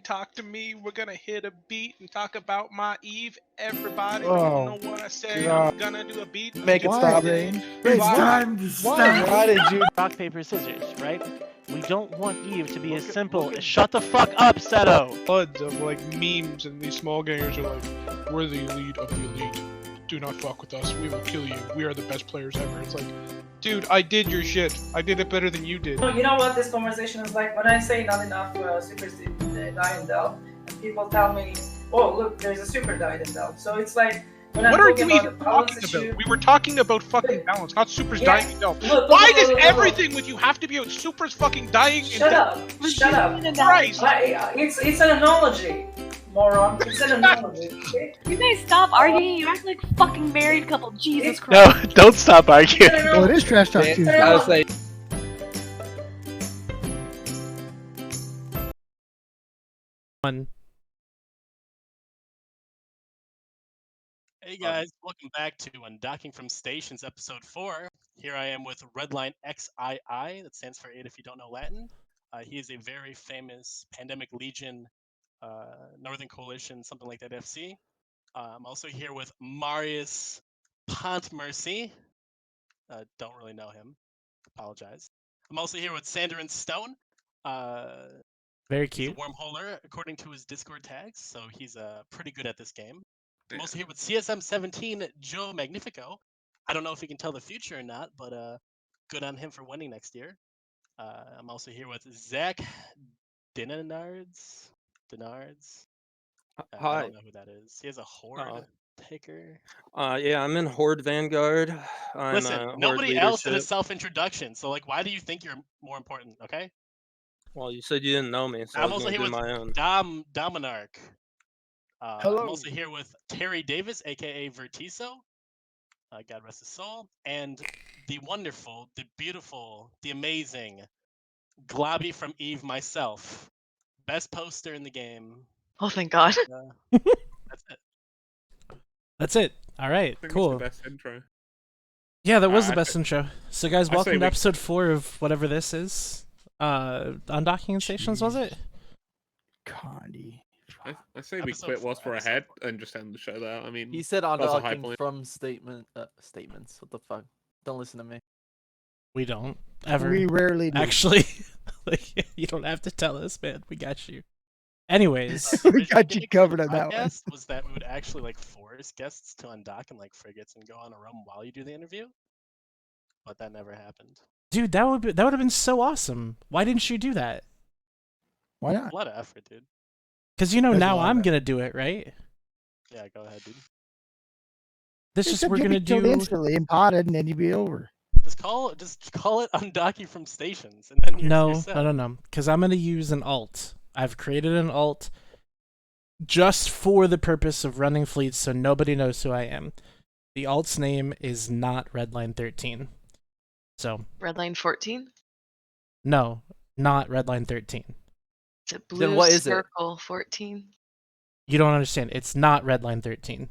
talk to me. We're gonna hit a beat and talk about my Eve. Everybody don't know what I say. God. I'm gonna do a beat. Make it stop. It's time to stop. Why did you? Rock, paper, scissors, right? We don't want Eve to be as simple as shut the fuck up, Seto! Floods of like memes, and these small gangers are like, we're the elite of the elite. Do not fuck with us. We will kill you. We are the best players ever. It's like, dude, I did your shit. I did it better than you did. You know what this conversation is like? When I say not enough supers die in Delve, and people tell me, oh look, there's a super died in Delve. So it's like, when What I'm are talking you about even the balance talking issue, about? We were talking about fucking balance, not supers Yeah. dying in Delph. Look, Why does look. everything with you have to be about supers fucking dying in Shut Delph? up! Shut up! Christ! It's an analogy, moron. It's an analogy. Okay? You guys stop arguing. You act like a fucking married couple. Jesus It's- Christ. No, don't stop arguing. It's an Well, it analogy. is Trash Talk It's an Tuesday. analogy. say. Hey guys, welcome back to Undocking from Stations episode 4. Here I am with Redline XII, that stands for 8 if you don't know Latin. He is a very famous Pandemic Legion, Northern Coalition, something like that FC. I'm also here with Marius Pontmercy. Don't really know him. Apologize. I'm also here with Sanderin Stone. Very He's a cute. wormholer according to his Discord tags, so he's pretty good at this game. I'm also here with CSM17 Joe Magnifico. I don't know if he can tell the future or not, but good on him for winning next year. I'm also here with Zach Dinards. I Hi. don't know who that is. He has a horde taker. Yeah, I'm in Horde Vanguard. I'm Listen, Horde nobody else did a leadership. self-introduction, so like, why do you think you're more important? Okay. Well, you said you didn't know me, so I'm I was also gonna here do with my own. Dominarch. Hello. I'm also here with Terry Davis, aka Vertiso. God rest his soul. And the wonderful, the beautiful, the amazing Globby from Eve myself. Best poster in the game. Oh, thank God. That's it. That's it. Alright, cool. The best intro. Yeah, that was the I best intro. So guys, I say welcome to we- episode 4 of whatever this is. Undocking Stations, was it? Condi. I say we Episode quit whilst four, we're episode ahead and just end the show there. I mean, He said That was a high undocking point. from statements. What the fuck? Don't listen to me. We don't. Ever. We rarely do. Actually, like, you don't have to tell us, man. We got you. Anyways, We got you covered on that one. Podcast was that we would actually like force guests to undock and like frigates and go on a roam while you do the interview, but that never happened. dude, that would have been so awesome. Why didn't you do that? Why not? A lot of effort, dude. Because you know There's a now lot of I'm it. gonna do it, right? Yeah, go ahead, dude. This Just is we're you'll gonna be killed do. instantly and potted, and then you'd be over. Just call it undocking from stations, and then you're set. No. Because I'm gonna use an alt. I've created an alt just for the purpose of running fleets, so nobody knows who I am. The alt's name is not Redline 13. So Redline 14? no, not Redline 13. Is it Blue what is it? Circle 14? You don't understand. It's not Redline 13.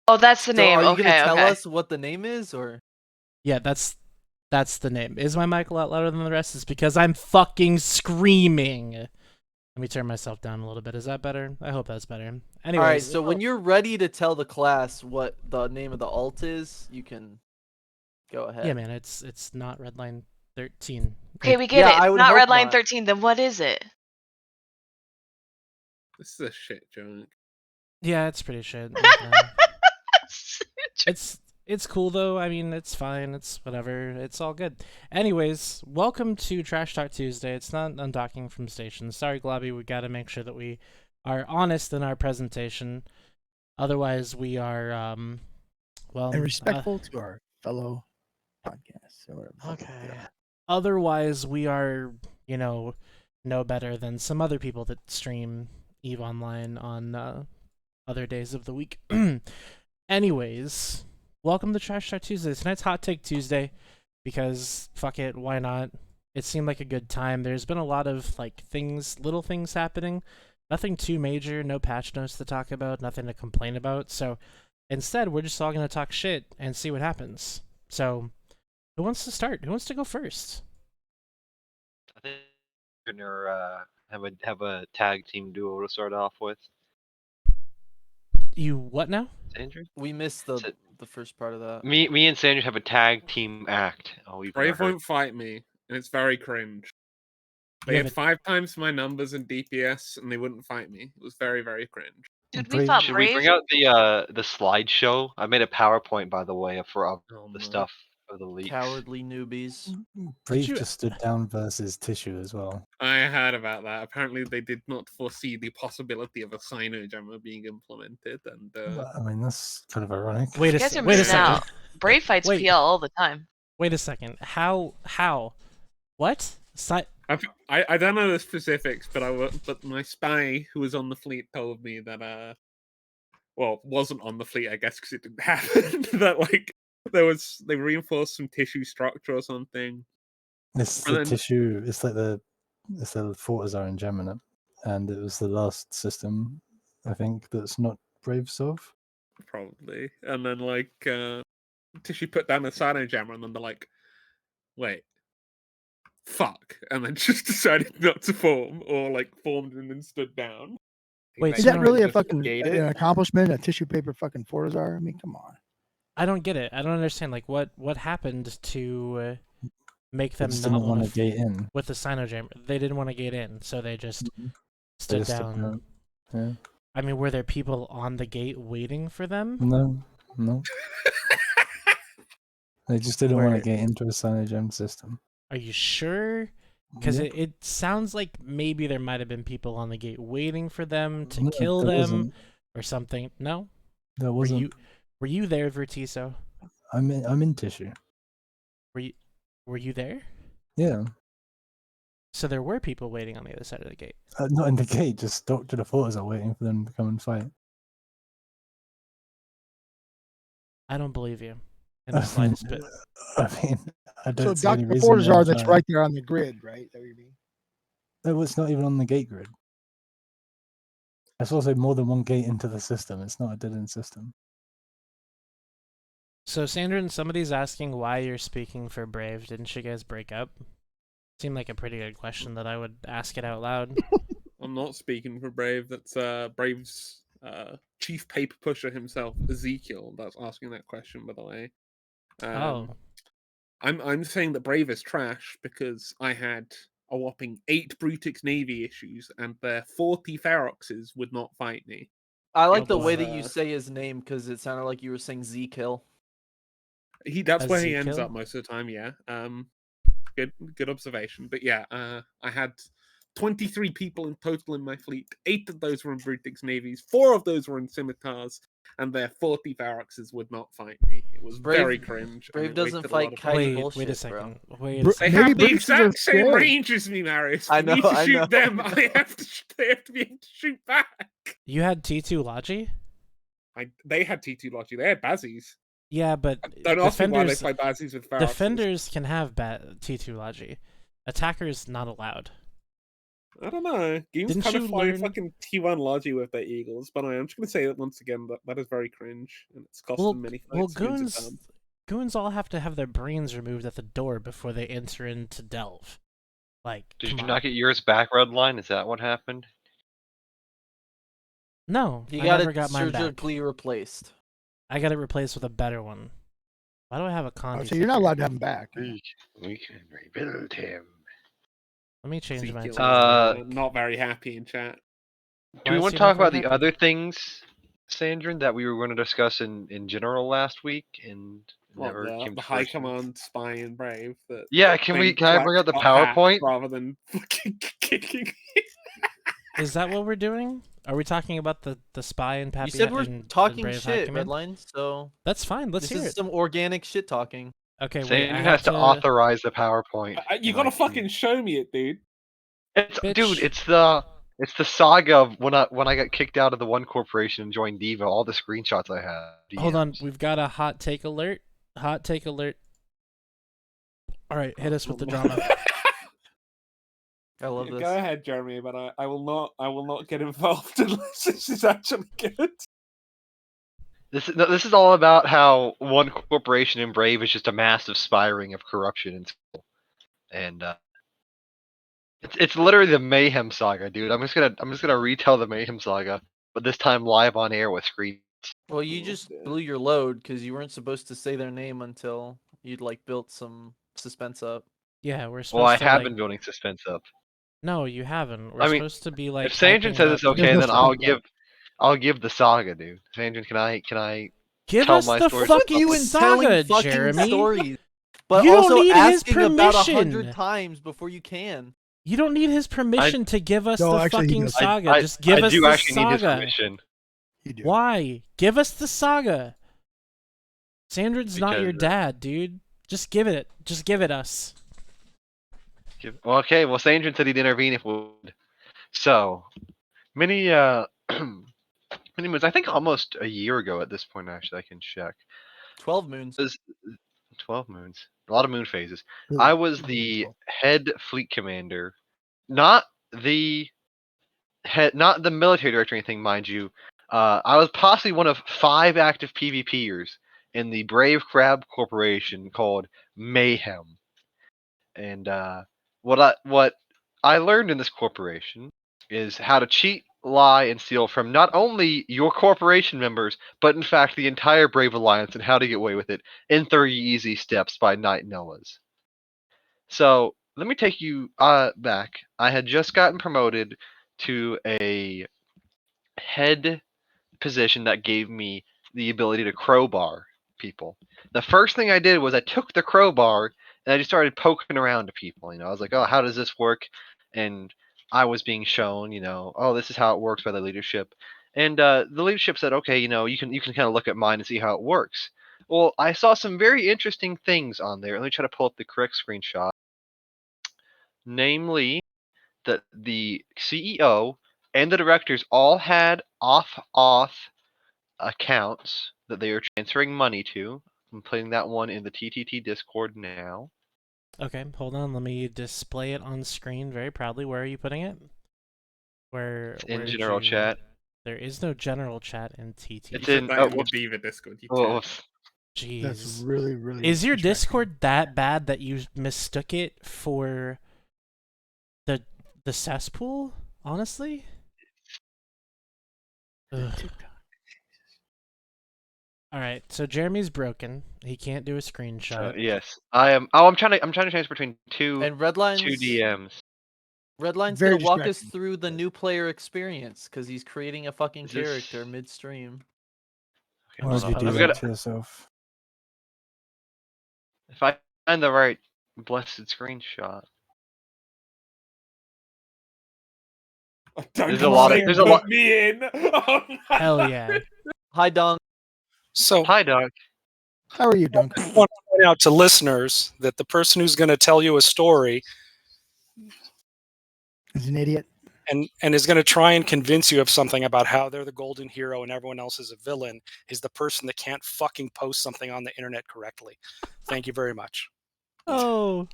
Oh, that's the So name. are you Okay, gonna tell okay. us what the name is, or? Yeah, that's the name. Is my mic a lot louder than the rest? It's because I'm fucking screaming. Let me turn myself down a little bit. Is that better? I hope that's better. Anyways, All right. So when you're ready to tell the class what the name of the alt is, you can go ahead. yeah, man, it's not Redline 13. Okay, we get Yeah, it. I It's would not hope Redline not. 13. Then what is it? This is a shit joke. Yeah, it's pretty shit. It's cool though. I mean, it's fine. It's whatever. It's all good. Anyways, welcome to Trash Talk Tuesday. It's not undocking from stations. Sorry, Globby. We got to make sure that we are honest in our presentation. Otherwise, we are well And respectful to our fellow podcasts. Or whatever. Okay. Otherwise, we are no better than some other people that stream EVE Online on other days of the week. Anyways, welcome to Trash Talk Tuesday. Tonight's Hot Take Tuesday because fuck it, why not? It seemed like a good time. There's been a lot of like little things happening. Nothing too major, no patch notes to talk about, nothing to complain about. So instead, we're just all going to talk shit and see what happens. So who wants to start? Who wants to go first? I think in your have a tag team duo to start off with. You what now? Sandra? We missed the first part of that. Me and Sandra have a tag team act. Oh, you've Brave never heard. won't fight me, and it's very cringe. They You had have 5 times my numbers in DPS, and they wouldn't fight me. It was very, very cringe. Dude, we fought Should we bring Brave. out the slideshow? I made a PowerPoint, by the way, for Oh, the no. stuff of the leaks. Cowardly newbies. Brave you- just stood down versus Tissue as well. I heard about that. Apparently, they did not foresee the possibility of a Sino jammer being implemented, and I mean, that's kind of ironic. Wait You a guys are wait a missing second. out. Brave fights Wait. PL all the time. Wait a second. How? What? I don't know the specifics, but my spy who was on the fleet told me that well, wasn't on the fleet, I guess, because it didn't happen. That like they reinforced some tissue structure or something. It's And the then- Tissue. It's the Fortizar in Gemini, and it was the last system, I think, that's not Brave Solve. Probably. And then like Tissue put down a Sino jammer, and then they're like, wait, fuck, and then just decided not to form, or like formed and then stood down. Wait, Is so that really a just fucking gate an it? accomplishment? A tissue paper fucking Fortizar? I mean, come on. I don't get it. I don't understand. Like, what happened to make They them just not didn't want want to gate in. with the Sinojam? They didn't want to gate in, so they just They stood just stood down. down. Yeah. I mean, were there people on the gate waiting for them? No. They just didn't want Where- to get into a Sinogem system. Are you sure? Because Yep. it sounds like maybe there might have been people on the gate waiting for them to No, kill there them wasn't. or something. No? There Were wasn't. you there, Vertiso? I'm in Tissue. Were you there? Yeah. So there were people waiting on the other side of the gate. Not in the gate, just Dr. the Fortizar waiting for them to come and fight. I don't believe you in the slightest bit. I mean, I So don't see any Dr. reason. why Fortizar I'm that's trying. right there on the grid, right? Is that what you mean? No, it's not even on the gate grid. There's also more than one gate into the system. It's not a dead-end system. So, Sandra, somebody's asking why you're speaking for Brave. Didn't you guys break up? Seemed like a pretty good question that I would ask it out loud. I'm not speaking for Brave. That's Brave's chief paper pusher himself, Ezekiel. That's asking that question, by the way. Oh. I'm saying that Brave is trash because I had a whopping 8 Brutix Navy issues, and their 40 Feroxes would not fight me. I like It the was, way that you say his name because it sounded like you were saying Z-Kill. That's where he ends Ezekiel? up most of the time. Yeah. Good observation. But yeah, I had 23 people in total in my fleet. 8 of those were in Brutix Navies. 4 of those were in Scimitars, and their 40 Feroxes would not fight me. It was very cringe. and Brave it doesn't wasted a lot fight of Kite time. bullshit, wait a bro. second. Wait a Bro- They second. Maybe have the Brutixes are exact same scary. range as me, Marius. I For me know, to I shoot know. them, they have to be able to shoot back. You had T2 Logi? They had T2 Logi. They had Bazzies. Yeah, but Don't ask me why they defenders, play Bazzies with Feroxes. defenders can have T2 Logi. Attackers not allowed. I don't know. Games Didn't kind of you fly learn- fucking T1 Logi with their Eagles, but I'm just going to say that once again, that is very cringe, and it's cost them many Well, fights. Goons are dumb. goons all have to have their brains removed at the door before they enter into Delve. Like, Did come you on. not get yours back, Redline? Is that what happened? No, He I got never it got mine back. surgically replaced. I got it replaced with a better one. Why do I have a Oh, Conti? so you're not sticker? allowed to have them back. We can rebuild him. Let me change my. Ezekiel T2. is, not very happy in chat. Do Why we is want he to talk not very about the happy? other things, Sandrin, that we were going to discuss in general last week and What, never came the to High fruition? Command Spy and Brave. That Yeah, can I bring up the PowerPoint? rather than fucking kicking? Is that what we're doing? Are we talking about the spy and Pappy? You said we're and talking Brave High shit, Command? Redline, so That's fine. Let's this hear is it. some organic shit talking. Okay, wait. Sandrin I has have to authorize the PowerPoint. You gotta fucking show me it, dude. Dude, it's the saga of when I got kicked out of the one corporation and joined Diva. All the screenshots I have. Hold on, we've got a hot take alert. Hot take alert. All right, hit us with the drama. I love Yeah, this. Go ahead, Jeremy, but I will not get involved unless this is actually good. This is all about how one corporation in Brave is just a massive spy ring of corruption and It's literally the Mayhem Saga, dude. I'm just gonna retell the Mayhem Saga, but this time live on air with screen. Well, you just blew your load because you weren't supposed to say their name until you'd like built some suspense up. Yeah, we're supposed Well, I to have like. been building suspense up. No, you haven't. We're I mean, supposed to be like. if Sandrin hyping says up it's the okay, no then suspense. I'll give the saga, dude. Sandrin, can I Give tell us my the story? What's with you fucking and telling saga, fucking Jeremy. stories, but You don't also need his asking about 100 permission. times before you can? You don't need his permission to give us No, the actually, he fucking does. saga. Just give I us do the actually need his saga. permission. You do. Why? Give us the saga. Sandrin's not your Because, dad, dude. Just give it. Just give it us. Well, okay. Well, Sandrin said he'd intervene if we would. So many many moons. I think almost a year ago at this point. Actually, I can check. 12 moons. It was 12 moons. A lot of moon phases. Really? I was the head fleet commander, not the not the military director or anything, mind you. I was possibly one of 5 active PvPers in the Brave Crab Corporation called Mayhem. And what I learned in this corporation is how to cheat, lie, and steal from not only your corporation members, but in fact the entire Brave Alliance, and how to get away with it in 30 easy steps by Night Noahs. So let me take you back. I had just gotten promoted to a head position that gave me the ability to crowbar people. The first thing I did was I took the crowbar and I just started poking around to people. I was like, oh, how does this work? And I was being shown, oh, this is how it works by the leadership. And the leadership said, okay, you can kind of look at mine and see how it works. Well, I saw some very interesting things on there. Let me try to pull up the correct screenshot. Namely, that the CEO and the directors all had off accounts that they are transferring money to. I'm putting that one in the TTT Discord now. Okay, hold on. Let me display it on screen very proudly. Where are you putting it? Where In did general you... chat. There is no general chat in TT. It's in the Beaver Discord. You can't. Jeez. That's really, really. Is your distracting. Discord that bad that you mistook it for the cesspool? Honestly? Alright, so Jeremy's broken. He can't do a screenshot. Yes, I am. Oh, I'm trying to transfer between two And Redline's DMs. Redline's Very gonna walk us distracting. through the new player experience because he's creating a fucking Is this- character midstream. Okay, Why hold would you on. do I'm that gonna, to yourself? if I find the right blessed screenshot. Don't There's a lot of. There's a lot. put me in. Oh, no. Hell yeah. Hi, Dong. So Hi, Doc. How are you, Duncan? I want to point out to listeners that the person who's going to tell you a story He's an idiot. and is going to try and convince you of something about how they're the golden hero and everyone else is a villain is the person that can't fucking post something on the internet correctly. Thank you very much. Oh.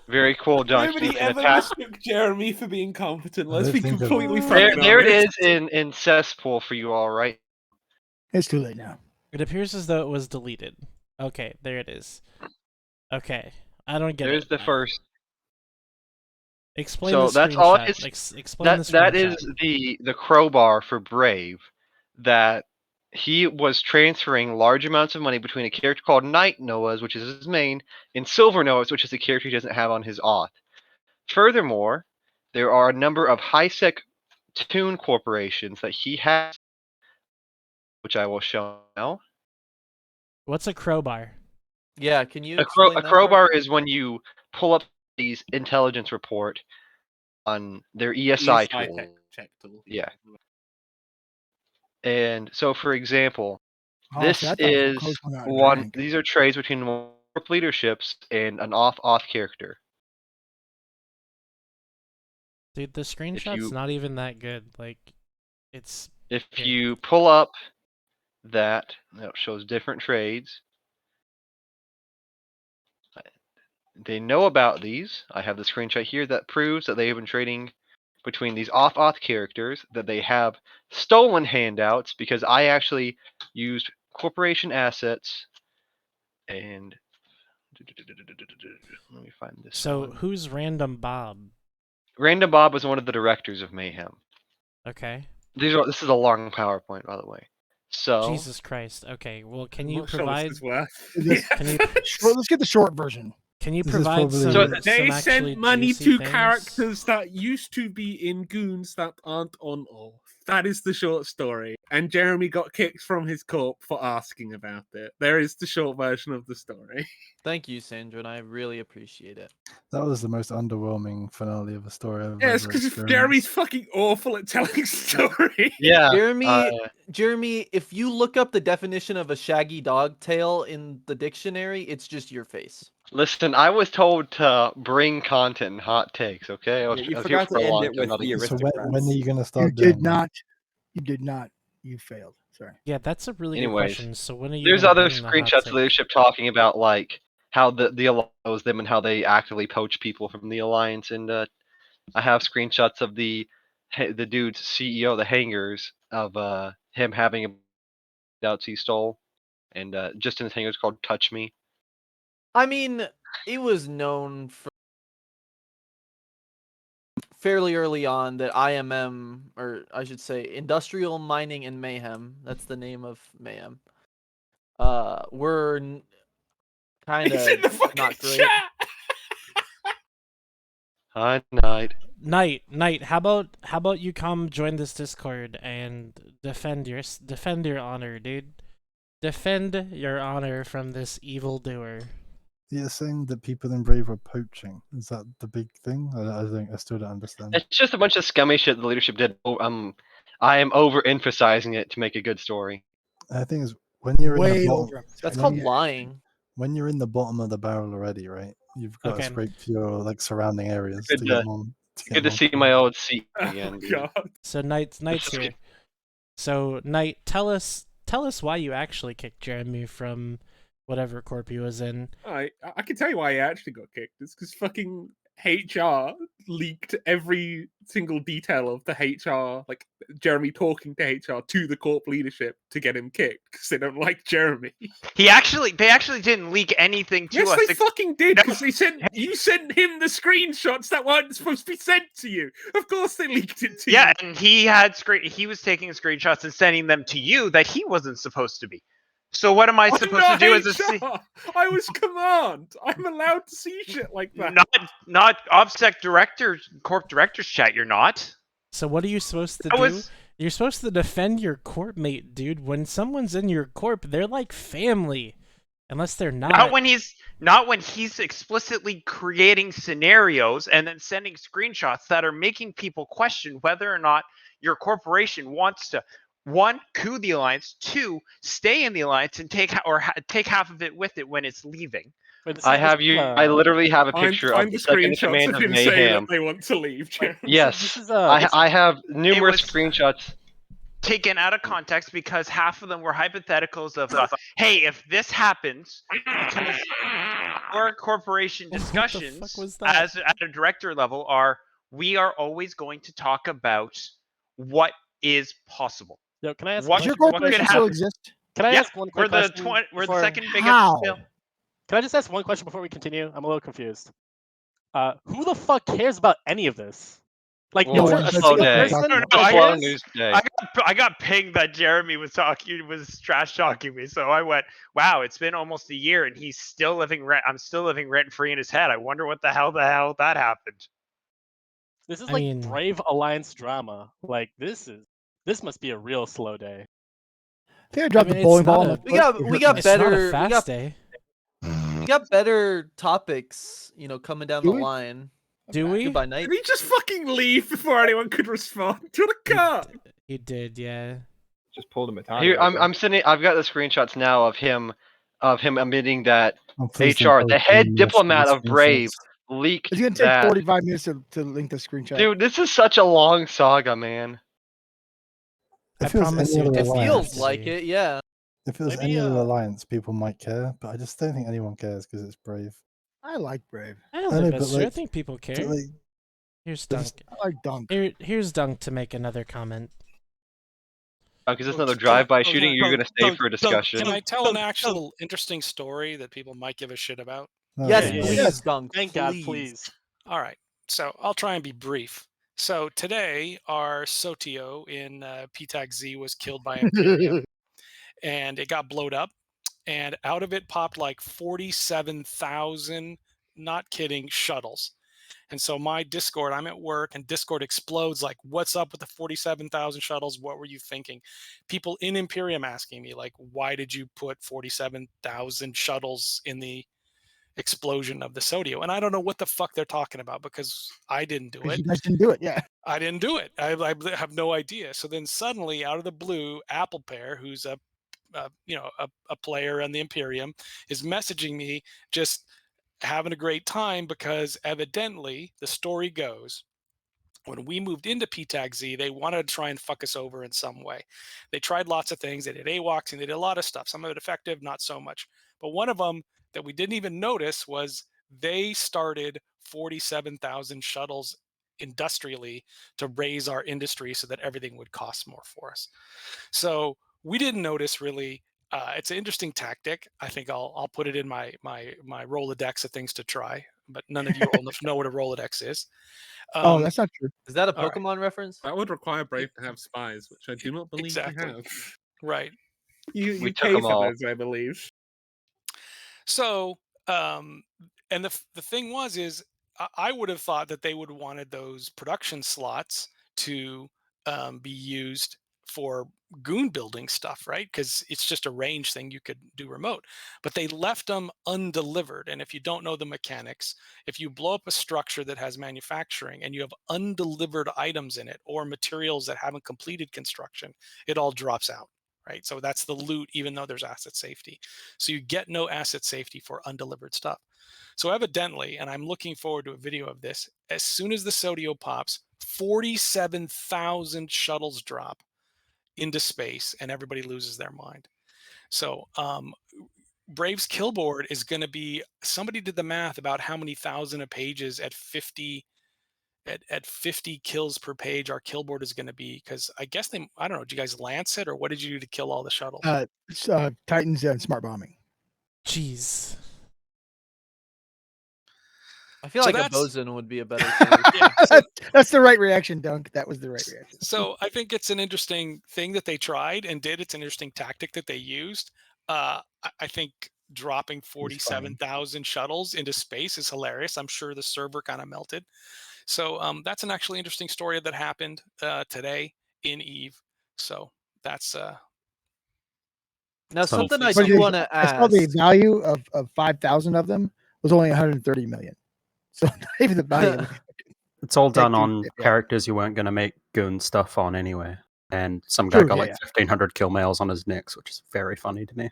Very cool, John. Nobody ever mistook Jeremy for being competent. Let's be completely There, fucking there it honest. is in cesspool for you all, right? It's too late now. It appears as though it was deleted. Okay, there it is. Okay. I don't get There's it. the first. Explain So the that's all screenshot. it is. Explain the That screenshot. is the crowbar for Brave. That he was transferring large amounts of money between a character called Night Noahs, which is his main, and Silver Noahs, which is a character he doesn't have on his auth. Furthermore, there are a number of high-sec tune corporations that he has, which I will show now. What's a crowbar? Yeah, can you A explain that crowbar part? is when you pull up these intelligence report on their ESI tool. check tool. Yeah. And so, for example, Oh, this see, I thought it was a is close one out of one. rank. These are trades between warp leaderships and an off character. Dude, the screenshot's not even that good. Like, it's... If you pull up that shows different trades. They know about these. I have the screenshot here that proves that they have been trading between these off-auth characters, that they have stolen handouts because I actually used corporation assets and let me find this So, one. who's Random Bob? Random Bob was one of the directors of Mayhem. Okay. This is a long PowerPoint, by the way. So Jesus Christ. Okay. Well, can I'm you not sure provide? this is worth. Can you Let's get the short version. can you This is provide probably- some? So they some actually sent money juicy to things? characters that used to be in Goons that aren't on Off. That is the short story. And Jeremy got kicked from his corp for asking about it. There is the short version of the story. Thank you, Sandra, and I really appreciate it. That was the most underwhelming finale of a story I've Yes, ever because experienced. Jeremy's fucking awful at telling stories. yeah, Jeremy, if you look up the definition of a shaggy dog tail in the dictionary, it's just your face. listen, I was told to bring content and hot takes. Okay, I was, Yeah, you I was here forgot for to a end long it time, with not a- the So aristocrats. when are you going to You start doing did not. You did not. You failed. Sorry. Yeah, that's a really good Anyways, question. So when are you? there's gonna other bring the hot screenshots of take? leadership talking about like how the alliance knows them and how they actively poach people from the alliance, and I have screenshots of the dude's CEO, the hangers, of him having a doubts he stole, and just in his hangers called "Touch Me." I mean, it was known fairly early on that IMM, or I should say Industrial Mining and Mayhem, that's the name of Mayhem, were kind He's in the of fucking not great. chat. Hi, Knight. Knight, how about you come join this Discord and defend your honor, dude. Defend your honor from this evildoer. You're saying that people in Brave are poaching. Is that the big thing? I still don't understand. It's just a bunch of scummy shit the leadership did. I am overemphasizing it to make a good story. I think is when you're in Way the bottom, over. That's when called you- lying. when you're in the bottom of the barrel already, right? You've got Okay. to scrape your like surrounding areas Good to to- get more. Good to see my old seat again, Oh, dude. God. So Knight's here. So Knight, tell us why you actually kicked Jeremy from whatever corp he was in. I can tell you why he actually got kicked. It's because fucking HR leaked every single detail of the HR, like Jeremy talking to HR to the corp leadership to get him kicked because they don't like Jeremy. They actually didn't leak anything to Yes, us. they fucking did because you sent him the screenshots that weren't supposed to be sent to you. Of course, they leaked it to you. Yeah, and he was taking screenshots and sending them to you that he wasn't supposed to be. So what am I I'm supposed to not do as a HR. I was command. I'm allowed to see shit like that. not OPSEC directors, corp directors chat? You're not. So what are you supposed to That do? was- You're supposed to defend your corp mate, dude. When someone's in your corp, they're like family. Unless they're not. Not when he's explicitly creating scenarios and then sending screenshots that are making people question whether or not your corporation wants to, one, coup the alliance, two, stay in the alliance and take half of it with it when it's leaving. I literally have a picture Find of the the second in screenshots command of of him saying that Mayhem. they want to leave. Jeremy. Yes, I have numerous was- screenshots. Taken out of context because half of them were hypotheticals of, hey, if this happens, because our corporation discussions was that? as at a director level we are always going to talk about what is possible. Yo, can I ask? What, Does your what corporation could still happen? exist? Can I Yeah, ask one quick we're the question? we're the before- second biggest. How? Yeah. Can I just ask one question before we continue? I'm a little confused. Who the fuck cares about any of this? Like, Well, is there it's a a slow single day. person? No, that I cares? got, news day. I got pinged that Jeremy was trash talking me, so I went, wow, it's been almost a year and he's still living rent. I'm still living rent free in his head. I wonder what the hell that happened. This is I like mean- Brave Alliance drama. Like, this must be a real slow day. I think I dropped mean, the it's bowling not ball. a- on the We foot. got It we hurt got me. It's not a better fast day. we got better topics, coming down Do the we? line. Do we? Goodbye, Night. Did he just fucking leave before anyone could respond? To the car. He did, yeah. Just pulled him a Here, I'm sending. I've got the screenshots now of him admitting that Oh, please don't HR, post the head any diplomat nasty of Brave, screenshots. leaked It's gonna take that. 45 minutes to link the screenshot. Dude, this is such a long saga, man. I If it was promise any you other It alliance, feels like it, yeah. if it was Maybe, any other alliance, people might care, but I just don't think anyone cares because it's Brave. I like Brave. I don't I think know, that's but, true. I like- think people but, care. like, Here's but Dunk. just- I like Dunk. Here's Dunk to make another comment. Because it's another drive-by shooting. You're gonna stay for a discussion. Can I tell an actual interesting story that people might give a shit about? No, Yes, okay. please, Yes. Dunk. Thank God, please. All right. So I'll try and be brief. So today, our Sotio in PTAG-Z was killed by Imperium, and it got blowed up, and out of it popped like 47,000, not kidding, shuttles. And so my Discord, I'm at work, and Discord explodes like, what's up with the 47,000 shuttles? What were you thinking? People in Imperium asking me, like, why did you put 47,000 shuttles in the explosion of the Sotio? And I don't know what the fuck they're talking about because I didn't do it. You guys didn't do it, yeah. I didn't do it. I have no idea. So then suddenly, out of the blue, Apple Pear, who's a player on the Imperium, is messaging me, just having a great time, because evidently the story goes, when we moved into PTAG-Z, they wanted to try and fuck us over in some way. They tried lots of things. They did AWOCs and they did a lot of stuff. Some of it effective, not so much. But one of them that we didn't even notice was they started 47,000 shuttles industrially to raise our industry so that everything would cost more for us. So we didn't notice really. It's an interesting tactic. I think I'll put it in my Rolodex of things to try. But none of you all know what a Rolodex is. Oh, that's not true. Is that a all right. Pokemon reference? That would require Brave to have spies, which I do not believe Exactly. you have. Right. You took pay 'em for all. those, I believe. So, and the thing is I would have thought that they would have wanted those production slots to be used for goon building stuff, right? Because it's just a range thing you could do remote. But they left them undelivered. And if you don't know the mechanics, if you blow up a structure that has manufacturing and you have undelivered items in it or materials that haven't completed construction, it all drops out. Right. So that's the loot, even though there's asset safety. So you get no asset safety for undelivered stuff. So evidently, and I'm looking forward to a video of this, as soon as the Sotio pops, 47,000 shuttles drop into space and everybody loses their mind. So Brave's kill board is going to be, somebody did the math about how many thousand of pages at 50 kills per page our kill board is going to be, because I guess I don't know, did you guys lance it or what did you do to kill all the shuttles? Titans and smart bombing. Jeez. I feel So like a that's- boson would be a better solution. Yeah, so, That's the right reaction, Dunk. That was the right reaction. so I think it's an interesting thing that they tried and did. It's an interesting tactic that they used. I think dropping 47,000 shuttles into space is hilarious. I'm sure the server kind of melted. So that's an actually interesting story that happened today in Eve. So that's Now, something I But do want to I saw the ask. value of 5,000 of them was only 130 million. So not even the value. It's all done Take on two, yeah. characters you weren't going to make goon stuff on anyway. And some guy True, got yeah, like yeah. 1,500 kill mails on his nicks, which is very funny to me.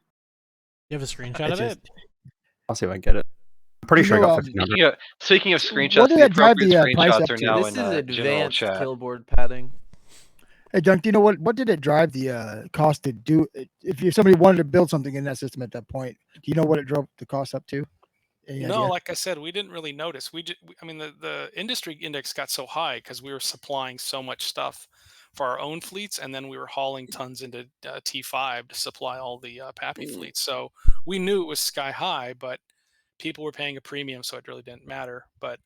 You have a screenshot of it? I'll see if I can get it. I'm pretty sure I got 1,500. Speaking of screenshots, What did the that drive appropriate the price screenshots up are to? now This in is general advanced chat. kill board padding. Hey, Dunk, do you know what did it drive the cost to do? If somebody wanted to build something in that system at that point, do you know what it drove the cost up to? Any no, idea? like I said, we didn't really notice. I mean, the industry index got so high because we were supplying so much stuff for our own fleets, and then we were hauling tons into T5 to supply all the Pappy fleets. So we knew it was sky high, but people were paying a premium, so it really didn't matter. But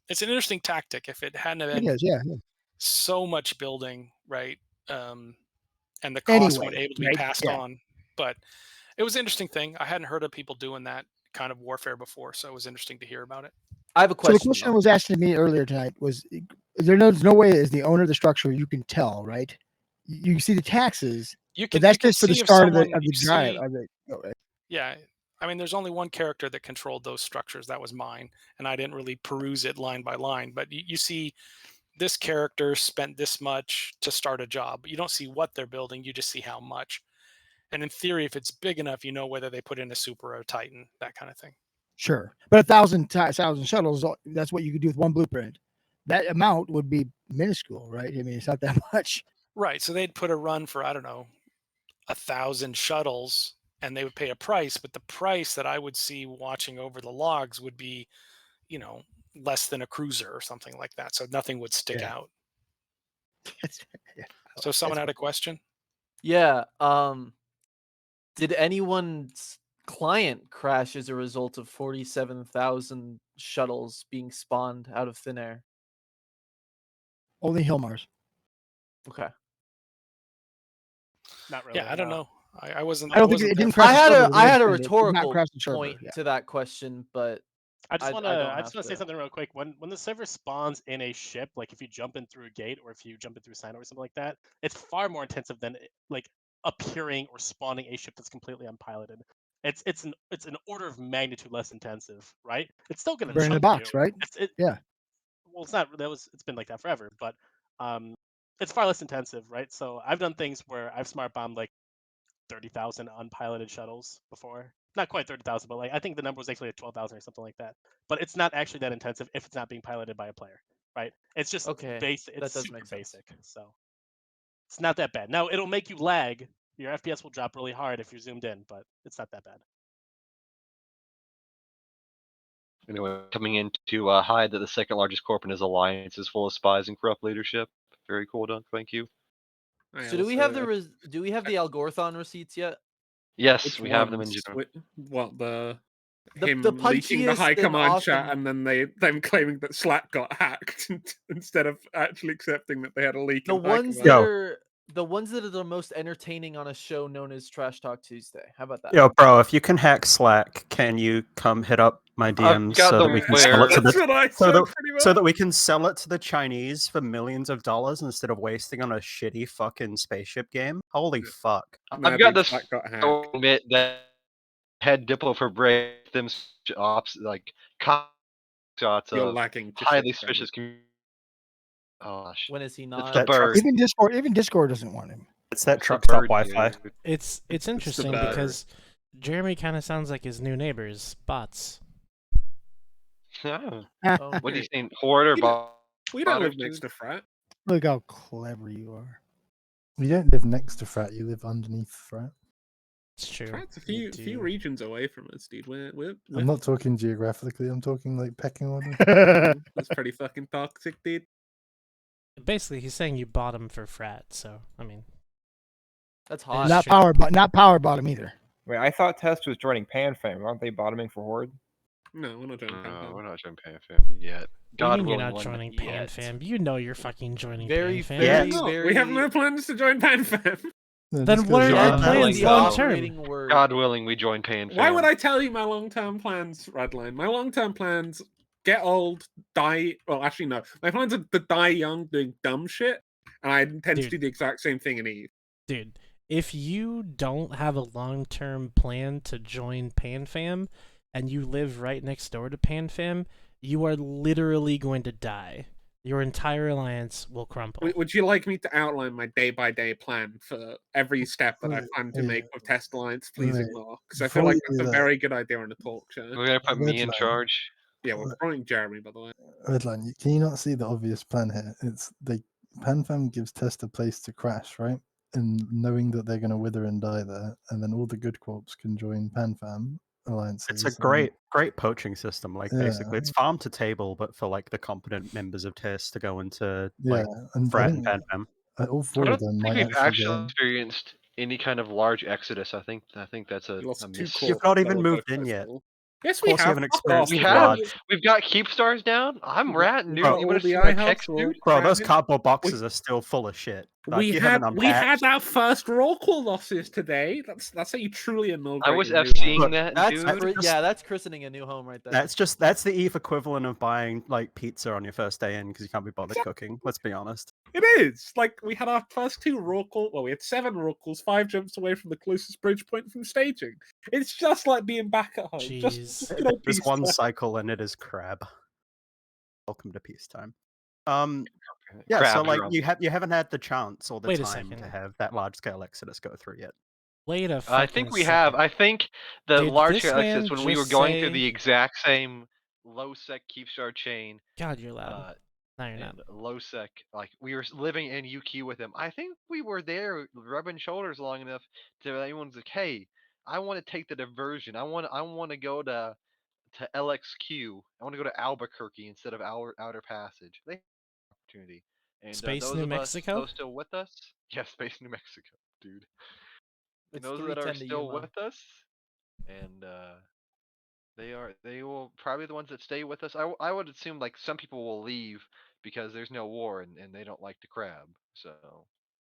it's an interesting tactic. If it hadn't have It been is, yeah. so much building, right, and the cost Anyway, weren't able to be right? passed Yeah. on, but it was an interesting thing. I hadn't heard of people doing that kind of warfare before, so it was interesting to hear about it. I have a So question. the question was asked to me earlier tonight was: there's no way as the owner of the structure you can tell, right? You see the taxes, but that's just for the start of the drive. Yeah, I mean, there's only one character that controlled those structures. That was mine, and I didn't really peruse it line by line. But you see, this character spent this much to start a job. You don't see what they're building; you just see how much. And in theory, if it's big enough, you know whether they put in a super or a Titan, that kind of thing. Sure, but 1,000 shuttles, that's what you could do with one blueprint. That amount would be minuscule, right? I mean, it's not that much. Right. So they'd put a run for, I don't know, 1,000 shuttles, and they would pay a price, but the price that I would see watching over the logs would be, less than a cruiser or something like that. So nothing would stick out. So someone had a question? Yeah. Did anyone's client crash as a result of 47,000 shuttles being spawned out of thin air? Only Hilmars. Okay. Not really. Yeah, I don't know. I wasn't. I don't think wasn't it there didn't for crash that. the server. I had a It did not rhetorical crash the server, point yeah. to that question, but I just want to. don't I just have want to say to. something real quick. When the server spawns in a ship, like if you jump in through a gate or if you jump in through a sign or something like that, it's far more intensive than like appearing or spawning a ship that's completely unpiloted. It's an order of magnitude less intensive, right? It's still gonna Burn in the jump box, you. right? Yeah. Well, it's not. It's been like that forever, but it's far less intensive, right? So I've done things where I've smart bombed like 30,000 unpiloted shuttles before. Not quite 30,000, but like I think the number was actually like 12,000 or something like that. But it's not actually that intensive if it's not being piloted by a player, right? It's just basic. It's that does super make sense. basic, so it's not that bad. Now it'll make you lag. Your FPS will drop really hard if you're zoomed in, but it's not that bad. Anyway, coming in to hide that the second largest corp in his alliance is full of spies and corrupt leadership. Very cool, Dunk. Thank you. So do we have the do we have the Algorthon receipts yet? Yes, Which we have them in ones? general. What The him the leaking the punchiest high and command chat awesome- and then them claiming that Slack got hacked instead of actually accepting that they had a leak. The in high ones command. that are the ones that are the most entertaining on a show known as Trash Talk Tuesday. How about that? Yo, bro, if you can hack Slack, can you come hit up my DMs got so the that we can sell it to That's the what I so said, that pretty so much. that we can sell it to the Chinese for millions of dollars instead of wasting on a shitty fucking spaceship game? Holy fuck! I've got this. I admit that head Diplo for break them ops like shots You're of lacking just highly a suspicious. Oh, gosh. When is he It's not? the bird. Even Discord doesn't want him. It's that It's the truck stop bird, Wi-Fi. dude. It's interesting bird. because Jeremy kind of sounds like his new neighbors, bots. Oh. Oh, What do you great. think, Horde or bot? We don't live Botters, next dude? to Frat. Look how clever you are. You don't live next to Frat, you live underneath Frat. It's true. Frat's a You few do. regions away from us, dude. We're I'm not talking geographically, I'm talking like pecking order. That's pretty fucking toxic, dude. Basically, he's saying you bought him for Frat, so I mean, that's hot. Not power bottom either. Wait, I thought Test was joining PanFam. Aren't they bottoming for Horde? No, we're not joining No, PanFam. we're not joining PanFam yet. What do you God mean you're willing, not one joining day. PanFam? You know you're fucking joining Very, PanFam. very, No, very. we have no plans to join PanFam. Then what are your plans long term? God willing, we join PanFam. Why would I tell you my long-term plans, Redline? My long-term plans: get old, die. Well, actually, no. My plans are to die young, doing dumb shit, and I intend to do the exact same thing in Eve. Dude, if you don't have a long-term plan to join PanFam, and you live right next door to PanFam, you are literally going to die. Your entire alliance will crumple. Would you like me to outline my day-by-day plan for every step that I plan to make with Test Alliance? Please Wait, ignore, because I before feel like you that's do a that- very good idea on a talk show. We're gonna put me in Redline. charge. Yeah, we're promoting Jeremy, by the way. Redline, can you not see the obvious plan here? It's the PanFam gives Test a place to crash, right? And knowing that they're going to wither and die there, and then all the good corps can join PanFam alliances. It's a great poaching system. Like Yeah. basically, it's farm to table, but for like the competent members of TIS to go into Yeah, like and I Frat and think PanFam. all I four don't of them think might we've actually actually go. experienced any kind of large exodus. I think that's a lost two miss. corps. You've not even moved in yet. Yes, Of course, you haven't Fuck off. experienced We the have. large. We've got keep stars down. I'm ratting, dude. Bro, You want to see all my the text, IHOPs, dude? Bro, those Travis, cardboard boxes are still full of shit. Like, we you had haven't we had unpacked. our first roll call losses today. That's how you truly inaugurate. I was a new FCing home. that, That's dude. that's christening a new home right there. That's the Eve equivalent of buying like pizza on your first day in because you can't be bothered cooking. Let's be honest. It is like we had our first two raw calls. Well, we had 7 raw calls, 5 jumps away from the closest bridge point from staging. It's just like being back at home. Just good old There's one peacetime. cycle and it is crab. Welcome to peacetime. Yeah, so Crab like drunk. you haven't had the chance or the Wait a time to second. have that large scale exodus go through yet. Wait a I fucking think we second. have. I think the Did large this scale exodus man when we were just going through say- the exact same low sec keep star chain. God, you're loud. No, you're not. And low sec, like we were living in UQ with him. I think we were there rubbing shoulders long enough to everyone's like, hey, I want to take the diversion. I want to go to LXQ. I want to go to Albuquerque instead of Outer Passage. They have an opportunity. And Space those New of Mexico? us, those still with us, yeah, Space New Mexico, dude. And It's those that are 310 to still Yuma. with us, and they will probably the ones that stay with us. I would assume like some people will leave because there's no war and they don't like to crab. So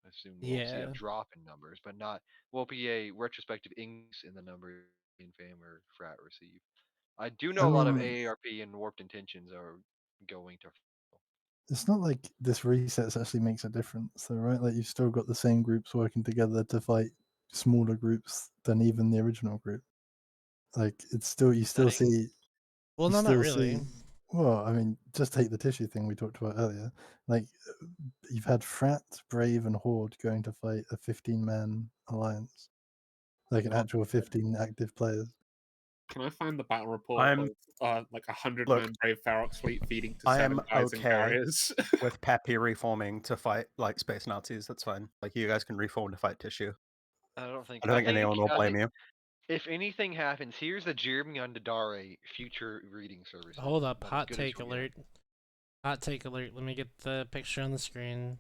I assume we'll see a Yeah. drop in numbers, but not won't be a retrospective increase in the number in fame or frat receive. I do know a lot of AARP and warped intentions are going to. It's not like this resets actually makes a difference, though, right? Like you've still got the same groups working together to fight smaller groups than even the original group. Like it's still you still see. Well, you no, not still really. see- well, I mean, just take the tissue thing we talked about earlier. Like you've had Frat, Brave, and Horde going to fight a 15-man alliance, like an actual 15 active players. Can I find the battle report I'm- of like 100 Look, man Brave Ferox fleet feeding to I 7 am guys in okay carriers? with Pappy reforming to fight like space Nazis. That's fine. Like you guys can reform to fight tissue. I don't think. I don't think anyone will blame you. If anything happens, here's the Jeremy on Dadare future reading service. Hold up, hot take alert. Hot take alert. Let me get the picture on the screen.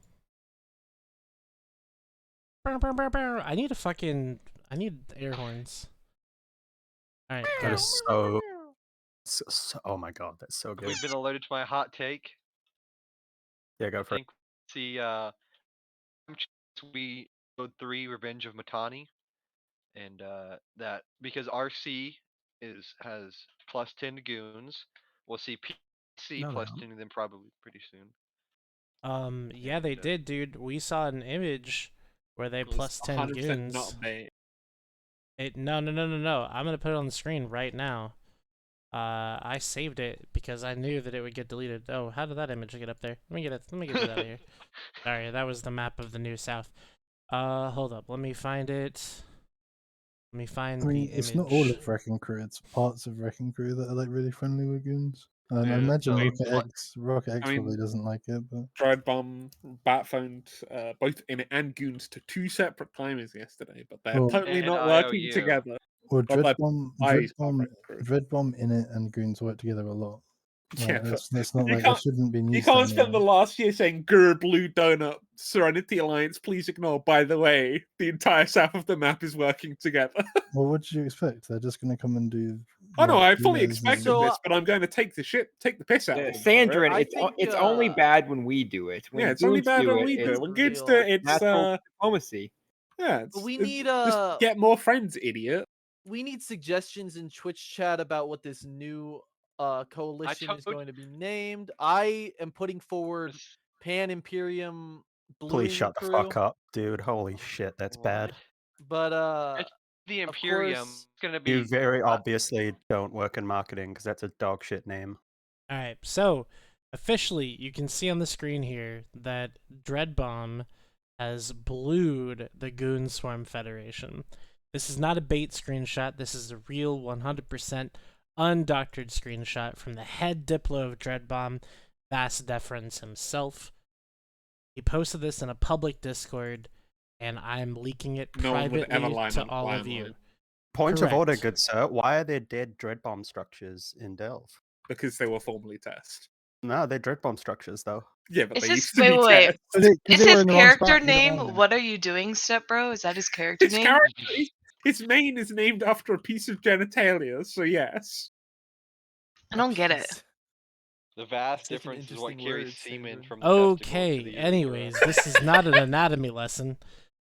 I need I need air horns. Alright, That is so, oh my god, that's so good. We've been alerted to my hot take. Yeah, go for it. See, we episode 3 Revenge of Matani, and that because RC has plus 10 goons, we'll see PC No, they plus don't. 10 of them probably pretty soon. Yeah, they did, dude. We saw an image where they plus 10 goons. Not me. No. I'm gonna put it on the screen right now. I saved it because I knew that it would get deleted. Oh, how did that image get up there? Let me get it out of here. Sorry, that was the map of the New South. Hold up. Let me find it. Let me find I mean, the it's image. not all of Wrecking Crew; it's parts of Wrecking Crew that are like really friendly with goons. And I Yeah, imagine so- Rocket X I mean, probably doesn't like it, but Dread Bomb Batphoned both in it and Goons to 2 separate timers yesterday, but they're Well- totally And not IOU. working together. well, But Dread eyes are Bomb, Wrecking Crew. Dread Bomb in it and Goons work together a lot. Yeah, but that's not you like can't- that shouldn't be news. You to can't spend the anyone. last year saying "Grr, Blue Donut, Serenity Alliance, please ignore." By the way, the entire south of the map is working together. Well, what did you expect? They're just going to come and do. I know, like, I fully healers expected and- this, but I'm going to take the piss out of them. for Sandrin, it. it's only bad when we do it. When Yeah, it's only Goons bad do when it, we do it's it. When Goons do it, it's natural diplomacy. yeah. But we it's need just get more friends, idiot. we need suggestions in Twitch chat about what this new coalition is going to be named. I am putting forward Pan Imperium Blue Please shut the fuck up, dude. Holy shit, that's bad. But the of Imperium course, is gonna be You very obviously don't work in marketing because that's a dog shit name. Alright, so officially you can see on the screen here that Dread Bomb has blued the Goon Swarm Federation. This is not a bait screenshot, this is a real 100% undoctored screenshot from the head Diplo of Dread Bomb, Vast Deference himself. He posted this in a public Discord, and I'm leaking it No one would ever privately lie to on all of line you. line. Point of order, Correct. good sir. Why are there dead dread bomb structures in Delve? Because they were formerly test. No, they're dread bomb structures though. Yeah, but Is they this used to wait be wait test. wait? Is his character name "What Are You Doing, Step Bro"? Is that his character His name? character, his main is named after a piece of genitalia, so yes. I don't get it. The vast Such an difference is what interesting carries word, semen Sandrin. from the testicle to Okay, the anyways, this is not an anatomy lesson.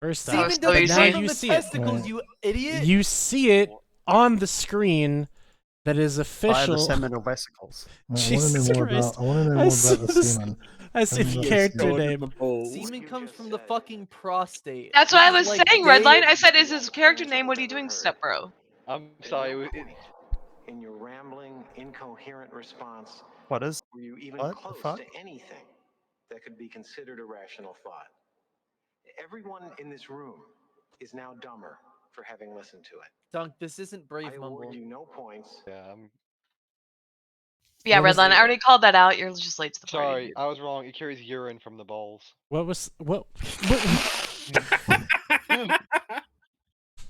First off, Semen so doesn't easy. come now from you the see testicles, it. you idiot. You see it on the screen that is By the official. seminal vesicles. I want to Jesus know more Christ. about. I want to know I more see about the this- semen. I see Tell me the about the character semen. name. Semen comes from the fucking prostate. That's This what I is was like saying, gay- Redline. I said, "Is his character name What Are You Doing, Step Bro"? I'm sorry. In your rambling, incoherent response, What is? were you even What the close fuck? to anything that could be considered a rational thought? Everyone in this room is now dumber for having listened to it. Dunk, this isn't Brave I Mumble. award you no points. Yeah, Yeah, What was Redline. it? I already called that out. You're just late to the party. sorry, I was wrong. It carries urine from the balls. What was what?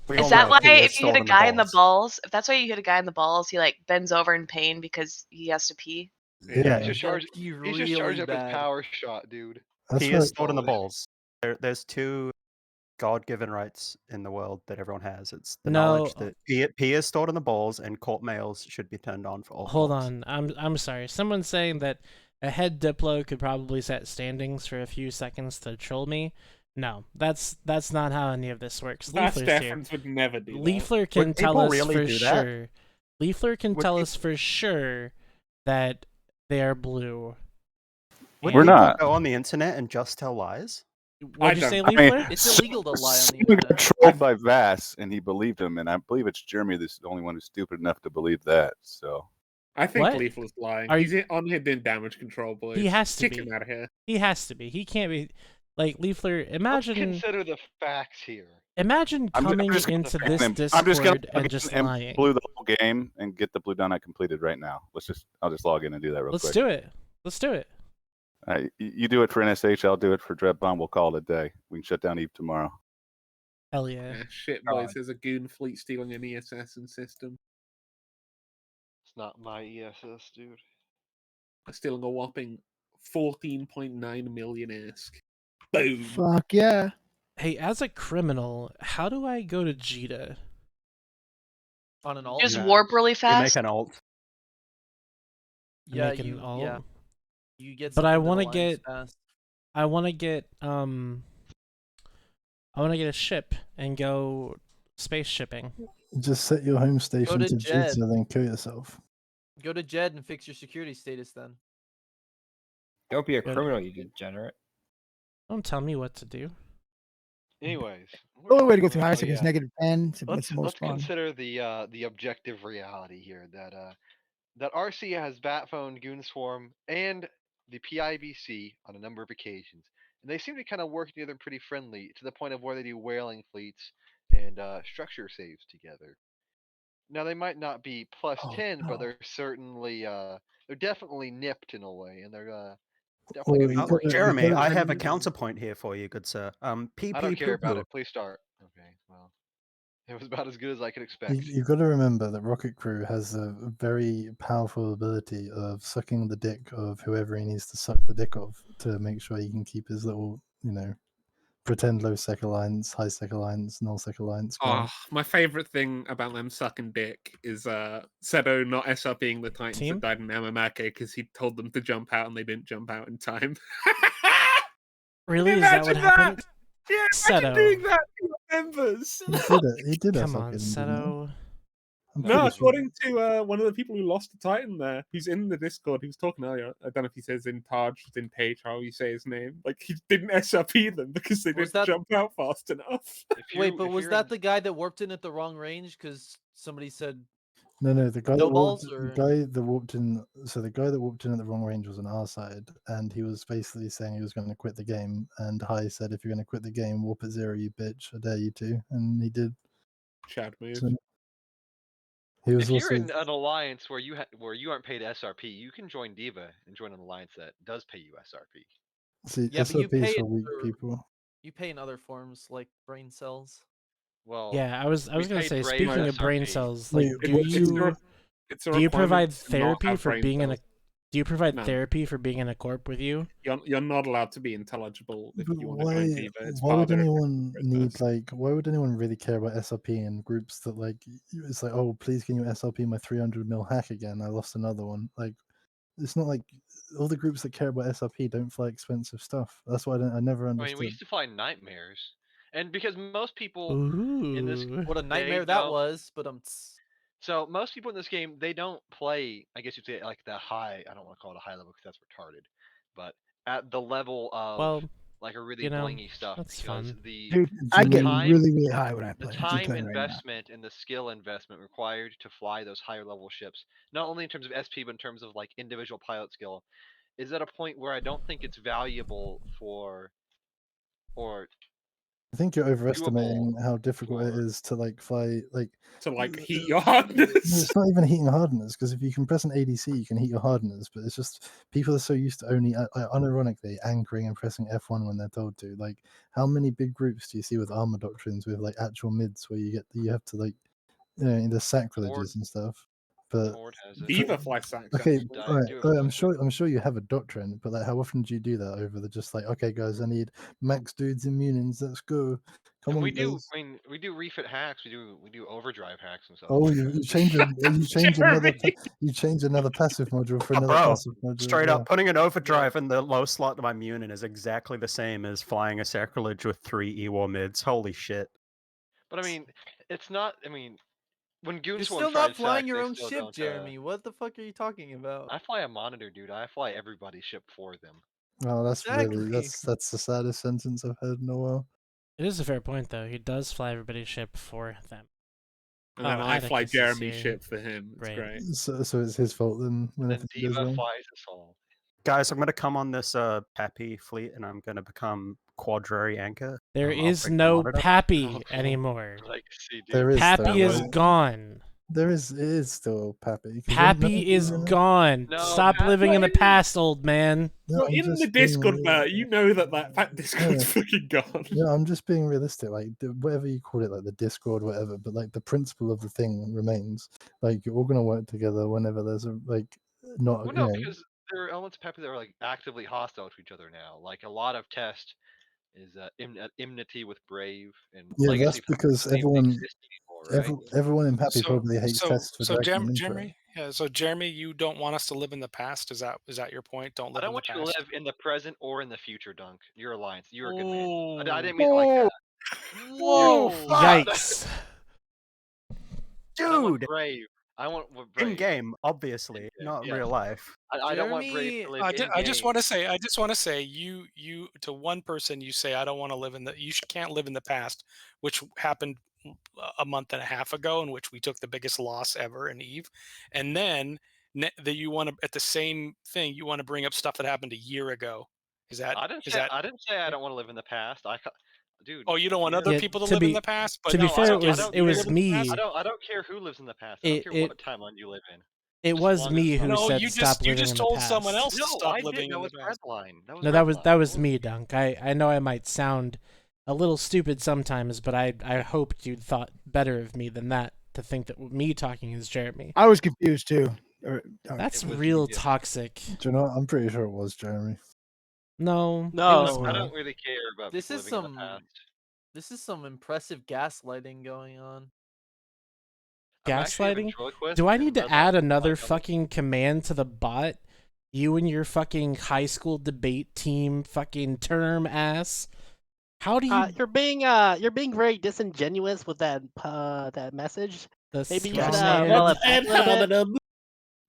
We Is all that know why he is if you hit stored a in the guy in the balls. balls, if that's why you hit a guy in the balls, he like bends over in pain because he has to pee? Yeah, He's just charged. That'd be He's just charged really up his bad. power shot, dude. That's He right. is stored in the balls. There's two God-given rights in the world that everyone has. It's the knowledge that pee is stored in the balls, and court mails should be turned on for all. Hold courts. on. I'm sorry. Someone's saying that A head Diplo could probably set standings for a few seconds to troll me. No, that's not how any of this works. Vast Leafler's here. Deference would never do that. Leafler can Would tell people us really for do that? sure. Leafler can Would tell peop- us for sure that they are blue. Would We're people not. go on the internet and just tell lies? What'd you say, I mean, Leafler? It's illegal to lie on the Someone got internet. trolled by Vass, and he believed him, and I believe it's Jeremy that's the only one who's stupid enough to believe that. So I think What? Leafler's lying. Are He's you- on here doing damage control, boys. He has to Kick be. him out of here. He has to be. He can't be. Like, Leafler, Let's imagine consider the facts here. imagine coming just gonna into ban this him. Discord I'm just gonna log and in just and lying. blue the whole game and get the blue donut completed right now. I'll just log in and do that real Let's quick. do it. Let's do it. You do it for NSH, I'll do it for Dreadbomb. We'll call it a day. We can shut down Eve tomorrow. Hell yeah. Yeah, shit, boys. There's a goon fleet stealing an ESS and system. It's not my ESS, dude. Stealing a whopping 14.9 million ask. Boom. Fuck yeah. Hey, as a criminal, how do I go to Jita? On an alt. Just warp really You fast. make an alt. Yeah, Make an alt? yeah. You get. But I something to want the to lines get. fast. I want to get. I want to get a ship and go space shipping. Just set your home station to to Jed. Jita, then kill yourself. Go to Jed and fix your security status then. Don't be a Good. criminal, you degenerate. Don't tell me what to do. Anyways, The only way to go through oh, Isaac is yeah. -10 to Let's the most fun. consider the objective reality here that RC has Batphone, Goonswarm, and the PIBC on a number of occasions, and they seem to kind of work together pretty friendly to the point of where they do whaling fleets and structure saves together. Now they might not be plus 10, but they're certainly they're definitely nipped in a way, and they're definitely gonna be Oh, working. Jeremy, I have a counterpoint here for you, good sir. PP I don't care about poo-poo. it. Please start. Okay, well, it was about as good as I could expect. You've got to remember that Rocket Crew has a very powerful ability of sucking the dick of whoever he needs to suck the dick of to make sure he can keep his little, pretend low sec alliance, high sec alliance, null sec alliance going. Oh, my favorite thing about them sucking dick is Sedo not SRPing the Titans Team? that died in Amamake because he told them to jump out and they didn't jump out in time. Really? Is that what Imagine that! happened? Yeah, imagine Seto. doing that to your members. He did Come SRP on, them, didn't he? Seto. I'm No, pretty sure. according to one of the people who lost to Titan there, who's in the Discord, he was talking earlier. I don't know if he says in Taj, in Page, how you say his name. Like, he didn't SRP them because they Was didn't that- jump out fast enough. Wait, but was that the guy that warped in at the wrong range because somebody said No, the guy No that warped, balls, or- the guy that warped in. So the guy that warped in at the wrong range was on our side, and he was basically saying he was going to quit the game. And Hai said, "If you're going to quit the game, warp at 0, you bitch. I dare you to." And he did. Chad move. So he was If you're also. in an alliance where you aren't paid SRP, you can join Diva and join an alliance that does pay you SRP. See, Yeah, but you SRP is pay for it weak for- people. you pay in other forms like brain cells. Well, Yeah, I was we gonna paid say. Brave Speaking of brain SRP. cells, Wait, like, it's do you provide requirement to not therapy have for brain being in a? cells. Do you provide No. therapy for being in a corp with you? You're not allowed to be intelligible if But you want to join why? Diva. It's Why part would of their anyone need process. Why would anyone really care about SRP in groups that it's like, oh, please can you SRP my 300 mil hack again? I lost another one. Like, it's not like all the groups that care about SRP don't fly expensive stuff. That's why I never I understood. mean, we used to fly nightmares, and because most people in this Ooh. What a they nightmare that don't- was, but So most people in this game, they don't play, I guess you'd say, like the high, I don't want to call it a high level because that's retarded, but at the level of Well, like a really you know, blingy stuff that's because fun. Dude, I get time- really, really high when I the play. I'm just time telling you right now. investment and the skill investment required to fly those higher level ships, not only in terms of SP but in terms of like individual pilot skill, is at a point where I don't think it's valuable for or I think you're overestimating how difficult it is to fly to heat your hardness. It's not even heating hardness because if you can press an ADC, you can heat your hardness. But it's just people are so used to only, unironically, anchoring and pressing F1 when they're told to. Like, how many big groups do you see with armor doctrines with actual mids where you have to the sacrileges and stuff? But Horde has it. Diva fly sacks. okay, actually. all right. I'm sure you have a doctrine, but like, how often do you do that over the just like, okay, guys, I need max dudes and munions. Let's go. Come And on, we do. guys. I mean, we do refit hacks. We do overdrive hacks and stuff. Oh, you change you change another passive module for another Bro, passive module. straight yeah. up, putting an overdrive in the low slot of my Munin is exactly the same as flying a sacrilege with 3 E-War mids. Holy shit. But I mean, it's not. I mean, when You're Goonswarm still tried not flying sack, your they own still ship, don't, Jeremy. What the fuck are you talking about? I fly a monitor, dude. I fly everybody's ship for them. Oh, that's really Exactly. that's the saddest sentence I've heard in a while. It is a fair point, though. He does fly everybody's ship for them. And then Oh, I fly Atticus is Jeremy's here. ship for him. It's great. So it's his fault then when Then everything goes Diva wrong. flies us all. Guys, I'm gonna come on this Pappy fleet and I'm gonna become Quadrary Anchor. There I'll is break the no monitor. Pappy anymore. Legacy, dude. There is Pappy still, is right? gone. It is still Pappy. 'cause Pappy is gone. No, Stop living in the past, old man. No, Well, I'm in the just being Discord, real- Bert, you know that Discord's fucking gone. Yeah, I'm just being realistic. Like whatever you call it, like the Discord, whatever. But like the principle of the thing remains. Like you're all gonna work together whenever there's a not Well, you no, know. because there are elements of Peppy that are like actively hostile to each other now. Like a lot of test is enmity with Brave and Yeah, Legacy. that's because doesn't even everyone, exist anymore, right? everyone in Pappy probably hates tests for dragging them into it. Jeremy, yeah. So Jeremy, you don't want us to live in the past. Is that your point? Don't I live don't in the want you to past. live in the present or in the future, Dunk. Your alliance. You're a good man. Oh. I didn't mean it like that. Whoa, fuck! Yikes. I don't want Dude! Brave. I want Brave. In game, obviously, not yeah. real life. I don't want Brave to live in game. I just want to say, you to one person, you say I don't want to live in the. Can't live in the past, which happened a month and a half ago, in which we took the biggest loss ever in Eve, and then that you want to at the same thing you want to bring up stuff that happened a year ago. Is that? I didn't say I don't want to live in the past. Dude. Oh, you don't want other people to live in the past, but to be no, fair, I don't it was care. me. I don't care who lives in the past. I don't care what timeline you live in. It was me who No, said you stop living just in the told past. someone else to No, stop I living didn't. That in was the past. Redline. No, that was me, Dunk. I know I might sound a little stupid sometimes, but I hoped you'd thought better of me than that to think that me talking is Jeremy. I was confused too. That's real toxic. Do you know what? I'm pretty sure it was Jeremy. No, it No, was I me. don't really care about This is living in the past. This is some impressive gaslighting going on. I'm actually a Gaslighting? ventriloquist, Do I and need to Redline add is another like, fucking command to the bot? You and your fucking high school debate team fucking term ass. How do you You're being very disingenuous with that message. Maybe you should roll it back a little bit.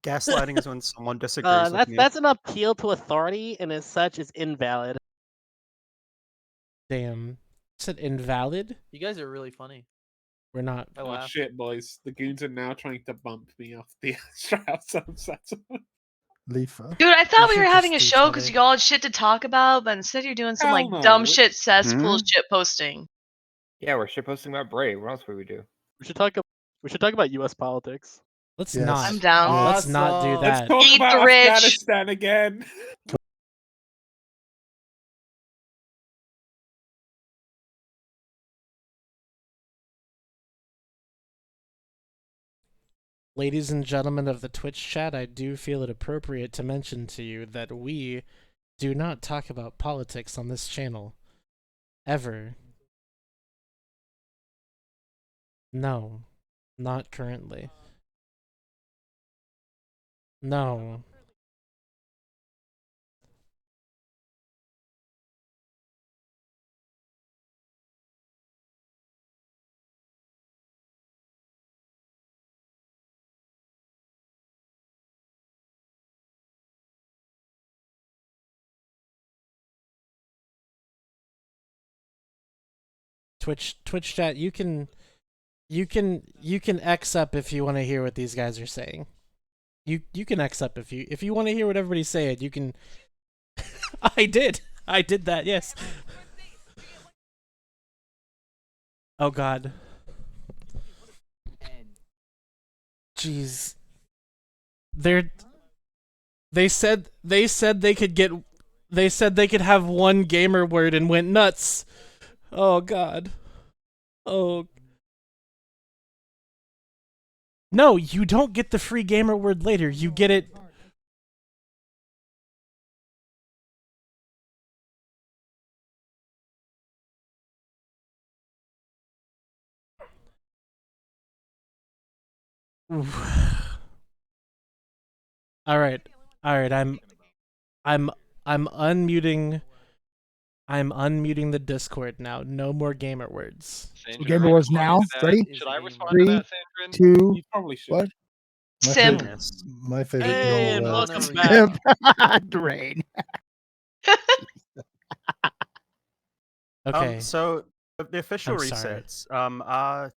Gaslighting is when someone disagrees with me. That's an appeal to authority, and as such, is invalid. Damn. Is it invalid? You guys are really funny. We're not. I Oh laugh. shit, boys! The goons are now trying to bump me off the Strauss sunset. Leafa. Dude, I thought we should were having a just show do because each you all had shit to talk about, but instead you're doing some Hell like no. dumb shit cesspool Hmm? shit posting. Yeah, we're shitposting about Brave. What else would we do? We should talk about U.S. politics. Let's Yes. not. I'm down. Let's not do Let's that. talk Eat about the rich. Afghanistan again. Ladies and gentlemen of the Twitch chat, I do feel it appropriate to mention to you that we do not talk about politics on this channel. Ever. No. Not currently. No. Twitch chat, you can X up if you want to hear what these guys are saying. You can X up if you want to hear what everybody's saying. You can. I did that. Yes. Oh God. Jeez. They said they could have one gamer word and went nuts. Oh God. Oh. No, you don't get the free gamer word later. You get it. All right. I'm unmuting. I'm unmuting the Discord now. No more gamer words. So gamer words now. Ready? Should I respond 3, to that, Sandrin? 2. You probably should. What? Simp. My favorite Hey, gamer word. Monoreed. Simp. Drain. Okay. So the official I'm sorry. resets. Are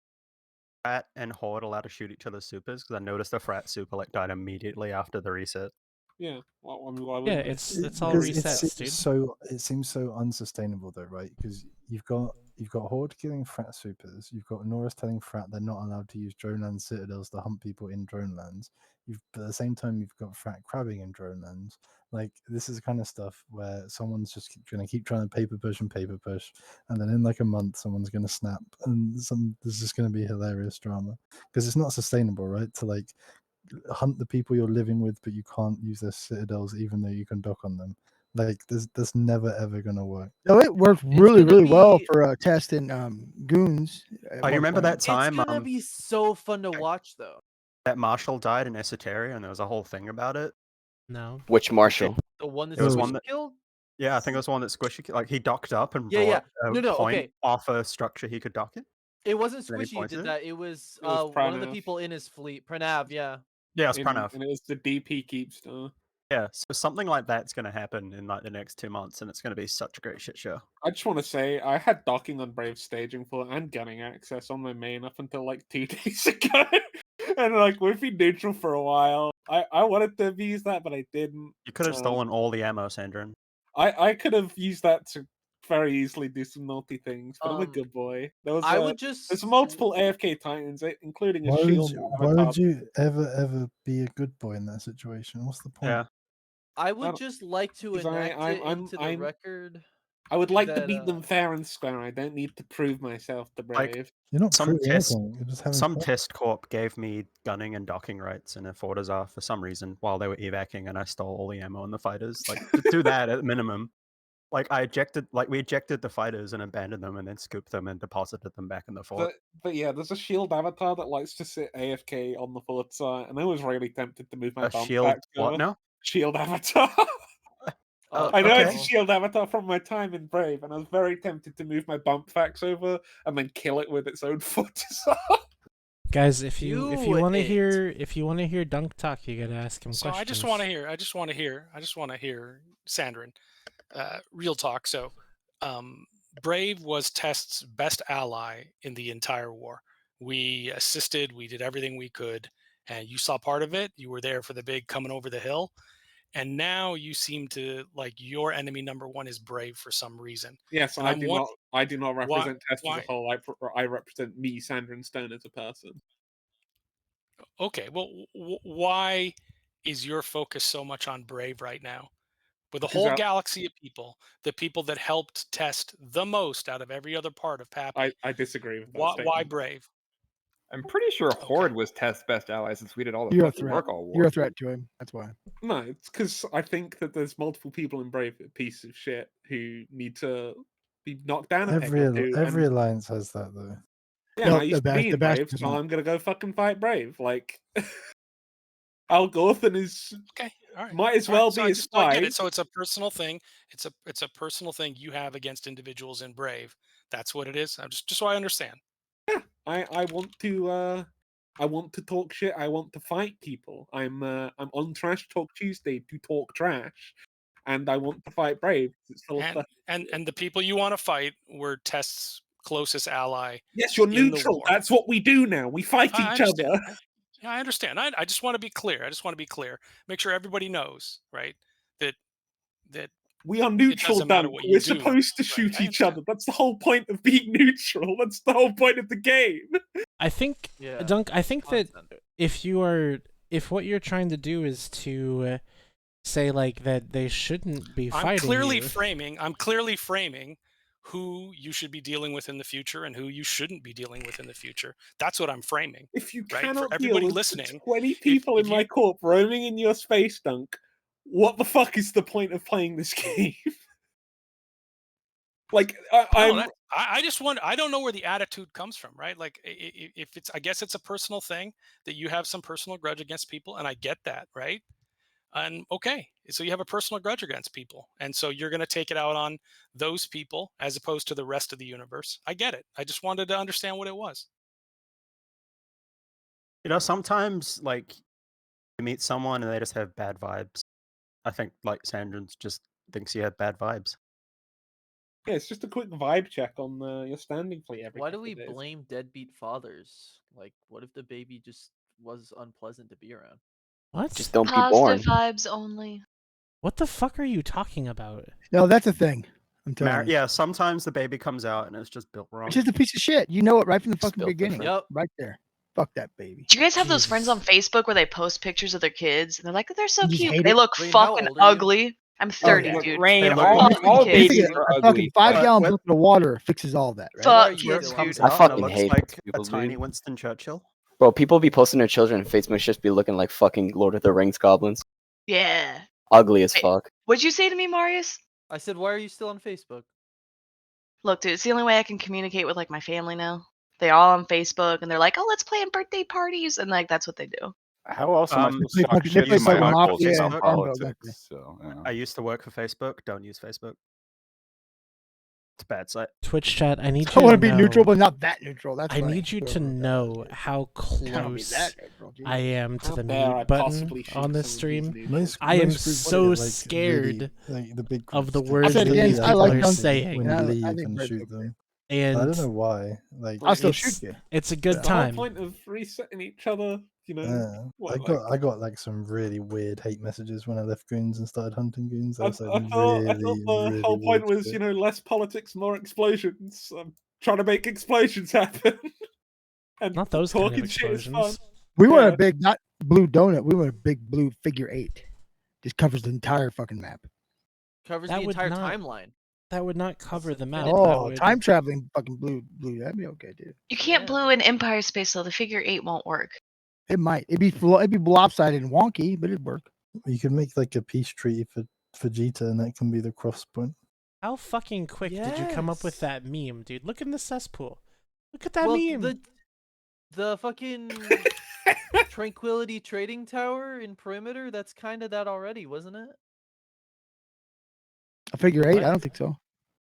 Frat and Horde allowed to shoot each other's supers? Because I noticed the Frat super like died immediately after the reset. Yeah. Well, I mean, why Yeah, wouldn't it? it's all Because resets, dude. it seems so unsustainable though, right? Because you've got Horde killing Frat supers, you've got Norris telling Frat they're not allowed to use Droneland citadels to hunt people in Dronelands. But at the same time you've got Frat crabbing in Dronelands. Like this is the kind of stuff where someone's just going to keep trying to paper push, and then in like a month someone's going to snap, and there's just going to be hilarious drama because it's not sustainable, right? To like hunt the people you're living with, but you can't use their citadels even though you can dock on them. Like that's never ever gonna work. No, it worked really, really well for testing goons. Oh, you remember that time? It's gonna be so fun to watch, though. That Marshall died in Esoteria, and there was a whole thing about it. No. Which Marshall? The one that It was Squishy one that killed? Yeah, I think it was one that Squishy like he docked up and Yeah, brought yeah. a No, point okay. off a structure he could dock in. It wasn't And then he Squishy who pointed did it? that. It was, It was one of the Pranav. people in his fleet. Pranav, yeah. Yeah, it was And Pranav. it was the DP Keepstar. Yeah, so something like that's going to happen in like the next 2 months, and it's going to be such a great shit show. I just want to say I had docking on Brave staging for and gunning access on my main up until like 2 days ago, and like we've been neutral for a while. I wanted to use that, but I didn't. You could have stolen all the ammo, Sandrin. I could have used that to very easily do some naughty things, but I'm a good boy. There was I would just there's multiple AFK Titans, including a Why shield. would you ever be a good boy in that situation? What's the point? Yeah. I would just like to 'Cause enact it into the record. I would like to that, beat them fair and square. I don't need to prove myself to Brave. Like, You're not some proving test, anything, you're just having some fun. test corp gave me gunning and docking rights in a Fortizar for some reason while they were evacing, and I stole all the ammo in the fighters. Like, to do that at minimum. Like, we ejected the fighters and abandoned them, and then scooped them and deposited them back in the fort. But yeah, there's a shield avatar that likes to sit AFK on the Forza, and I was really tempted to move my A bump shield back what over. now? Shield avatar. I know it's a shield avatar from my time in Brave, and I was very tempted to move my bump fax over and then kill it with its own Forza. Guys, if you Do want to it. hear Dunk talk, you gotta ask him So questions. I just want to hear Sandrin. Real talk. So, Brave was Test's best ally in the entire war. We assisted. We did everything we could, and you saw part of it. You were there for the big coming over the hill, and now you seem to like your enemy number one is Brave for some reason. Yes, And I do not represent Test why- as a whole. I represent me, Sandrin Stone, as a person. Okay, well, why is your focus so much on Brave right now? With a Because whole galaxy of people, the people that helped Test the most out of every other part of Pappy. I disagree with that Why statement. Brave? I'm pretty sure Horde was Test's best ally since we did all the You're a fucking threat. work all war. You're a threat to him. That's why. No, it's because I think that there's multiple people in Brave that are pieces of shit who need to be knocked down a peg or two. Every and- alliance has that though. Yeah, No, I used to be in the best Brave, does so not. I'm gonna go fucking fight Brave. Like, Al Gorthan is Okay, all right. might as All right, well so be I a just I spy. get it. So it's a personal thing. It's a personal thing you have against individuals in Brave. That's what it is. I'm just so I understand. I want to talk shit. I want to fight people. I'm on Trash Talk Tuesday to talk trash, and I want to fight Brave. It's full of stuff. And the people you want to fight were Test's closest ally. Yes, you're in the neutral. war. That's what we do now. We fight I each understand. other. Yeah, I understand. I just want to be clear. I just want to be clear. Make sure everybody knows, right? That We are it neutral, doesn't matter Dunk. what you We're do. supposed to shoot each other. That's the whole point of being neutral. That's the whole point of the game. I think, Yeah, Dunk. I think that if what you're trying to do is to say like that they shouldn't be fighting I'm clearly you. framing who you should be dealing with in the future and who you shouldn't be dealing with in the future. That's what I'm framing. If you right? cannot For everybody deal with listening, 20 people in my corp roaming in your space dunk, what the fuck is the point of playing this game? Like, I just wonder. I don't know where the attitude comes from, right? Like, if it's, I guess it's a personal thing that you have some personal grudge against people, and I get that, right? And okay, so you have a personal grudge against people, and so you're going to take it out on those people as opposed to the rest of the universe. I get it. I just wanted to understand what it was. You know, sometimes like you meet someone and they just have bad vibes. I think like Sandrins just thinks you have bad vibes. Yeah, it's just a quick vibe check on your standing fleet every Why do couple we of days. blame deadbeat fathers? Like, what if the baby just was unpleasant to be around? What? Just don't be born. Positive vibes only. What the fuck are you talking about? No, that's a thing. I'm telling you. Yeah, sometimes the baby comes out and it's just built wrong. It's just a piece of shit. You know it right from the fucking built beginning. different. Yep. Right there. Fuck that baby. Do you guys have those friends on Facebook where they post pictures of their kids and they're like, they're so You just cute, hate but they it? look Rain, how fucking old are you? ugly? I'm 30, yeah. dude. Rain, Hey, look, all Fucking kids. babies are A fucking ugly. 5-gallon What- bucket of water fixes all that, right? Why are Fuck you kids, still comes on dude. I out and it fucking looks hate like those people, a tiny dude. Winston Churchill. Bro, people be posting their children and face must just be looking like fucking Lord of the Rings goblins. Yeah. Ugly as Wait, fuck. what'd you say to me, Marius? I said, why are you still on Facebook? Look, dude, it's the only way I can communicate with like my family now. They're all on Facebook and they're like, oh, let's plan birthday parties, and like that's what they do. How else am I supposed to talk they shit play to my fucking uncles Mafia about and Farmville, don't they? politics? So, yeah. I used to work for Facebook. Don't use Facebook. It's a bad site. Twitch chat, I need I you want to to be know. neutral, but not that neutral. That's I funny. need you to know how Can't be close that neutral, I am to How the dare I mute button possibly shoot on this someone stream. who's neutral? I am Most groups so get, like, scared really, like, the big of the groups words said that again, these I people like are Duncan saying. when I you think leave and Red's shoot okay. them. And I don't know why. Like, I'll still it's, shoot you. it's a good The whole time. point of resetting each other, you know. yeah, what, I got like some really weird hate messages when I left Goons and started hunting Goons. I That's like thought really, the really whole point weird was, shit. you know, less politics, more explosions. I'm trying to make explosions happen. And Not those kind of talking shit is fun. explosions. We want Yeah. a big, not blue donut. We want a big blue figure 8. Just covers the entire fucking map. Covers That the would entire not- timeline. That would not cover the map. infinite. That Oh, would... time traveling fucking blue. That'd be okay, dude. You can't Yeah. blue in Empire Space, though. The figure 8 won't work. It might. It'd be lopsided and wonky, but it'd work. You could make like a peace treaty for Vegeta, and that can be the cross point. How fucking quick did you come up with Yes. that meme, dude? Look in the cesspool. Look at that Well, meme. the fucking Tranquility Trading Tower in Perimeter, that's kind of that already, wasn't it? A figure 8? What? I don't think so.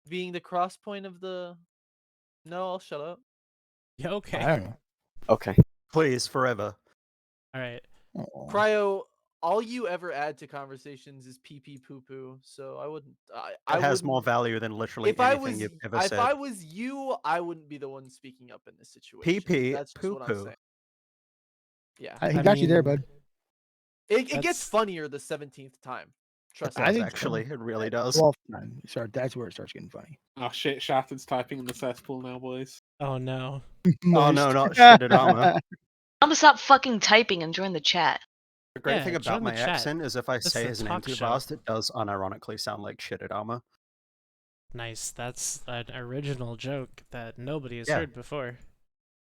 Being the cross point of the... No, I'll shut up. Yeah, okay. I don't know. Okay. Please, forever. All right. Oh. Cryo, all you ever add to conversations is pee pee poo poo, so I wouldn't... I It has wouldn't- more value than literally if I anything was, you've ever if said. I was you, I wouldn't be the one speaking up in this situation. PP, That's just what I'm poo-poo. saying. Yeah. He got you there, bud. It gets That's- funnier the 17th time. Trust me. I think Actually, it really does. 12th time. That's where it starts getting funny. Oh shit, Shattered's typing in the cesspool now, boys. Oh no. Oh no, not shitted armor. I'm gonna stop fucking typing and join the chat. The great Yeah, thing join about the my chat. accent is if I This say is a his name talk too show. fast, it does unironically sound like shitted armor. Nice. That's an original joke that nobody has Yeah. heard before.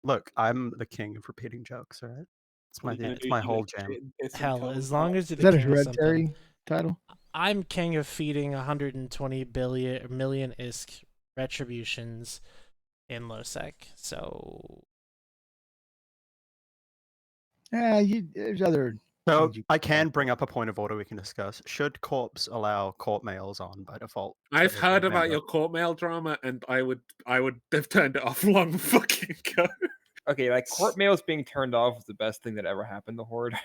Look, I'm the king of repeating jokes, alright? It's my, What are you gonna it's do? my You whole gonna jam. shit and piss and Hell, tell as them long how- as you're Is the that a king of something. hereditary title? I'm king of feeding 120 million ISK retributions in Losec. So Yeah, there's other. So things you I can bring up a point of order we can discuss. Should corps allow court mails on by default? for I've every heard about member? your court mail drama, and I would have turned it off long fucking ago. Okay, like court mails being turned off is the best thing that ever happened to Horde.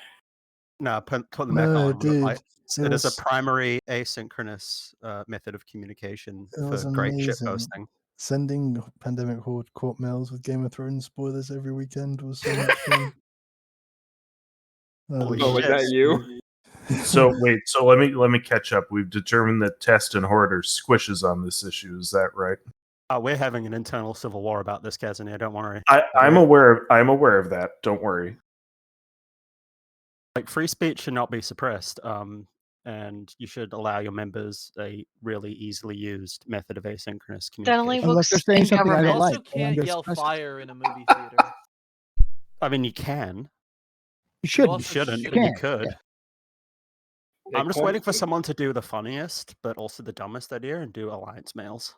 No, put them back No, on. but, dude, like, it it is a was- primary asynchronous method of communication It was for great shit amazing. posting. Sending Pandemic Horde court mails with Game of Thrones spoilers every weekend was so much fun. Holy Oh, was shit. that you? So wait, so let me catch up. We've determined that Test and Horde are squishes on this issue. Is that right? We're having an internal civil war about this, Casimir. Don't worry. I'm aware of that. Don't worry. Like free speech should not be suppressed. and you should allow your members a really easily used method of asynchronous That only communication. Unless they're works saying in something I You don't government. also like. can't just yell press it. fire in a movie theater. I mean, you can. You You shouldn't. also You shouldn't, shouldn't. but you can't, could. yeah. I'm just waiting for someone to do the funniest, but also the dumbest idea and do alliance mails.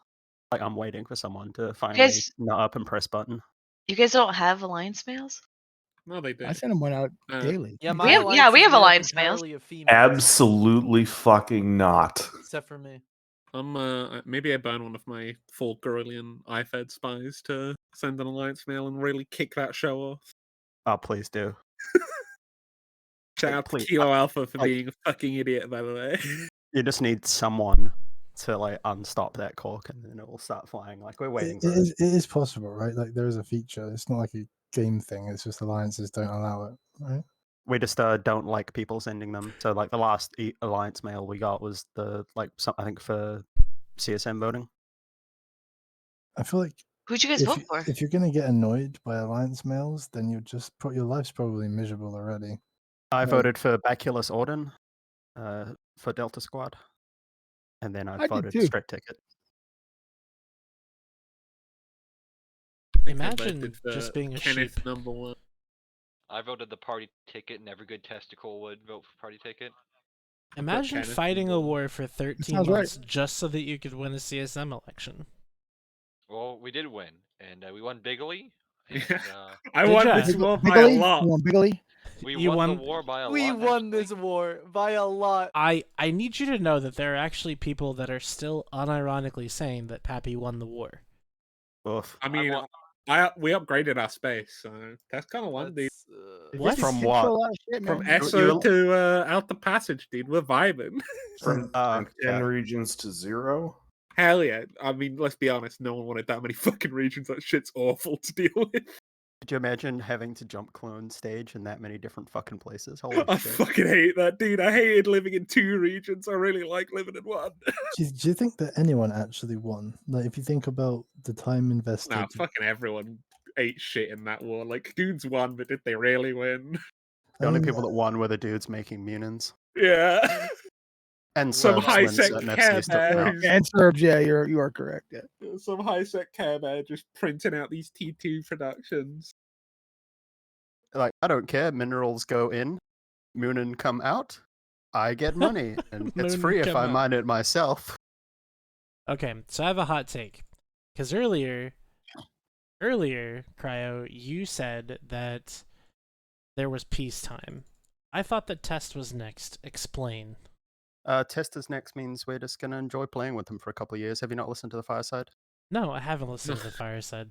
Like, I'm waiting for someone to finally guys- nut up and press button. You guys don't have alliance mails? No, they do. I send them one out daily. Yeah, We have is made up alliance mails. entirely of females, Absolutely fucking not. except for me. Maybe I burn one of my 4 Gorillion IFED spies to send an alliance mail and really kick that show off. Oh, please do. Shout out to please. Kilo Alpha for being a fucking idiot, by the way. You just need someone to like unstop that cork, and then it will start flying. Like we're waiting for it. It is possible, right? Like there is a feature. It's not like a game thing. It's just alliances don't allow it, right? We just don't like people sending them. So like the last alliance mail we got was the I think for CSM voting. I feel like Who'd you guys vote for? if you're gonna get annoyed by alliance mails, then you just put your life's probably miserable already. I voted for Baculus Orden for Delta Squad, and then I did voted too. Straight Ticket. Imagine just being a Kenneth sheep. #1. I voted the party ticket, and every good testicle would vote for party ticket. Imagine Kenneth fighting a #1. war for 13 sounds right. months just so that you could win a CSM election. Well, we did win, and we won bigly. And, I Did won ya? this war by a Bigly? lot. You want Bigly? we You won won- the war by a We lot. won this war by a lot. I need you to know that there are actually people that are still unironically saying that Pappy won the war. Oof. I mean, we upgraded our space, so that's kind of one, dude. What? From Control what? a lot of shit, From man. Esso to out the passage, dude. We're vibing. From 10 yeah. regions to 0. Hell yeah. I mean, let's be honest, no one wanted that many fucking regions. That shit's awful to deal with. Could you imagine having to jump clone stage in that many different fucking places? Holy I shit. fucking hate that, dude. I hated living in 2 regions. I really like living in 1. Do you think that anyone actually won? Like, if you think about the time invested, Nah, fucking everyone ate shit in that war. Like, dudes won, but did they really win? The only Um, people that won were the dudes making Munins. Yeah. And Some Serbs when high-sec certain care FCs took them out. bears. And Serbs, yeah, you are correct. Yeah. Some high-sec care bear just printing out these T2 productions. Like, I don't care. Minerals go in, Munin come out. I get money, and it's Munin free if come I out. mine it myself. Okay, so I have a hot take. Because earlier, Cryo, you said that there was peacetime. I thought that Test was next. Explain. Testers next means we're just gonna enjoy playing with them for a couple of years. Have you not listened to the Fireside? No, I haven't listened to the Fireside.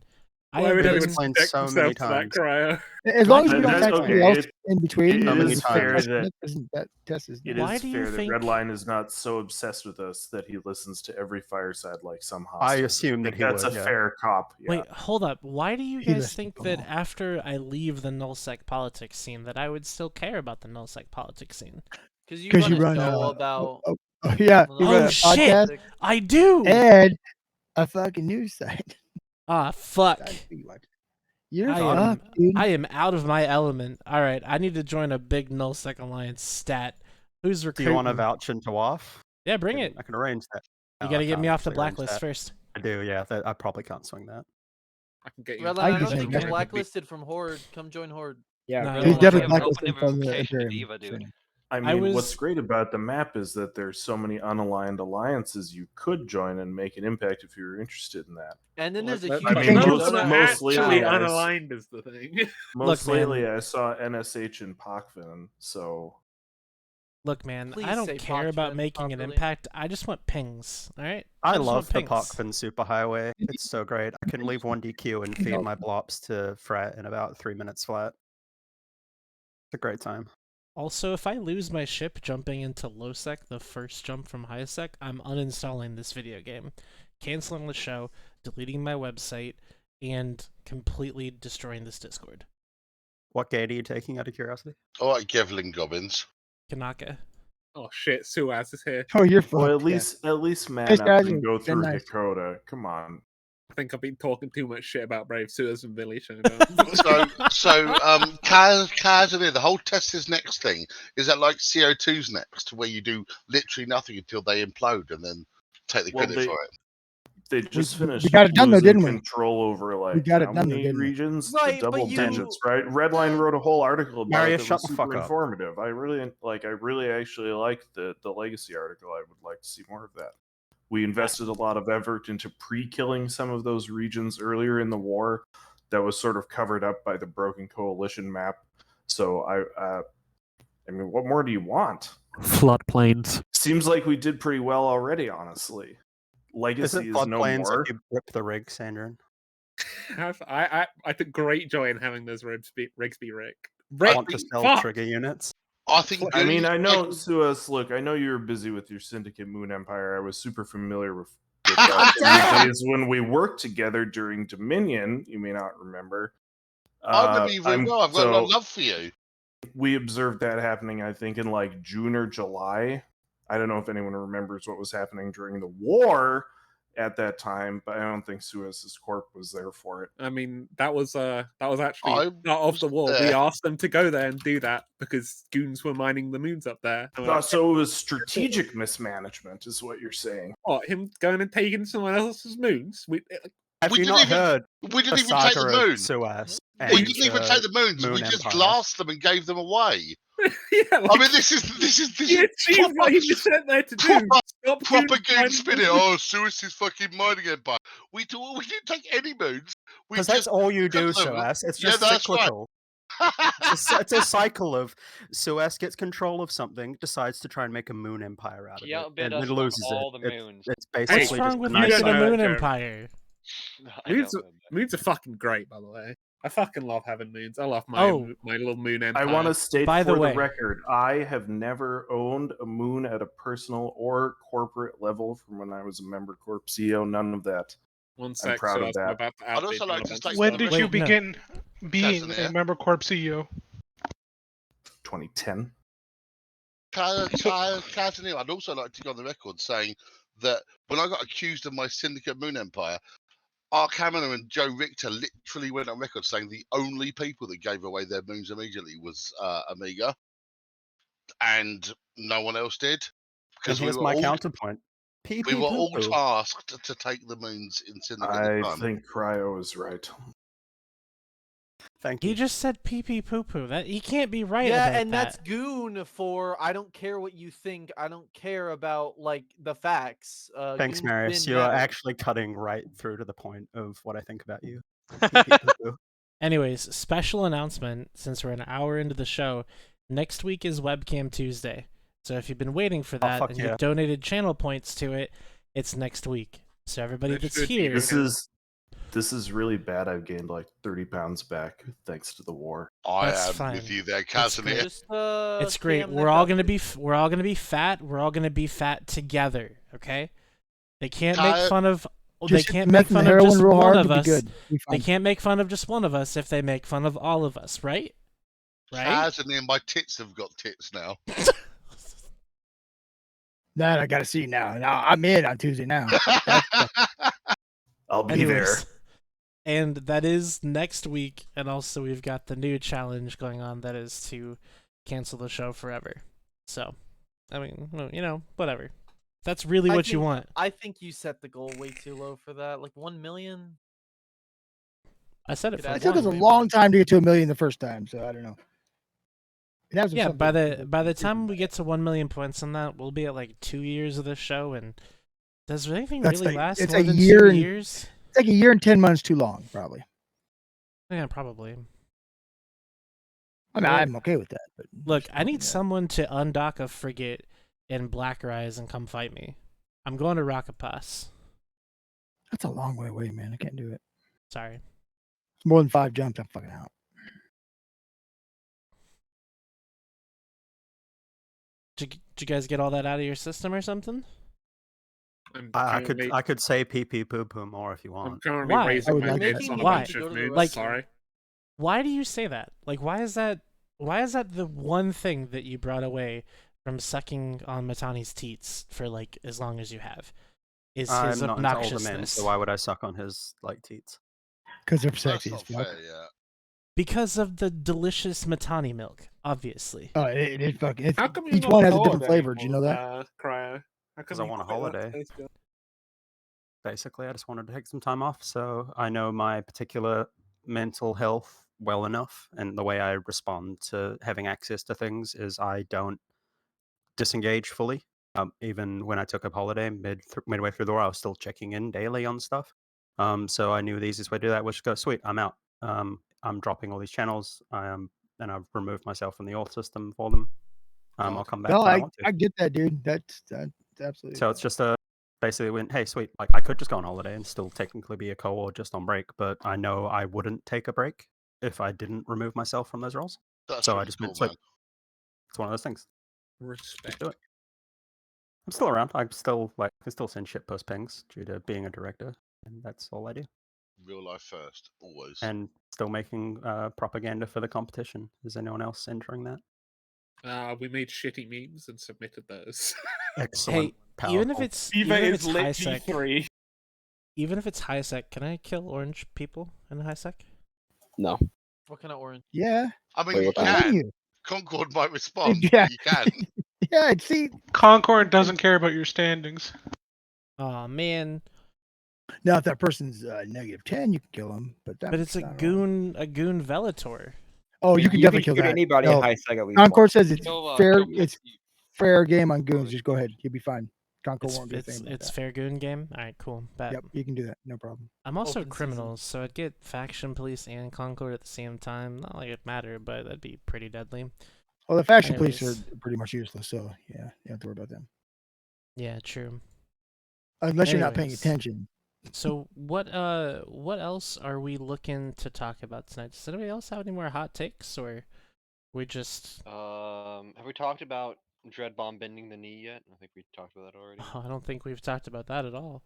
Why have would been- anyone explained subject so many themselves to that, times. Cryo? As long as we don't That's have okay. anything else It- in between, It many is times. fair that that test is. it Why is do you fair that think- Redline is not so obsessed with us that he listens to every Fireside like some I hostile. assume that think he that's would, a yeah. fair cop. Yeah. Wait, hold up. Why do you He guys listens think to that them all. after I leave the nullsec politics scene that I would still care about the nullsec politics scene? Because you 'Cause run you a run show a- about. Yeah, you run Oh a shit! podcast I do. and a fucking news site. Ah, fuck. You're I am, fucked, dude. I am out of my element. All right, I need to join a big nullsec alliance stat. Who's Do recruiting? you want to vouch into off? Yeah, bring it. I can arrange that. You No, gotta I get me can't off the actually arrange blacklist that. first. I do, yeah. I probably can't swing that. I can get you. Redline, I I can don't just think say you're that. blacklisted from Horde. Come join Horde. Yeah, No, really He's no, definitely no. blacklisted Open from the invocation to Imperium. Diva, dude. I I mean, was- what's great about the map is that there's so many unaligned alliances you could join and make an impact if you were interested in that. And then there's a Let- huge. I mean, none of most- them are most lately, actually guys- unaligned is the thing. Most Look, man. lately, I saw NSH and Pokvin, so Look, man, Please I don't say care about Pokemon making an properly. impact. I just want pings. All right. I just love want the pings. Pokvin Superhighway. It's so great. I can leave 1DQ and feed my blops to Frat in about 3 minutes flat. It's a great time. Also, if I lose my ship jumping into low sec, the first jump from high sec, I'm uninstalling this video game, canceling the show, deleting my website, and completely destroying this Discord. What gate are you taking out of curiosity? I like Gevlin Gobbins. Kanaka. Oh shit, Suaz is here. Oh, you're fucked. well, yeah. at least man Thanks, up guys. and go You're through nice. Dakota. Come on. I think I've been talking too much shit about Brave Sewers and Billy showing Kazanir, the whole test is next thing. Is that like CO2's next, where you do literally nothing until they implode and then take the credit for it? They just finished got it done, though, losing didn't we? control over We got it how done, though, many didn't we? regions? Right, The double but digits, right? Redline wrote a whole article about Marius, it that shut was the fuck super up. informative. I really actually liked the legacy article. I would like to see more of that. We invested a lot of effort into pre-killing some of those regions earlier in the war that was sort of covered up by the Broken Coalition map. So I mean, what more do you want? Floodplains. Seems like we did pretty well already, honestly. Legacy Isn't is no floodplains more. if you rip the rig, Sandrin? I took great joy in having those Rigsby Rick. Want to sell trigger units? I think. I mean, I know, Suez. Look, I know you were busy with your Syndicate Moon Empire. I was super familiar with that in the days when we worked together during Dominion. You may not remember. I remember you very well. I've got a lot of love for you. We observed that happening, I think, in like June or July. I don't know if anyone remembers what was happening during the war at that time, but I don't think Suez's corp was there for it. I mean, that was actually not of the war. We asked them to go there and do that because goons were mining the moons up there. So it was strategic mismanagement, is what you're saying. What, him going and taking someone else's moons? Have you not heard? We didn't even take the moon. We didn't even take the moons. We just glassed them and gave them away. I mean, this is proper, what he was sent there to do. Proper goon spinning. Oh, Suez's fucking mining empire. We didn't take any moons. Because that's all you do, Suez. It's just cyclical. It's a cycle of Suez gets control of something, decides to try and make a moon empire out of it, and then loses all it. the moons. It's basically What's wrong just with a nice making a cycle. moon empire? Moons are fucking great, by the way. I fucking love having moons. I love my little moon empire. I want to state By the for way- the record, I have never owned a moon at a personal or corporate level from when I was a member corp CEO. None of that. One I'm sec, proud so of that. about to I'd also like to state When did you begin being Casimir? a member corp CEO? 2010. Kazanir, I'd also like to go on the record saying that when I got accused of my Syndicate Moon Empire, Ark Hammer and Joe Richter literally went on record saying the only people that gave away their moons immediately was Amiga, and no one else did. And here's my counterpoint. We were all tasked to take the moons in Syndicate at the I time. think Cryo is right. Thank He just said pee pee poo poo. That he can't be right Yeah, about and that. that's goon for I don't care what you think. I don't care about like the facts. Thanks, goons Marius. didn't You are matter. actually cutting right through to the point of what I think about you. Anyways, special announcement, since we're an hour into the show, next week is Webcam Tuesday. So if you've been waiting for that fuck and yeah. you've donated channel points to it, it's next week. So everybody that's here... This is really bad. I've gained like 30 pounds back thanks to the war. I That's am fine. with you there, That's Casimir. great. It's great. We're all gonna be fat. We're all gonna be fat together. Okay? They can't make fun of. They Just can't meth make and fun of heroin just real one hard of would be us. good. Be They fine. can't make fun of just one of us if they make fun of all of us, right? Right? Casimir, my tits have got tits now. That I gotta see now. Now I'm in on Tuesday now. I'll be Anyways, and that is next week. And also, we've got the new challenge going on that is to cancel the show forever. So, I mean, well, you know, whatever. That's really what you want. I think you set the goal way too low for that. Like 1 million. I said it for It took us a one. long time to get to 1 million the first time, so I don't know. It has Yeah, something- by the time we get to 1 million points on that, we'll be at like 2 years of this show. And does anything That's really like- last it's more a than year 2 and- years? It's like a year and 10 months too long, probably. Yeah, probably. I mean, I'm okay with that. But Look, I need someone to undock a frigate in Black Rise and come fight me. I'm going to Rocket Pass. that's a long way away, man. I can't do it. Sorry. It's more than 5 jumps. I'm fucking out. Did you guys get all that out of your system or something? I could say pee pee poo poo more if you want. I'm currently Why? raising my tits on a Why? bunch of moods. Like, Sorry. Why do you say that? Like, why is that the one thing that you brought away from sucking on Matani's teats for like as long as you have? is his I'm not into older men, obnoxiousness. so why would I suck on his like teats? Because they're That's sexy as not fuck. fair, yeah. Because of the delicious Matani milk, obviously. Oh, it fucking. How come you're Each not one a has a different holiday flavor. Do you know that? Cryo? How Because come I you want a quit that holiday. taste good? Basically, I just wanted to take some time off, so I know my particular mental health well enough, and the way I respond to having access to things is I don't disengage fully. Even when I took a holiday midway through the war, I was still checking in daily on stuff. So I knew the easiest way to do that was just go, sweet, I'm out. I'm dropping all these channels, and I've removed myself from the auth system for them. I'll come back No, when I want to. I get that, dude. That's absolutely. So it's just basically when, hey, sweet, like I could just go on holiday and still technically be a co-or just on break, but I know I wouldn't take a break if I didn't remove myself from those roles. That's so I really just cool, meant, sweet. man. It's one of those things. Respect. Just do it. I'm still around. I can still send shit post pings due to being a director, and that's all I do. Real life first, always. And still making propaganda for the competition. Is anyone else entering that? We made shitty memes and submitted those. Excellent. Hey, even if powerful. it's Viva even if is it's lit high sec, G3. even if it's high sec, can I kill orange people in high sec? No. What kind of orange? Yeah. I mean, Wait, you what kind? Why wouldn't can. you? Concord might respond, Yeah. but you can. Yeah. See. Concord doesn't care about your standings. Oh man. Now, if that person's -10, you can kill them. But it's a goon Velator. Oh, you can definitely kill shoot that. anybody No. in high sec at least Concord once. says it's Kill, fair. kill It's fair game on goons. Just go ahead. You'll be fine. Concord won't do a thing about It's that. fair goon game. All right, cool. Bet. Yep, you can do that. No problem. I'm also Open criminals, so I'd get faction police and Concord at the same time. Not like it mattered, but that'd be pretty deadly. Well, the faction police Anyways. are pretty much useless, so yeah, you don't have to worry about them. Yeah, true. Unless you're not paying Anyways, attention. So what else are we looking to talk about tonight? Does anybody else have any more hot takes, or we just? Have we talked about Dread Bomb bending the knee yet? I think we talked about that already. Oh, I don't think we've talked about that at all.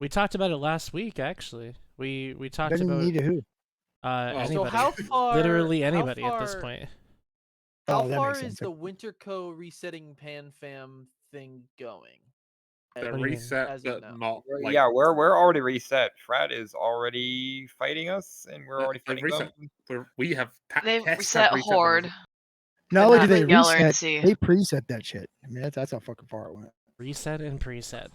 We talked about it last week, actually. We talked Bending the about knee to who? Anybody. So how far? Literally how anybody at far- this point. How Oh, that far makes is sense. the Winterco resetting PanFam thing going? The What do you mean? reset, As of but now. not like Yeah, we're already reset. Frat is already fighting us, and we're already the fighting reset. them. We have They've tests reset have reset Horde. them. Not only not do they Yeller and reset, C. they preset that shit. I mean, that's how fucking far it went. Reset and preset.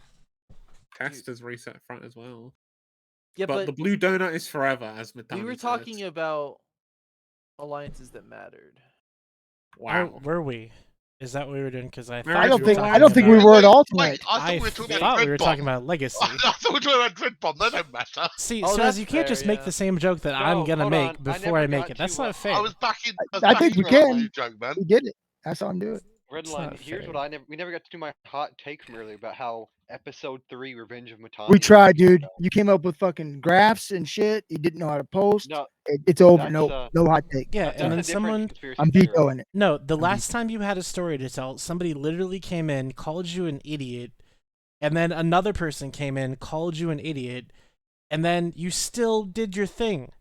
Test has reset front as well. Yeah, but the blue donut is forever, as Matani we were says. talking about alliances that mattered. Wow. Oh, were we? Is that what we were doing? Because I thought I don't we were think talking I don't think we about- were at all Wait, tonight. I thought we were talking about thought we Dread were Bomb. talking about legacy. I thought we were talking about Dread Bomb. That don't matter. See, Oh, so that's as you can't fair, just make yeah. the same joke that I'm gonna hold make on. before I, never make got it. That's to, not fair. I was backing. I think we can. You joke, man. We did it. I saw him do it. Redline, not here's fair. what we never got to do my hot take from earlier about how episode 3, Revenge of Matani. We was tried, gonna dude. go. You came up with fucking graphs and shit. You didn't know how to post. No, It's over. that's, No, no hot take. Yeah, that's and a then different someone. conspiracy I'm theory. vetoing it. No, the last time you had a story to tell, somebody literally came in, called you an idiot, and then another person came in, called you an idiot, and then you still did your thing.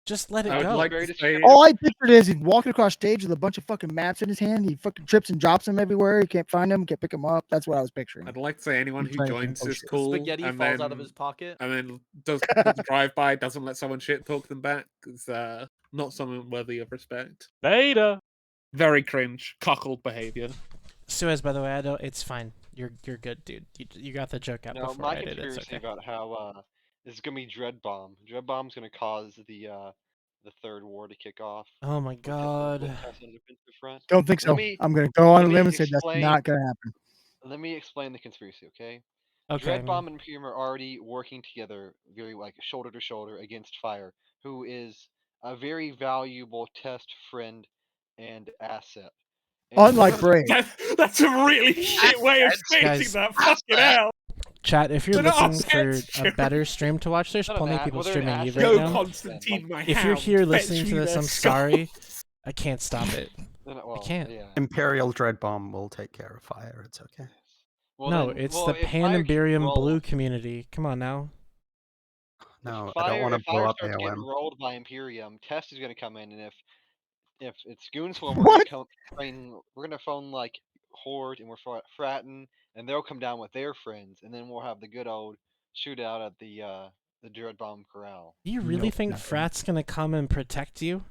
Just let it I would go. like to say, All I pictured is he's walking across stage with a bunch of fucking maps in his hand. He fucking trips and drops them everywhere. He can't find them. Can't pick them up. That's what I was picturing. I'd like to say anyone I'm who trying to joins think, oh, this shit. call Spaghetti and falls then, out of his pocket. and then does drive by, doesn't let someone shit talk them back, is not someone worthy of respect. Beta. Very cringe, cuckold behavior. Suez, by the way, I don't. It's fine. You're good, dude. You got the joke out No, before my I did. It's conspiracy okay. about how this is gonna be Dread Bomb. Dread Bomb's gonna cause the third war to kick off. Oh my god. With Tess on the defensive front. Don't think so. Let me- I'm gonna go on let a me limb and say that's explain- not gonna happen. Let me explain the conspiracy, okay? Okay. Dread Bomb and Imperium are already working together, very like shoulder to shoulder against Fire, who is a very valuable test friend and asset. And Unlike Brave. That's a really shit way of stating Guys, that. Fucking hell. Chat, if you're They're not looking for assets, a better stream to watch, there's Not an plenty of ad- people well, they're an streaming Eve asset. right Go now. Constantine, my If you're hound, here fetch listening me to this, their I'm skull. sorry. I can't stop it. Well, can't. Yeah. Imperial Dread Bomb will take care of Fire. It's okay. Well, No, then- it's well, the if Fire gets Panambarium rolled- Blue community. Come on now. No, Fire, I don't want to if blow Fire up starts getting AOM. rolled by Imperium, Test is gonna come in, and if it's Goonswarm, What? we're gonna phone like horde and we're fratting, and they'll come down with their friends, and then we'll have the good old shootout at the Dread Bomb Corral. You really think not Frat's gonna come and protect you?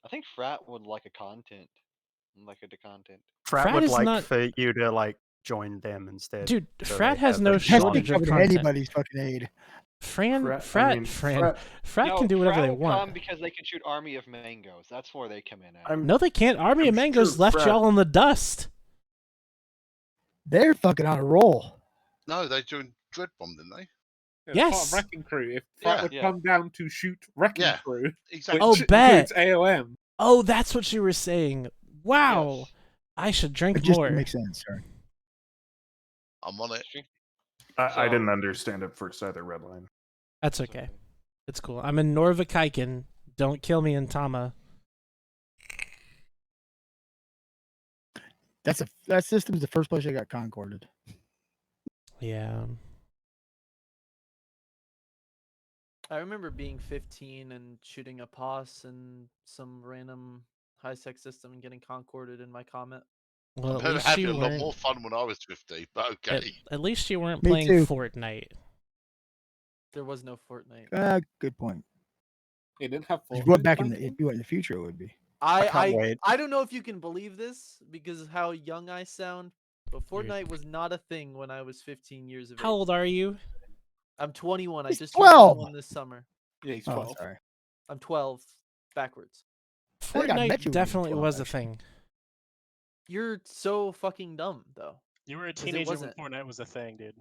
I think Frat would like a content. Frat Frat would is like not- for you to like join them instead. Dude, so Frat they has have, no like, shortage That's of becoming content. anybody's fucking aid. Frat No, can do whatever Frat they will want. come because they can shoot Army of Mangoes. That's where they come in at. No, they can't. Army of Mangoes sure left Frat- y'all in the dust. They're fucking on a roll. No, they joined Dread Bomb, didn't they? Yeah, part of Wrecking Crew. If Frat would come down to shoot Wrecking Crew, exactly. Oh, which bet. includes AOM. Oh, that's what you were saying. Wow. I should drink It just more. makes sense. Sorry. I'm on it. I didn't understand at first either, Redline. That's okay. It's cool. I'm in Norvikaiken. Don't kill me in Tama. That system's the first place I got concorded. Yeah. I remember being 15 and shooting a POS in some random high-sec system and getting concorded in my comet. Well, I'm at least having you a lot weren't. more fun when I was 15, but okay. At least you weren't Me playing too. Fortnite. There was no Fortnite. Good point. They didn't have If you Fortnite. went back if you went in the future, it would be. I don't know if you can believe this because of how young I sound, but Fortnite was not a thing when I was 15 years of age. How old are you? I'm 21. I He's just 12. turned 21 this summer. Yeah, he's Oh, 12. sorry. I'm 12 backwards. think I met you when Fortnite you were definitely 12, was a thing. You're so fucking dumb, though. You were a 'Cause it teenager when wasn't. Fortnite was a thing, dude.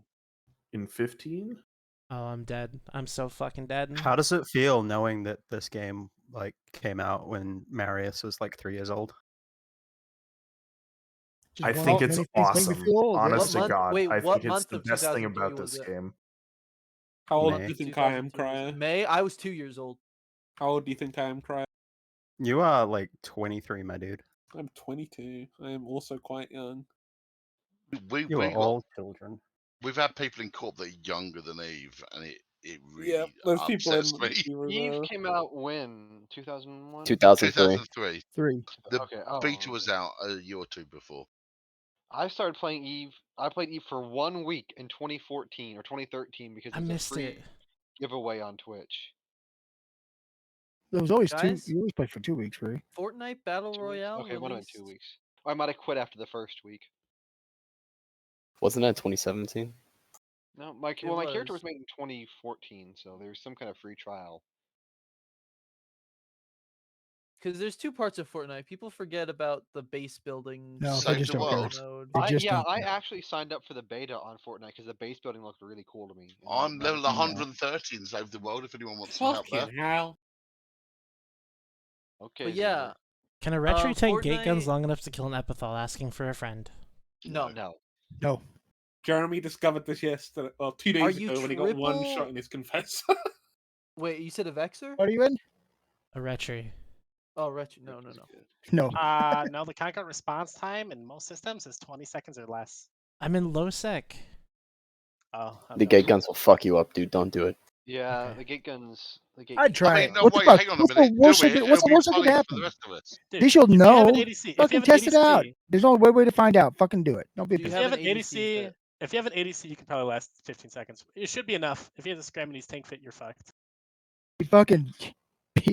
In 15? Oh, I'm dead. I'm so fucking dead. How does it feel knowing that this game like came out when Marius was like 3 years old? I one think of it's many things make me awesome. feel old, yeah. Honest What to month- God, wait, I what think it's month the of best thing 2003 about this was it? game. How old Month do you of think I am, 2003 was Cryer? May. I was 2 years old. How old do you think I am, Cryer? You are like 23, my dude. I'm 22. I am also quite young. You are all children. We've had people in Corp that are younger than Eve, and it really Yeah, there's people in upsets me. Eve came out when? 2001? 2003. 2003. Three. The Okay, oh, beta was out a year or two before. I started playing Eve. I played Eve for 1 week in 2014 or 2013 because I it was a missed free it. giveaway on Twitch. There was always Guys? 2. You always played for 2 weeks, right? Fortnite Battle 2 weeks? Royale Okay, it might have been released. 2 weeks. Or I might have quit after the first week. Wasn't that 2017? No, my It my character was. was made in 2014, so there's some kind of free trial. Because there's two parts of Fortnite. People forget about the base building. No, they Save just the don't care. world. Mode. They just yeah, don't I care. actually signed up for the beta on Fortnite because the base building looked really cool to me. and I'm that level was- 130 in Save the World if anyone wants some help there. Fucking hell. Okay, But yeah, Zero. Can a retry tank gate guns Fortnite- long enough to kill an epithal asking for a friend? No. No. No. Jeremy discovered this yesterday, well, 2 days you ago when he got one triple- shot in his confessor. Wait, you said a Vexer? What are you in? A retry. Oh, retro. No. No. No, the Conquer response time in most systems is 20 seconds or less. I'm in low sec. Oh, The gate guns will fuck you up, dude. Don't do it. Yeah, the gate guns. I'd try I it. mean, no, What's wait, the- hang on a what's the minute. worst Do that it. could- what's It'll the be worst that could funny for happen? the rest of us. Dude, They should if you know. have an ADC, if you Fucking have an test it out. ADC There's only one way to find out. Fucking do it. Don't be a Do you If bitch. you have an an ADC, that- if you have an ADC, you can probably last 15 seconds. It should be enough. If you have the Scramines tank fit, you're fucked. You fucking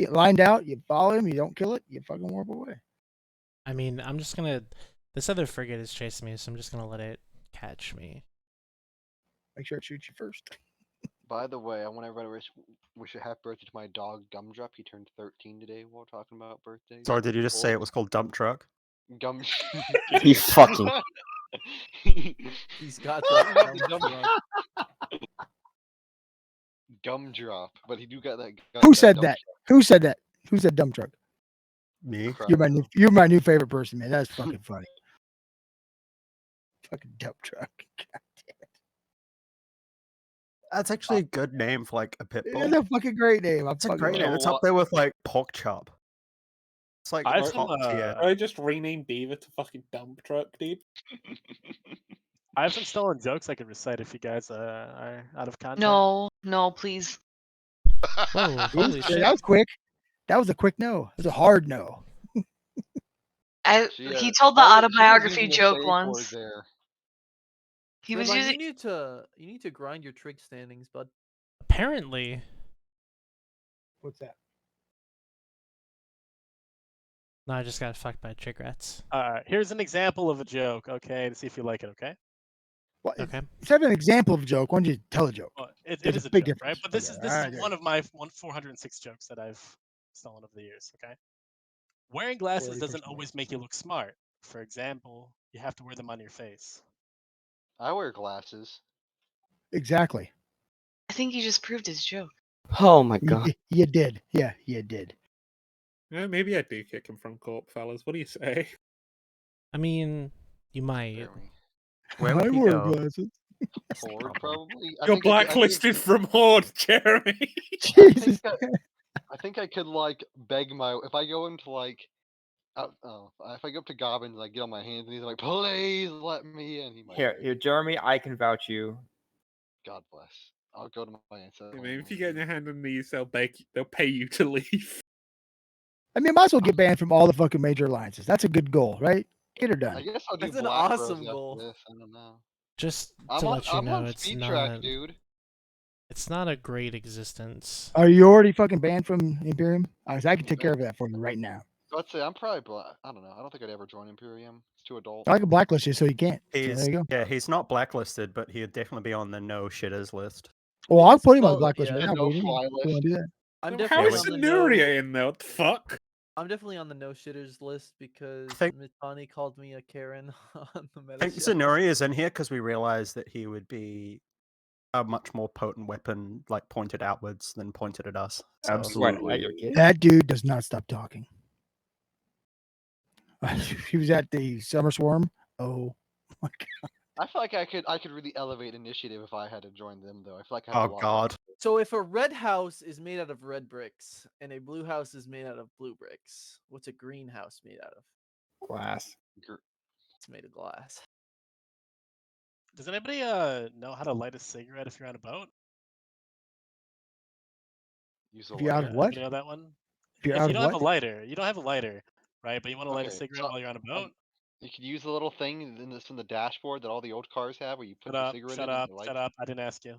lined out. You follow him. You don't kill it. You fucking warp away. I mean, I'm just gonna. This other frigate is chasing me, so I'm just gonna let it catch me. Make sure it shoots you first. By the way, I want everybody to wish a happy birthday to my dog Gumdrop. He turned 13 today while talking about birthdays. Sorry, did you just say it was called Dump Truck? Gum? You fucking. He's got that Gumdrop, but he do got that. Who said that? Who said that? Who said dump truck? Me. You're my new favorite person, man. That's fucking funny. Fucking dump truck. God damn it. That's actually a good name for like a pit bull. That's a fucking great name. It's a great name. It's up there with like pork chop. It's like I have top some, tier. I just renamed Diva to fucking Dump Truck, dude. I have some stolen jokes I could recite if you guys are out of content. No, please. Whoa, holy Yeah, shit. that was quick. That was a quick no. It was a hard no. He told the autobiography joke once. There. He was Redline, using. You need to grind your trig standings, bud. Apparently. What's that? No, I just got fucked by trig rats. Here's an example of a joke, okay, to see if you like it, okay? Well, Okay. instead of an example of a joke, why don't you tell a joke? Well, it There's is a a big joke, difference. right? But this Okay, is this alright, is one of my 406 jokes that I've stolen over the years, okay? Wearing glasses 40 doesn't percent. always make you look smart. For example, you have to wear them on your face. I wear glasses. Exactly. I think he just proved his joke. Oh my god. You did. Yeah, you did. Yeah, maybe I do kick him from corp, fellas. What do you say? I mean, you might. Where would I he wear go? glasses. Horde, probably. I You're think I could- blacklisted from Horde, Jeremy. Jesus. I think I could like beg my if I go into like if I go up to Goblin and like get on my hands and knees, I'm like, please let me in. He might Here, Jeremy, I can vouch you. God bless. I'll go to my ancestors. Maybe if you get on your hand and knees, they'll pay you to leave. I mean, might as well get banned from all the fucking major alliances. That's a good goal, right? Get her done. I guess I'll do That's an Black awesome Bros goal. after this. I don't know. Just I'm to on, let you I'm know, on it's speed not. track, dude. It's not a great existence. Are you already fucking banned from Imperium? I can take care of that for you right now. I'd say I'm probably black. I don't know. I don't think I'd ever join Imperium. It's too adult. I can blacklist you so you can't. So He's there you go. yeah, he's not blacklisted, but he'd definitely be on the no shitters list. Well, I'll put him on the Well, blacklist yeah. right now. No What do you fly mean? You list. want to do that? I'm How definitely is on the Sinuria in there? What the fuck? I'm definitely on the no shitters list because think- Mitani called me a Karen on the meta I think show. Zenori is in here because we realized that he would be a much more potent weapon, like pointed outwards than pointed at us. So. Absolutely. That dude does not stop talking. He was at the Summer Swarm. Oh my god. I feel like I could really elevate initiative if I had to join them though. I feel like I have Oh a lot. god. So if a red house is made out of red bricks and a blue house is made out of blue bricks, what's a green house made out of? Glass. It's made of glass. Does anybody know how to light a cigarette if you're on a boat? Use If you're out of what? Anybody know that one? If you're If out you of don't have what? a lighter, you don't have a lighter, right? But you want to light a Okay, cigarette while you're on a boat. You could use the little thing in the dashboard that all the old cars have, where you put the cigarette Shut in up! and it lights. Shut up! I didn't ask you.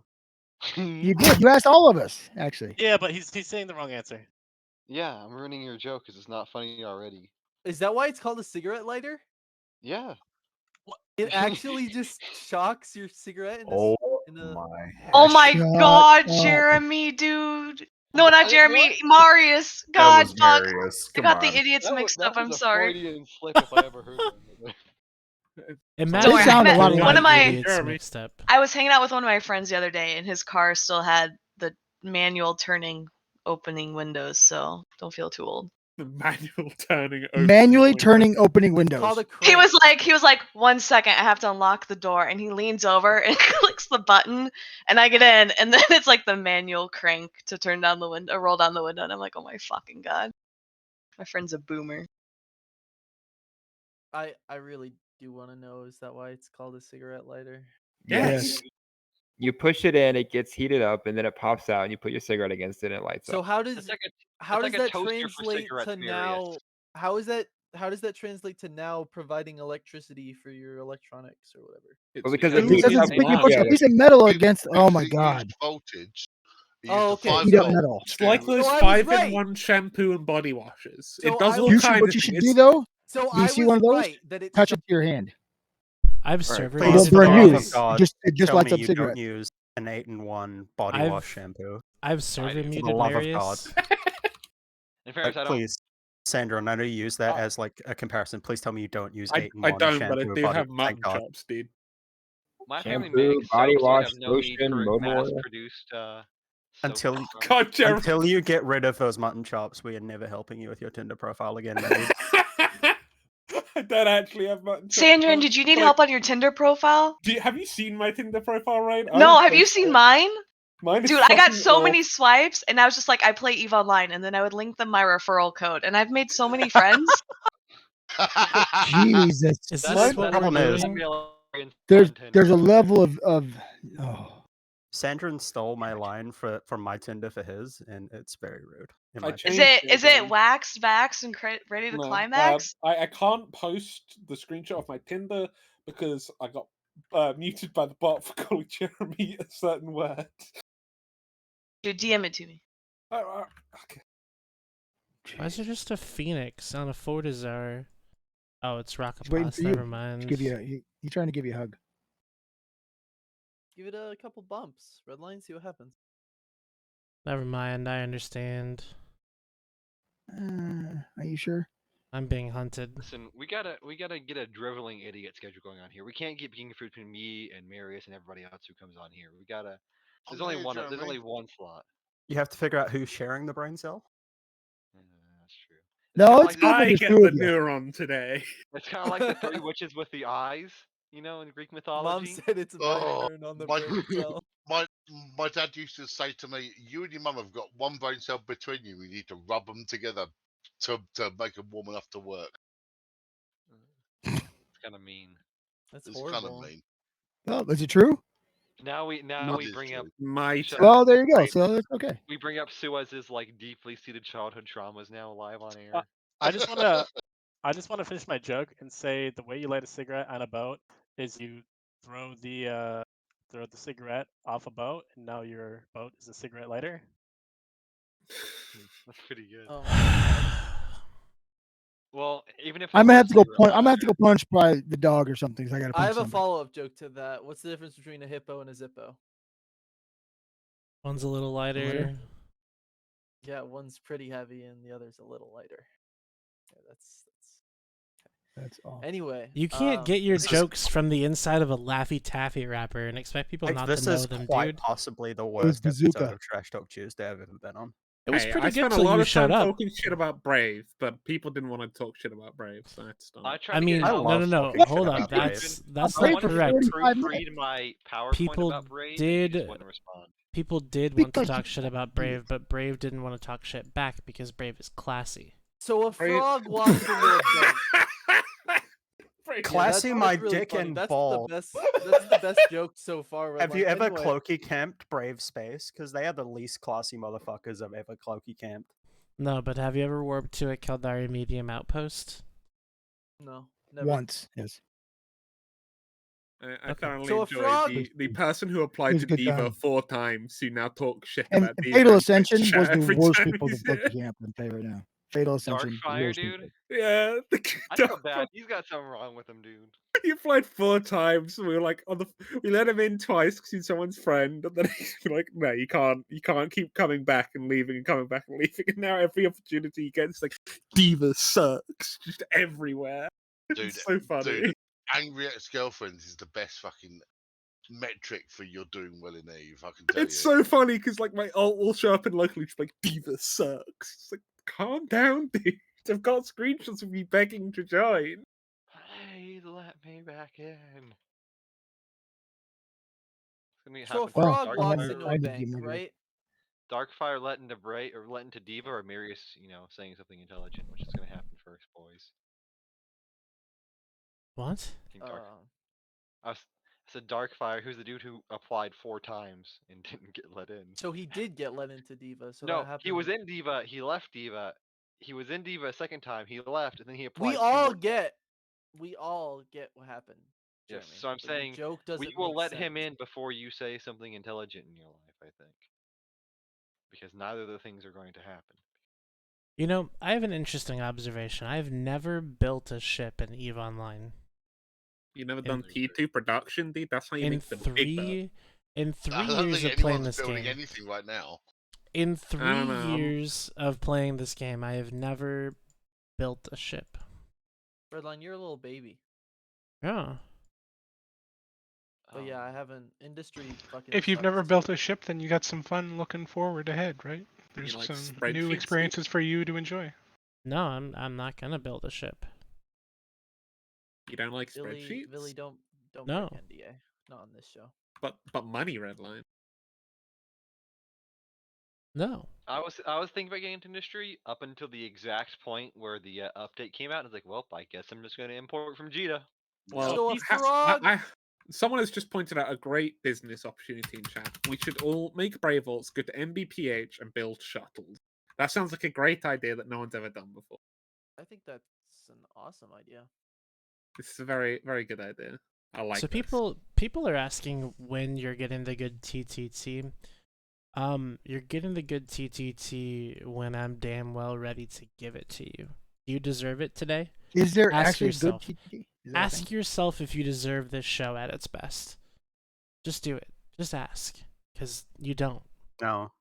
You did. You asked all of us, actually. Yeah, but he's saying the wrong answer. Yeah, I'm ruining your joke because it's not funny already. Is that why it's called a cigarette lighter? Yeah. It actually just shocks your cigarette in Oh a my. Oh my Shut god, up. Jeremy, dude. No, not I- Jeremy. Marius. That God, was fuck. Marius. I Come got the on. idiots mixed up. I'm a sorry. Freudian slip if I ever heard one. Imagine worry, I met getting one of my- idiots mixed up. I was hanging out with one of my friends the other day, and his car still had the manual turning opening windows, so don't feel too old. The manual turning. Manually turning opening windows. Called a He was like, 1 second, I have to unlock the door, and he leans over and clicks the button, and I get in, and then it's like the manual crank to turn down the window, roll down the window, and I'm like, oh my fucking god, my friend's a boomer. I really do want to know, is that why it's called a cigarette lighter? Yes. You push it in, it gets heated up, and then it pops out, and you put your cigarette against it, and it lights So up. how does It's like how it's does like a that toaster for translate cigarettes, to Marius. now? How does that translate to now providing electricity for your electronics or whatever? Well, because It it says heats it's up big, you blood. push a piece of metal against. Oh my It used god. voltage. It Oh, used a okay. 5 Heat up volt metal. It's like to- those So I was 5-in-1 shampoo and body washes. So It does I all was- kinds What of you should things. do though? So Do you I see was one of those? right that it Touch it to your hand. I've Right, server please, It won't for burn the you. love of God, It just tell lights me up you cigarette. don't use an 8-in-1 body I've- wash shampoo. I've server For muted the love Marius. of God. In fairness, I don't. Please, Sandra, and I know you use that as like a comparison. Please tell me you don't use I 8-in-1 don't, shampoo but I and do body. have Thank mutton God. chops, dude. My family Shampoo, makes body soap, so I wash, have no need lotion, for motor oil. mass-produced soap. Until God, Jeremy. until you get rid of those mutton chops, we are never helping you with your Tinder profile again, maybe. I don't actually have mutton chops. Sandrine, did you need help on your Tinder profile? Have you seen my Tinder profile, right? I No, don't have you think seen so. mine? Mine is Dude, I got fucking so many awful. swipes, and I was just like, I play EVE Online, and then I would link them my referral code, and I've made so many friends. Jesus. Is That's this the what we're problem is- doing? There's a level of oh. Sandra stole my line from my Tinder for his, and it's very rude. my Is it waxed, vaxxed, and ready to No, climax? I can't post the screenshot of my Tinder because I got muted by the bot for calling Jeremy a certain word. Dude, DM it to me. Okay. Why is there just a phoenix on a Fortizar? Oh, it's He's waiting Rockapass. for you. Never To mind. give you he's trying to give you a hug. Give it a couple bumps. Redline, see what happens. Never mind. I understand. Are you sure? I'm being hunted. Listen, we gotta get a driveling idiot schedule going on here. We can't keep being food between me and Marius and everybody else who comes on here. We gotta. There's only one. There's only one slot. You have to figure out who's sharing the brain cell. That's true. No, it's good I with get two the of you. neuron today. It's kind of like the three witches with the eyes, you know, in Greek mythology. Mom said it's my Oh, turn on the my, brain cell. my dad used to say to me, "You and your mum have got one brain cell between you. We need to rub them together to make them warm enough to work." It's kind of mean. That's It's horrible. kind of mean. Oh, is it true? Now we It is bring up my. Well, there you go. So that's okay. We bring up Suez's like deeply seated childhood traumas now live on air. I just want to finish my joke and say the way you light a cigarette on a boat is you throw the cigarette off a boat, and now your boat is a cigarette lighter. That's pretty good. Oh. Well, even if I'm gonna have to go cigarette punch. I'm gonna lighter- have to go punch by the dog or something. 'Cause I gotta punch I have a somebody. follow-up joke to that. What's the difference between a hippo and a Zippo? One's a little lighter. Yeah, one's pretty heavy and the other's a little lighter. Yeah, That's all. Anyway, You can't get your this is- jokes from the inside of a Laffy Taffy wrapper and expect people Like, not this to know is them, quite dude. possibly the was worst episode Bazooka. of Trash Talk Tuesday I've ever been on. It was Hey, pretty I good spent a till lot you of time showed up. talking shit about Brave, but people didn't want to talk shit about Brave, so I had to stop. I mean, no, hold up. That's I not wanted correct. to proofread my PowerPoint People about Brave. And he just did. wouldn't respond. People did want to talk shit about Brave, but Brave didn't want to talk shit back because Brave is classy. So a frog walks into a bank. Classy, that's my really dick funny. and That's ball. That's the best joke so far. Have you Redline. ever Anyway, cloaky camped Brave Space? Because they are the least classy motherfuckers I've ever cloaky camped. No, but have you ever warped to a Kaldari Medium outpost? No, never. Once, yes. I thoroughly So a enjoy frog- the person who It applied was to a good Diva time. 4 times who now talks shit And about Diva. Fatal in Ascension chat was the every worst time people to he's book the here. camp and play right now. Fatal Ascension. the Darkfire, worst dude. people. Yeah, I feel bad. He's got something wrong with him, dude. He applied 4 times. We were like, we let him in twice because he's someone's friend, and then he's like, no, you can't keep coming back and leaving and coming back and leaving. And now every opportunity he gets, like, Diva sucks, just everywhere. Dude, It's so funny. Dude, angry ex-girlfriends is the best fucking metric for you're doing well in Eve. I can tell It's you. so funny because like my alt will show up and locally just like Diva sucks. It's like, calm down, dude. I've got screenshots of you begging to join. Hey, let me back in. So a Happen Well, frog walks I'm into a trying to bank, demotivate. right? Darkfire let into Bray or let into Diva or Marius, saying something intelligent, which is gonna happen first, boys. What? I think I said Darkfire, who's the dude who applied 4 times and didn't get let in. So he did get let into Diva. So No, that happened. he was in Diva. He left Diva. He was in Diva a second time. He left, and then he applied. We 2 all more get what happened. Yes, Jeremy, so I'm but the saying joke doesn't we will make let him sense. in before you say something intelligent in your life, I think. Because neither of the things are going to happen. You know, I have an interesting observation. I've never built a ship in EVE Online. You never done T2 production, dude? That's how you In make the big bucks. in 3 I don't years think of playing anyone's this building game. anything right now. In I don't know, 3 years of playing this game, I have never built a ship. Redline, you're a little baby. Yeah. But yeah, I haven't. Industry fucking. If you've sucks. never built a ship, then you got some fun looking forward ahead, right? There's like some spreadsheets, new dude? experiences for you to enjoy. No, I'm not gonna build a ship. You don't like Billy, spreadsheets? Billy, don't No. break NDA. Not on this show. But money, Redline. No. I was thinking about getting into industry up until the exact point where the update came out. And I was like, well, I guess I'm just going to import from Jita. Well, So a he has- frog. someone has just pointed out a great business opportunity in chat. We should all make Brave Alts, go to MBPH, and build shuttles. That sounds like a great idea that no one's ever done before. I think that's an awesome idea. This is a very, very good idea. I like So this. people are asking when you're getting the good TTT. You're getting the good TTT when I'm damn well ready to give it to you. Do you deserve it today? Is there Ask actually yourself. good TTT? Is that a Ask thing? yourself if you deserve this show at its best. Just do it. Just ask, because you don't. No,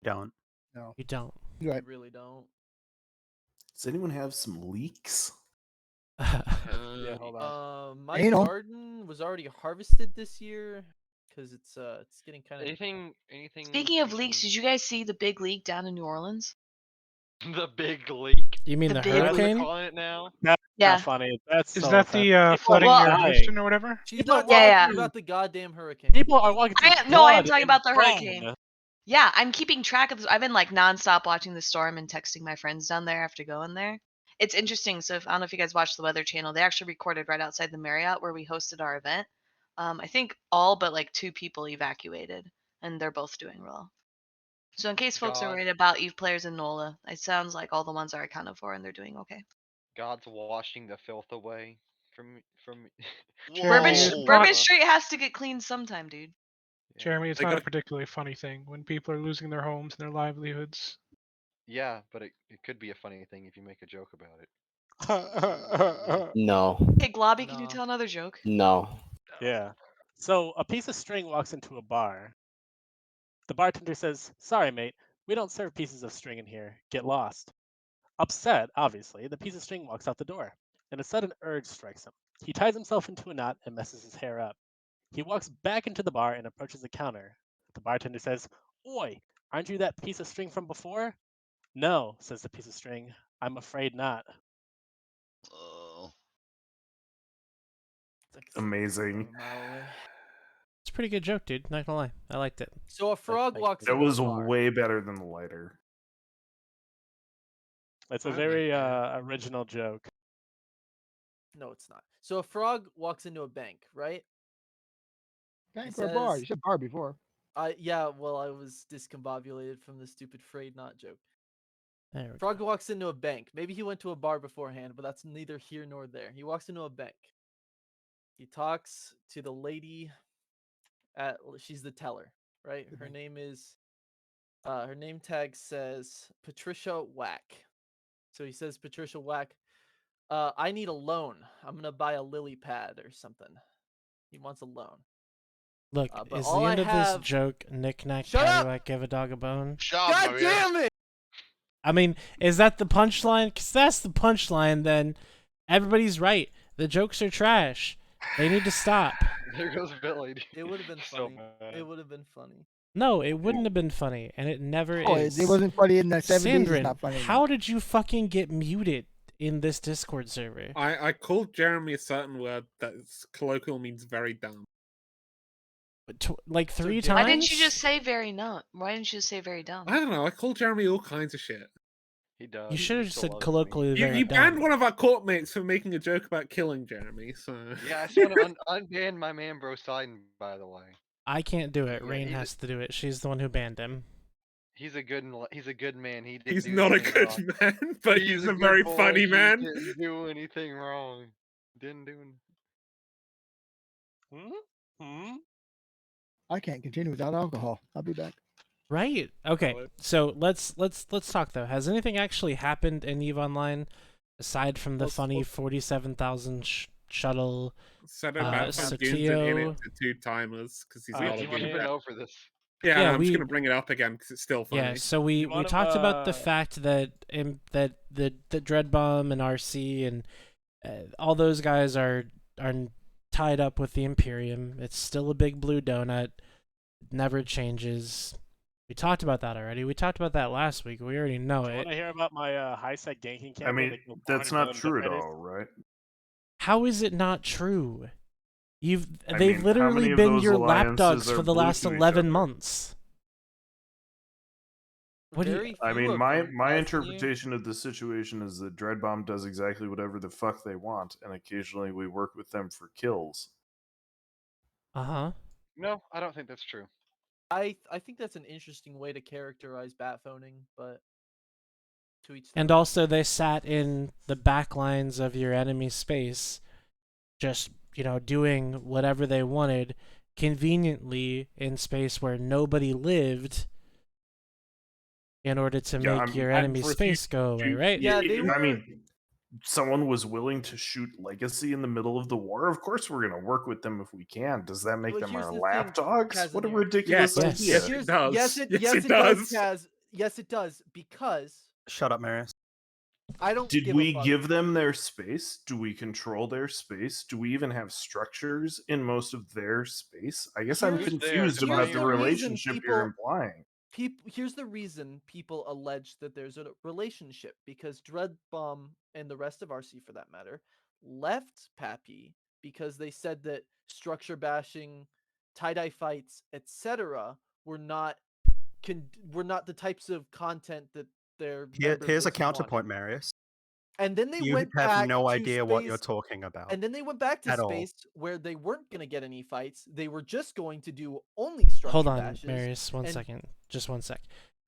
don't. No, you don't. You're right. You really don't. Does anyone have some leaks? Yeah, hold on. My Anal. garden was already harvested this year because it's getting kind of. Anything? Speaking of leaks, did you guys see the big leak down in New Orleans? The big leak. You mean The the big hurricane? Calling it now. That's Yeah. not funny. That's Is so that offensive. the People flooding are near dying. Houston or whatever? She's People not are Yeah, talking yeah. about the goddamn hurricane. People are walking through No, I am blood talking and about the bone. hurricane. Yeah, I'm keeping track of this. I've been like nonstop watching the storm and texting my friends down there after going there. It's interesting. So I don't know if you guys watch the Weather Channel. They actually recorded right outside the Marriott where we hosted our event. I think all but like 2 people evacuated, and they're both doing well. So in case folks are God. worried about Eve players in NOLA, it sounds like all the ones are accounted for and they're doing okay. God's washing the filth away from. Jeremy, it's Bourbon not- Street has to get cleaned sometime, dude. Jeremy, it's They not a got- particularly funny thing when people are losing their homes and their livelihoods. Yeah, but it could be a funny thing if you make a joke about it. No. Hey, Globby, can you tell another joke? No. Yeah. So a piece of string walks into a bar. The bartender says, "Sorry, mate, we don't serve pieces of string in here. Get lost." Upset, obviously, the piece of string walks out the door, and a sudden urge strikes him. He ties himself into a knot and messes his hair up. He walks back into the bar and approaches the counter. The bartender says, "Oi, aren't you that piece of string from before?" "No," says the piece of string. "I'm afraid not." Amazing. It's a pretty good joke, dude. Not gonna lie, I liked it. So a frog walks That into was a bar. way better than the lighter. It's a very original joke. No, it's not. So a frog walks into a bank, right? Bank or bar? You said bar before. Yeah, well, I was discombobulated from the stupid frayed knot joke. There we Frog walks into a bank. Maybe he went to a bar beforehand, but that's neither here nor there. He walks into a bank. He talks to the lady she's the teller, right? Her name is her name tag says Patricia Whack. So he says, "Patricia Whack, I need a loan. I'm gonna buy a lily pad or something." He wants a loan. Look, But is the all end I of have- this joke knick-knack, Shut up! paddywhack, give a dog a bone? God damn it! I mean, is that the punchline? Because that's the punchline, then everybody's right. The jokes are trash. They need to stop. There goes Billy. It would have been So funny. bad. It would have been funny. No, it wouldn't have been funny, and it never Oh, is. it wasn't funny in the 70s. It's Sandrin, not funny. how did you fucking get muted in this Discord server? I called Jeremy a certain word that colloquial means very dumb. Like 3 Why times? didn't you just say very dumb? Why didn't you just say very dumb? I don't know. I called Jeremy all kinds of shit. He does. You should have just said colloquially You, very you dumb. banned one of our court mates for making a joke about killing Jeremy. So Yeah, I just want to unban my man, Bro Sidon. By the way, I can't do it. Yeah, Rain he's a- has to do it. She's the one who banned him. he's a good man. He didn't. he's do not a anything good wrong. man, but he's a good very boy. funny He man. Didn't do anything wrong. Didn't do. I can't continue without alcohol. I'll be back. Right. Okay. So let's talk though. Has anything actually happened in EVE Online aside from the funny 47,000 shuttle? Said about found Dunes in Satio? it to 2 timers because he's We not a went good man. over this. Yeah, Yeah, I'm just we- gonna bring it up again because it's still funny. Yeah. So we talked about the fact that that the Dread Bomb and RC and all those guys are tied up with the Imperium. It's still a big blue donut. It never changes. We talked about that already. We talked about that last week. We already know Want it. to hear about my high-sec ganking campaign? I mean, that killed that's 400 not million true at defenders? all, right? How is it not true? I They've mean, how literally many of been those your alliances lapdogs are for the blue last to each 11 other? months. What do you? I mean, my interpretation of the situation is that Dread Bomb does exactly whatever the fuck they want, and occasionally we work with them for kills. Uh-huh. No, I don't think that's true. I think that's an interesting way to characterize bat phoning, but To each And their own. also, they sat in the back lines of your enemy space, just, doing whatever they wanted, conveniently in space where nobody lived, in order to make your enemy space go away, right? Yeah, they were. I mean, someone was willing to shoot Legacy in the middle of the war. Of course, we're going to work with them if we can. Does that make Well, them here's our the thing, lapdogs? What a Casimir. ridiculous idea! Yes, it does. Yes, it does, Kaz. Yes, it does, because Shut up, Marius. I don't Did give we a fuck. give them their space? Do we control their space? Do we even have structures in most of their space? I guess I'm Here's- confused here's about the reason relationship you're implying. Here's the reason people allege that there's a relationship, because Dreadbomb and the rest of RC, for that matter, left Pappy because they said that structure bashing, tie-dye fights, etc. were not the types of content that their member Here's a base wanted. counterpoint, Marius. And then they You went have back no to idea what you're space- talking about. And then they went back to at all. space where they weren't going to get any fights. They were just going to do only structure Hold on, bashes. Marius, one and- second. Just one sec.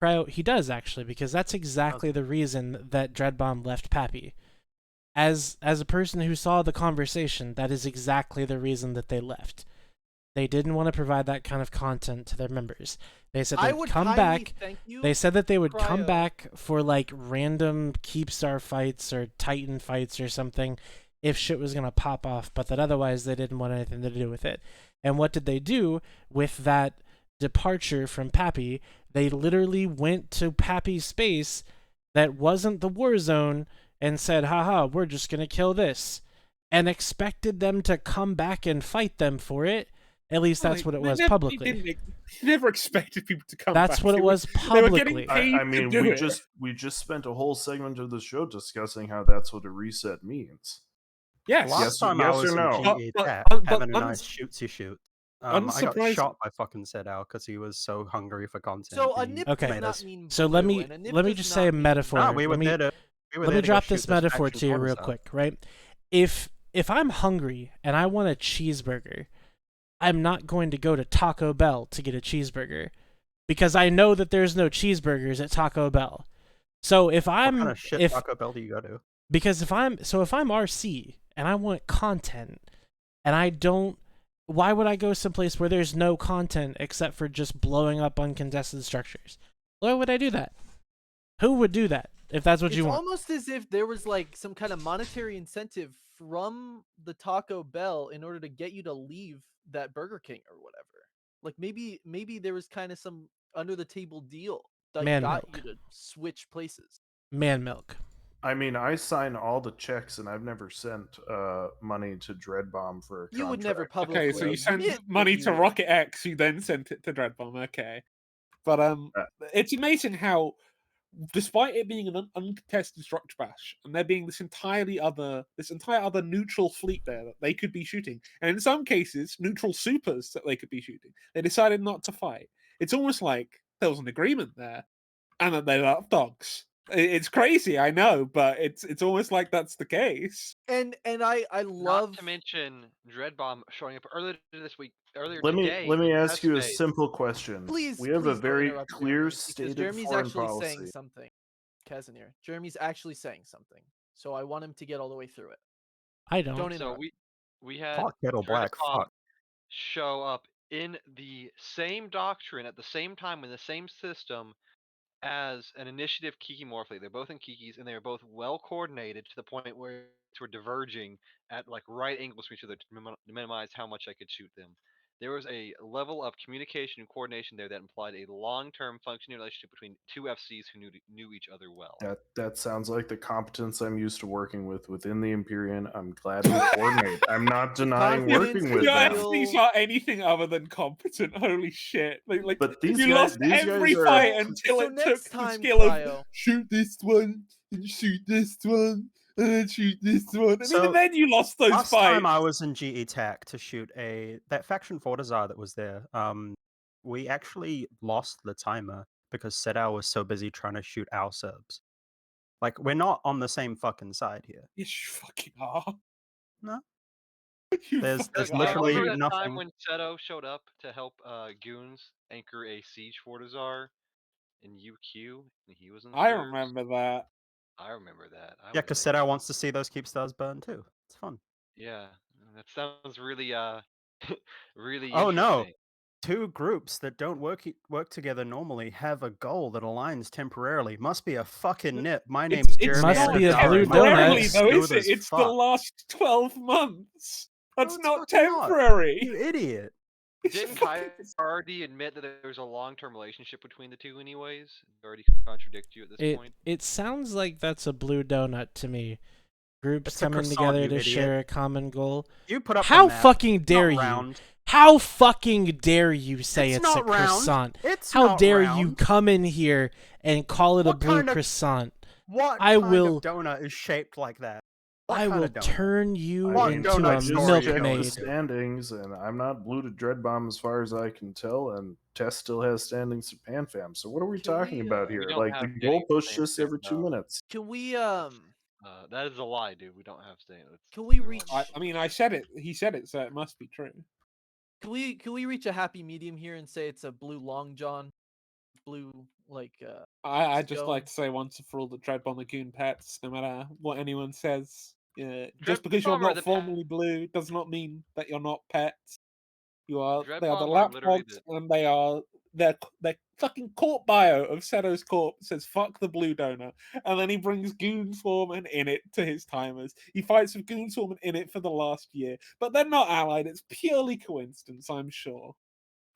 Cryo, he does actually, because that's exactly the reason that Dreadbomb left Pappy. As a person who saw the conversation, that is exactly the reason that they left. They didn't want to provide that kind of content to their members. They said I they'd would come kindly back. thank you, They said that they would come Cryo. back for like random Keepstar fights or Titan fights or something if shit was gonna pop off, but that otherwise they didn't want anything to do with it. And what did they do with that departure from Pappy? They literally went to Pappy's space that wasn't the war zone and said, haha, we're just gonna kill this, and expected them to come back and fight them for it. At least that's what it was publicly. He never expected people to come That's back. what it was They were publicly. I mean, we just spent a whole segment of the show discussing how that's what a reset means. Yes. Last time I was in GE Tech having a nice shootsy shoot. I got unsurprising- shot by fucking Sedao because he was so hungry for content. So a he nip Okay, does not mean so let blue, me and a nip let me does just not say a mean- metaphor. No, we were let me, there to- we were let there me to go drop shoot this this metaphor faction to you real cortisol. quick, right? If I'm hungry and I want a cheeseburger, I'm not going to go to Taco Bell to get a cheeseburger because I know that there's no cheeseburgers at Taco Bell. So if I'm What kind of shit Taco Bell do you go to? Because if I'm RC and I want content and I don't, why would I go someplace where there's no content except for just blowing up uncontested structures? Why would I do that? Who would do that if that's what you It's want? almost as if there was like some kind of monetary incentive from the Taco Bell in order to get you to leave that Burger King or whatever. Like maybe there was kind of some under the table deal that Man got milk. you to switch places. Man milk. I mean, I sign all the checks, and I've never sent money to Dreadbomb for a contract. You would never publicly. Okay, so you sent admit money that to you- Rocket X, you then sent it to Dreadbomb. Okay, but it's amazing how, despite it being an uncontested structure bash, and there being this entire other neutral fleet there that they could be shooting, and in some cases neutral supers that they could be shooting, they decided not to fight. It's almost like there was an agreement there, and that they're lapdogs. It's crazy, I know, but it's almost like that's the case. And I love. Not to mention Dreadbomb showing up earlier this week, earlier Let today. me in ask you a space. simple question. Please, we have a please don't very interrupt clear Jeremy, because stated Jeremy's foreign actually policy. saying something. Casimir, Jeremy's actually saying something, so I want him to get all the way through it. I don't. Don't So interrupt. we had Hot kettle black. Dreadbomb Fuck. show up in the same doctrine at the same time in the same system as an initiative Kiki Morphle. They're both in Kiki's, and they are both well coordinated to the point where we're diverging at like right angles from each other to minimize how much I could shoot them. There was a level of communication and coordination there that implied a long-term functioning relationship between two FCs who knew each other well. That sounds like the competence I'm used to working with within the Empyrean. I'm glad we coordinate. I'm not denying working with Your them. FCs are anything other than competent. Holy shit! Like But these you guys- lost these every guys are- fight until So it next took the time, skill Cryo. of shoot this one and shoot this one and then shoot this one, and So, even then you lost those Last fights. time I was in GE Tech to shoot that faction Fortizar that was there, we actually lost the timer because Sedao was so busy trying to shoot our subs. Like, we're not on the same fucking side here. Yes, you fucking are. No. You There's fucking are. literally Remember that nothing. time when Seto showed up to help Goons anchor a siege Fortizar in UQ, and he was in I servers? remember that. I remember that. Yeah, because Seto wants to see those keep stars burn too. It's fun. Yeah, that sounds really really Oh no, interesting. two groups that don't work together normally have a goal that aligns temporarily. Must be a fucking nip. My name's Jeremy. Must not be a blue temporarily donut. though, is Smooth it? as It's the fuck. last 12 months. That's it's not fucking not. temporary. You idiot. Didn't Kai already admit that there's a long-term relationship between the two anyways? He already contradict you at this point? It sounds like that's a blue donut to me. Groups It's a coming croissant, together you to idiot. share a common goal. You put up the How map. fucking It's dare not you? round. How fucking dare you say It's it's a not round. croissant? It's How not dare you round. come in here and call it a What blue kind of- croissant? What I kind will of donut is shaped like that? What I kind will of donut? turn you What into donut a store are you checked the milkmaid. standings, and I'm not blue to Dread Bomb as far as I can tell, and Tess still has standings to PanFam. So what are we talking about here? don't Like have the goal push standings, just every 2 no. minutes. Can we that is a lie, dude. We don't have standings. Can we reach? I mean, I said it. He said it, so it must be true. Can we reach a happy medium here and say it's a blue long john, blue like I just scone? like to say once and for all that Dread Bomb are goon pets, no matter what anyone says. Dread Just because you're Bomb are not the formally blue does not mean that you're not pets. You are. Dread They are the Bomb are literally lapdogs, and they are their fucking corp bio of Seto's corp says "fuck the blue donut," and then he brings Goonswarm and Init to his timers. He fights with Goonswarm and Init for the last year, but they're not allied. It's purely coincidence, I'm sure.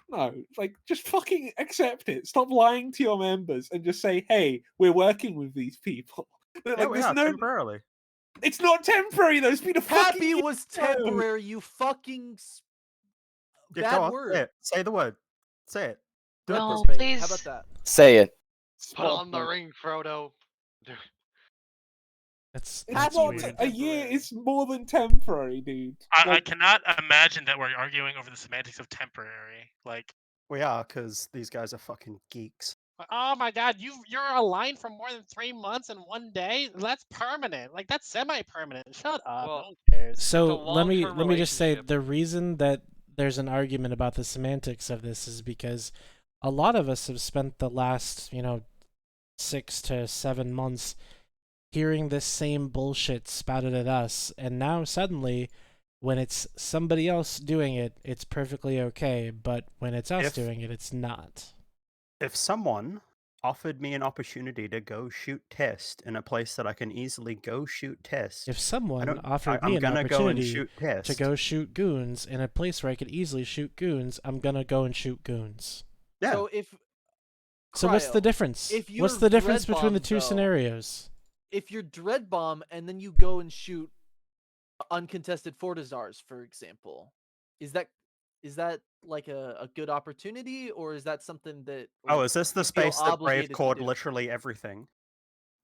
No, like just fucking accept it. Stop lying to your members and just say, "Hey, we're working with these people." Yeah, we are temporarily. It's not temporary though. It's been a fucking Happy year was ago. temporary. You fucking Yeah, bad go on, word. Say it. Say the word. Say it. Do No, it. please. How about that? Say it. Put on the ring, Frodo. That's It's not weird. a year. It's more than temporary, dude. I cannot imagine that we're arguing over the semantics of temporary. Like, We are, because these guys are fucking geeks. oh my god, you're aligned for more than 3 months in one day? That's permanent. Like, that's semi-permanent. Shut up. Well, no one cares. So It's a let me long-term just say relationship. the reason that there's an argument about the semantics of this is because a lot of us have spent the last 6 to 7 months hearing this same bullshit spouted at us, and now suddenly when it's somebody else doing it, it's perfectly okay, but when it's us doing it, it's not. If someone offered me an opportunity to go shoot test in a place that I can easily go shoot test, If someone offered I'm me an gonna go and opportunity shoot test. to go shoot goons in a place where I could easily shoot goons, I'm gonna go and shoot goons. Yeah. So if So what's the Cryo, difference? if What's you're the difference Dread between the Bomb, two though, scenarios? If you're Dread Bomb and then you go and shoot uncontested Fortizars, for example, is that like a good opportunity, or is that something that Oh, like, is this the you feel space that Brave obligated to caught do? literally everything?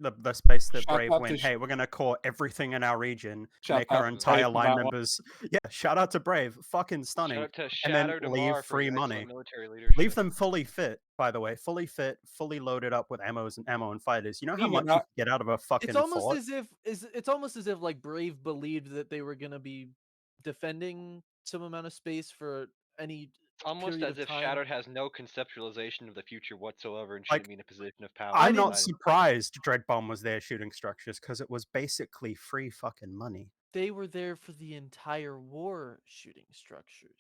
The space that Shout Brave out went, to hey, we're going to core everything in our region, Shout make our out to entire Brave for line that one. members. Yeah, shout out to Brave. Fucking stunning. Shout out to And then Shadow leave Damar for free his money. excellent military leadership. Leave them fully fit, by the way. Fully fit, fully loaded up with ammo and fighters. You know how Yeah, much you can get out of a fucking It's almost fort? it's almost as if like Brave believed that they were gonna be defending some amount of space for any It's almost period as of if time. Shadowed has no conceptualization of the future whatsoever and Like, shouldn't be in a position of power. I'm not inside. surprised Dread Bomb was there shooting structures because it was basically free fucking money. They were there for the entire war shooting structures.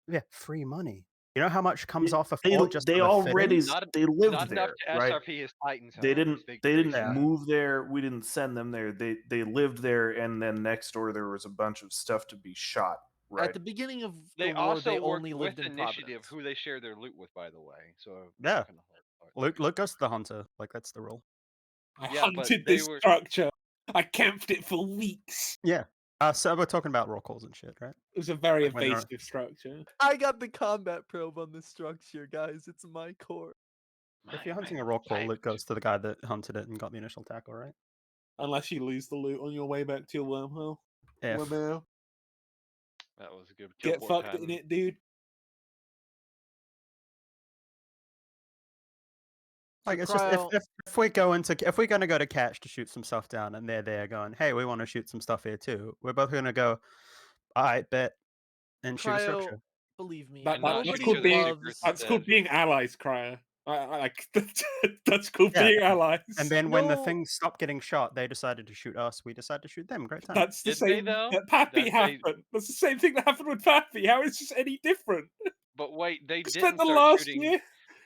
Yeah, free money. You know how much comes off a They fort just they for the already fittings? they lived not enough there, to right? SRP his Titans. They however, didn't speak they very didn't sad. move there. We didn't send them there. They lived there, and then next door there was a bunch of stuff to be shot. Right. At the beginning of They the war, also they worked only with lived in Initiative, Providence. who they share their loot with, by the way. So Yeah. kind of hard. Luke goes to the hunter. Like, that's the rule. I Yeah, but hunted they this were- structure. I camped it for weeks. Yeah. So we're talking about raw calls and shit, right? It was a very Like when they're- evasive structure. I got the combat probe on this structure, guys. It's my core. If you're hunting a raw call, Luke goes to the guy that hunted it and got the initial tackle, right? Unless you lose the loot on your way back to your wormhole. If. Wormhole. That was a good. Get teleport fucked in pattern. it, dude. Like, it's Cryo- just if we're gonna go to catch to shoot some stuff down and they're there going, hey, we want to shoot some stuff here too, we're both gonna go, all right, bet, and shoot a Cryo, structure. believe me, And not That's shoot nobody each called other's being loves. secrets that's instead. called being allies, Cryer. That's called being allies. And then when the things stopped getting shot, they decided to shoot us. We decided to shoot them. Great time. That's the same that Pappy happened. That's the same thing that happened with Pappy. How is this any different? But wait, they You didn't spent the start last shooting. year.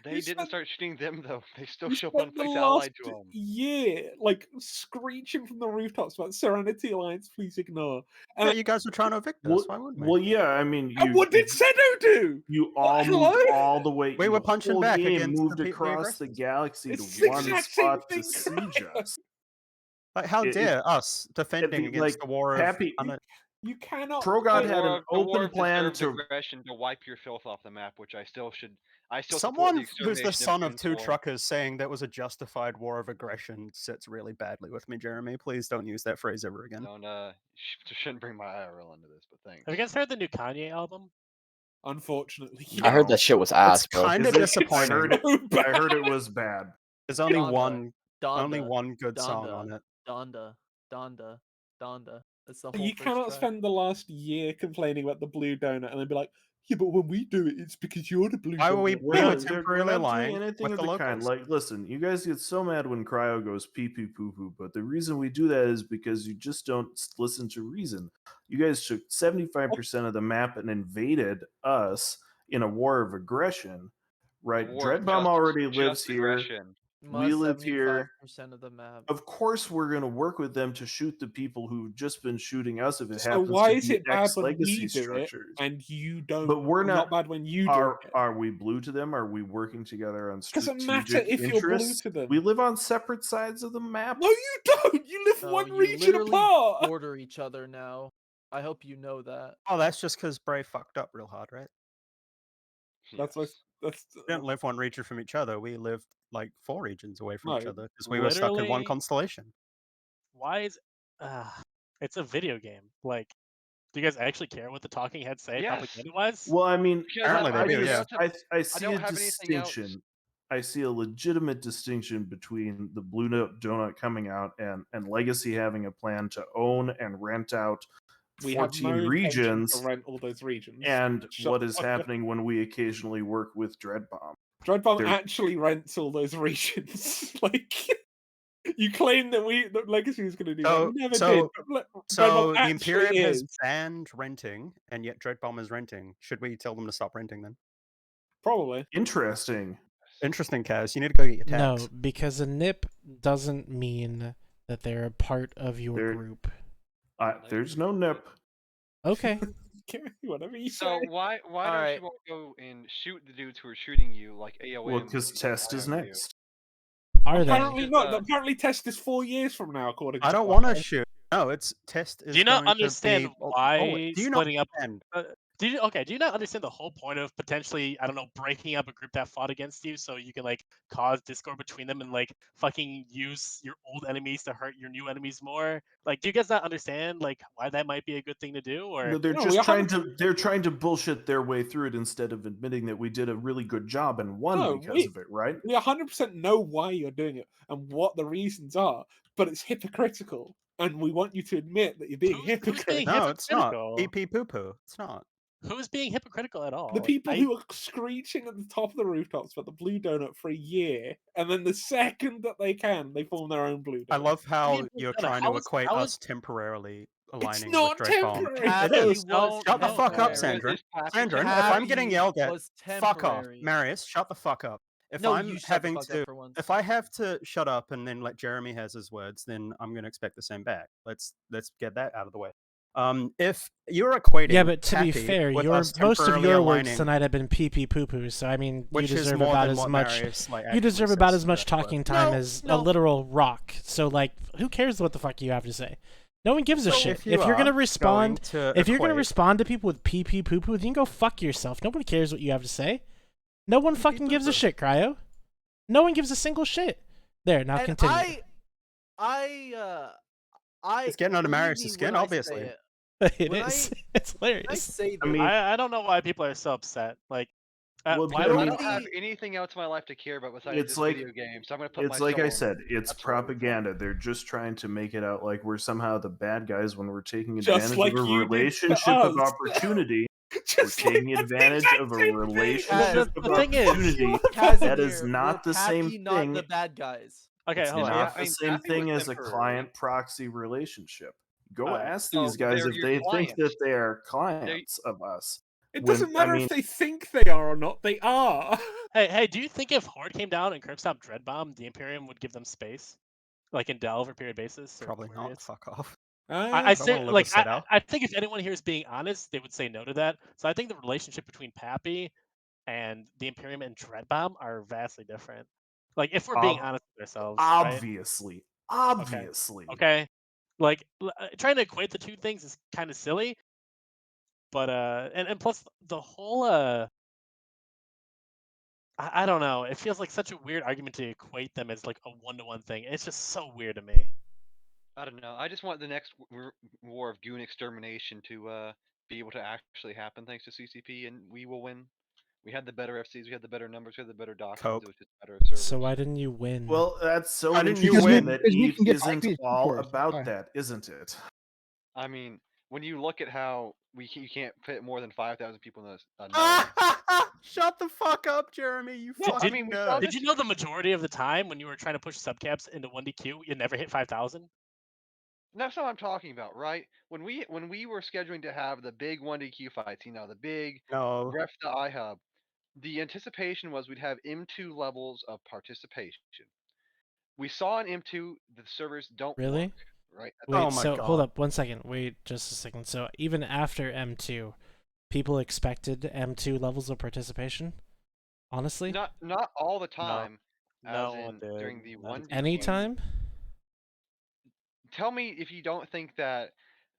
They didn't start shooting them though. They still You show up on spent the place last allied to them. year, like screeching from the rooftops about Serenity Alliance. Please ignore. Yeah, you guys were trying to evict us. Why wouldn't we? Well, yeah, I mean, And what did Sedo do? You all moved all the way. We were the punching whole back game against moved the across the aggressors. galaxy It's to the one exact same spot to thing, siege us. Like, how dare us defending against the war of... Happy, you cannot. Progod The had war an of- the war open of plan deserved to. aggression to wipe your filth off the map, which I still support the Someone who's extermination the son of two Peninsula. truckers saying that was a justified war of aggression sits really badly with me, Jeremy. Please don't use that phrase ever again. Don't shouldn't bring my IRL into this, but thanks. Have you guys heard the new Kanye album? Unfortunately, I heard that shit was ass, bro. Kind of Is it- disappointing. I heard it was bad. There's only Donda, only Donda, one good song Donda, on it. Donda. That's the whole You first cannot track. spend the last year complaining about the blue donut and then be like, yeah, but when we do it, it's because you're the blue Why donut. were we We're not temporarily doing lying anything with of the the kind. locals? Like, listen, you guys get so mad when Cryo goes pee pee poo poo, but the reason we do that is because you just don't listen to reason. You guys took 75% of the map and invaded us in a war of aggression, right? War of Dreadbomb already lives just here. aggression. We live here. 75% of the map. Of course, we're going to work with them to shoot the people who've just been shooting us. If it So happens why to is be it bad when legacy we do it structures. and you don't? But we're not bad when you do are, it. Are we blue to them? Are we working together on Doesn't strategic matter if you're blue interests? to them. We live on separate sides of the map. No, you don't. You live No, one you region literally apart. border each other now. I hope you know that. Oh, that's just because Bray fucked up real hard, right? That's We didn't live one region from each other. We lived like 4 regions away from each No, other because we were stuck in one literally- constellation. Why is it's a video game? Like, do you guys actually care what the talking heads say Yes. propaganda-wise? Well, I mean, Apparently they do, yeah. I see don't a have anything else. distinction. I see a legitimate distinction between the Blue Donut coming out and Legacy having a plan to own and rent out We have 14 no intention regions, to rent all those regions. and Shut what the is fuck up. happening when we occasionally work with Dreadbomb. Dreadbomb There- actually rents all those regions. Like, you claim that Legacy was going to do that. We never did. But So Dreadbomb the actually Imperium has is. banned renting, and yet Dreadbomb is renting. Should we tell them to stop renting then? Probably. Interesting. Interesting, Kaz. You need to go get your No, tax. because a nip doesn't mean that they're a part of your There- group. There's no nip. Okay. Whatever you So say. why don't Alright. you all go and shoot the dudes who are shooting you like AOM? Well, because and Test is IOU? next. Are they? Apparently not. Apparently test is 4 years from now, according to I don't Cryo. want to shoot. No, it's test is Do you not going to understand be why bullet. Do you not splitting up? understand? Do you not understand the whole point of potentially, I don't know, breaking up a group that fought against you so you can like cause discord between them and like fucking use your old enemies to hurt your new enemies more? Like, do you guys not understand like why that might be a good thing to do? Or No, they're No, just we trying to. They're trying to bullshit their way through it instead of admitting that we did a really good job and won No, because of it, right? We 100% know why you're doing it and what the reasons are, but it's hypocritical. And we want you to admit that you're being hypocritical. being No, it's not. hypocritical? PP poo poo. It's not. Who's being hypocritical at all? The Like, people who are screeching at the top of the rooftops about the blue donut for a year, and then the second that they can, they form their own blue donut. I love how mean, you're Blue Donut, trying how to is- equate how us is- temporarily aligning not with Dreadbomb. temporary. It Happy is. was Shut the fuck up, temporary. Sandra. Sandra, if I'm getting Happy yelled at, was fuck off. temporary. Marius, shut the fuck up. If No, I'm you shut the having fuck up to, for once. if I have to shut up and then let Jeremy has his words, then I'm going to expect the same back. Let's get that out of the way. If you're equating, Yeah, but to be Happy fair, with your us most of temporarily your words aligning- tonight have been pee pee poo poo. So I mean, Which you is deserve more about than as what much. Marius, like, You actually deserve about says as much that, but- talking time No, as a no. literal rock. So like, who cares what the fuck you have to say? No one gives a So shit. if you If you're gonna are respond, going to if you're gonna equate- respond to people with pee pee poo poo, then you go fuck yourself. Nobody cares what you have to say. No one fucking gives a shit, Cryo. No one gives a single shit. There, now And continue. I It's getting under believe Marius' me skin, when I say obviously. it. It When is. I- It's I hilarious. say I this. mean, I don't know why people are so upset. Like, Well, why because- would I don't have anything else in my life to care about besides It's this like video game, so I'm gonna put it's my like soul I in said, it. it's That's what I would say. propaganda. They're just trying to make it out like we're somehow the bad guys when we're taking Just advantage like of a you did to relationship of us. opportunity We're taking advantage of a relationship The of thing is, opportunity. That is Casimir, not we're the same Pappy, not thing. the bad guys. Okay, It's hold on. not the same thing as a client proxy relationship. Go ask these guys if they think that they are clients of us. It When- doesn't matter I mean, if they think they are or not. They are. Hey, do you think if Horde came down and curb stopped Dread Bomb, the Imperium would give them space, like in Delve or period basis? Or Probably not. Aquarius? Fuck off. I don't wanna live like with Citadel. I think if anyone here is being honest, they would say no to that. So I think the relationship between Pappy and the Imperium and Dread Bomb are vastly different. Like if we're being honest with ourselves, right? obviously, obviously. Okay. Like trying to equate the two things is kind of silly. But and plus the whole I don't know. It feels like such a weird argument to equate them as like a one-to-one thing. It's just so weird to me. I don't know. I just want the next war of goon extermination to be able to actually happen thanks to CCP, and we will win. We had the better FCs, we had the better numbers, we had the better doctrines. It was just better servers. So why didn't you win? Well, that's so Why didn't you interesting win? that Because we Eve can get isn't IP all scores. about Why? that, isn't it? I mean, when you look at how you can't fit more than 5,000 people in a node. Shut the fuck up, Jeremy. You Did, fucking nerd. did you know the majority of the time when you were trying to push subcaps into 1DQ, you never hit 5,000? That's what I'm talking about, right? When we were scheduling to have the big 1DQ fights, the big No. ref the iHub, the anticipation was we'd have M2 levels of participation. We saw in M2 the servers don't Really? work, right? Wait, so hold up 1 second. Wait just a second. So even after M2, people expected M2 levels of participation? Honestly? Not all the time. No, as in during the 1DQ. Anytime? Tell me if you don't think that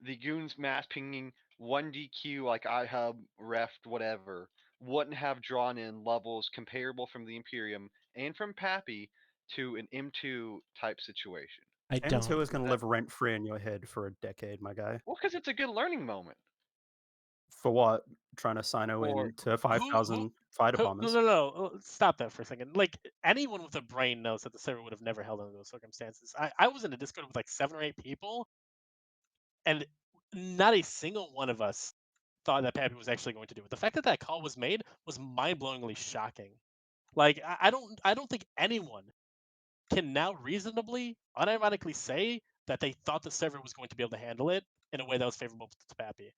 the goons mass pinging 1DQ like iHub, Reft, whatever, wouldn't have drawn in levels comparable from the Imperium and from Pappy to an M2 type situation. I M2 is going to That- live rent free in your head for a decade, my guy. Well, because it's a good learning moment. For what? Trying to sino Or- into 5,000 fighter bombers. No. Stop that for a second. Like anyone with a brain knows that the server would have never held under those circumstances. I was in a Discord with like 7 or 8 people, and not a single one of us thought that Pappy was actually going to do it. The fact that that call was made was mind-blowingly shocking. Like I don't think anyone can now reasonably, unironically say that they thought the server was going to be able to handle it in a way that was favorable to Pappy.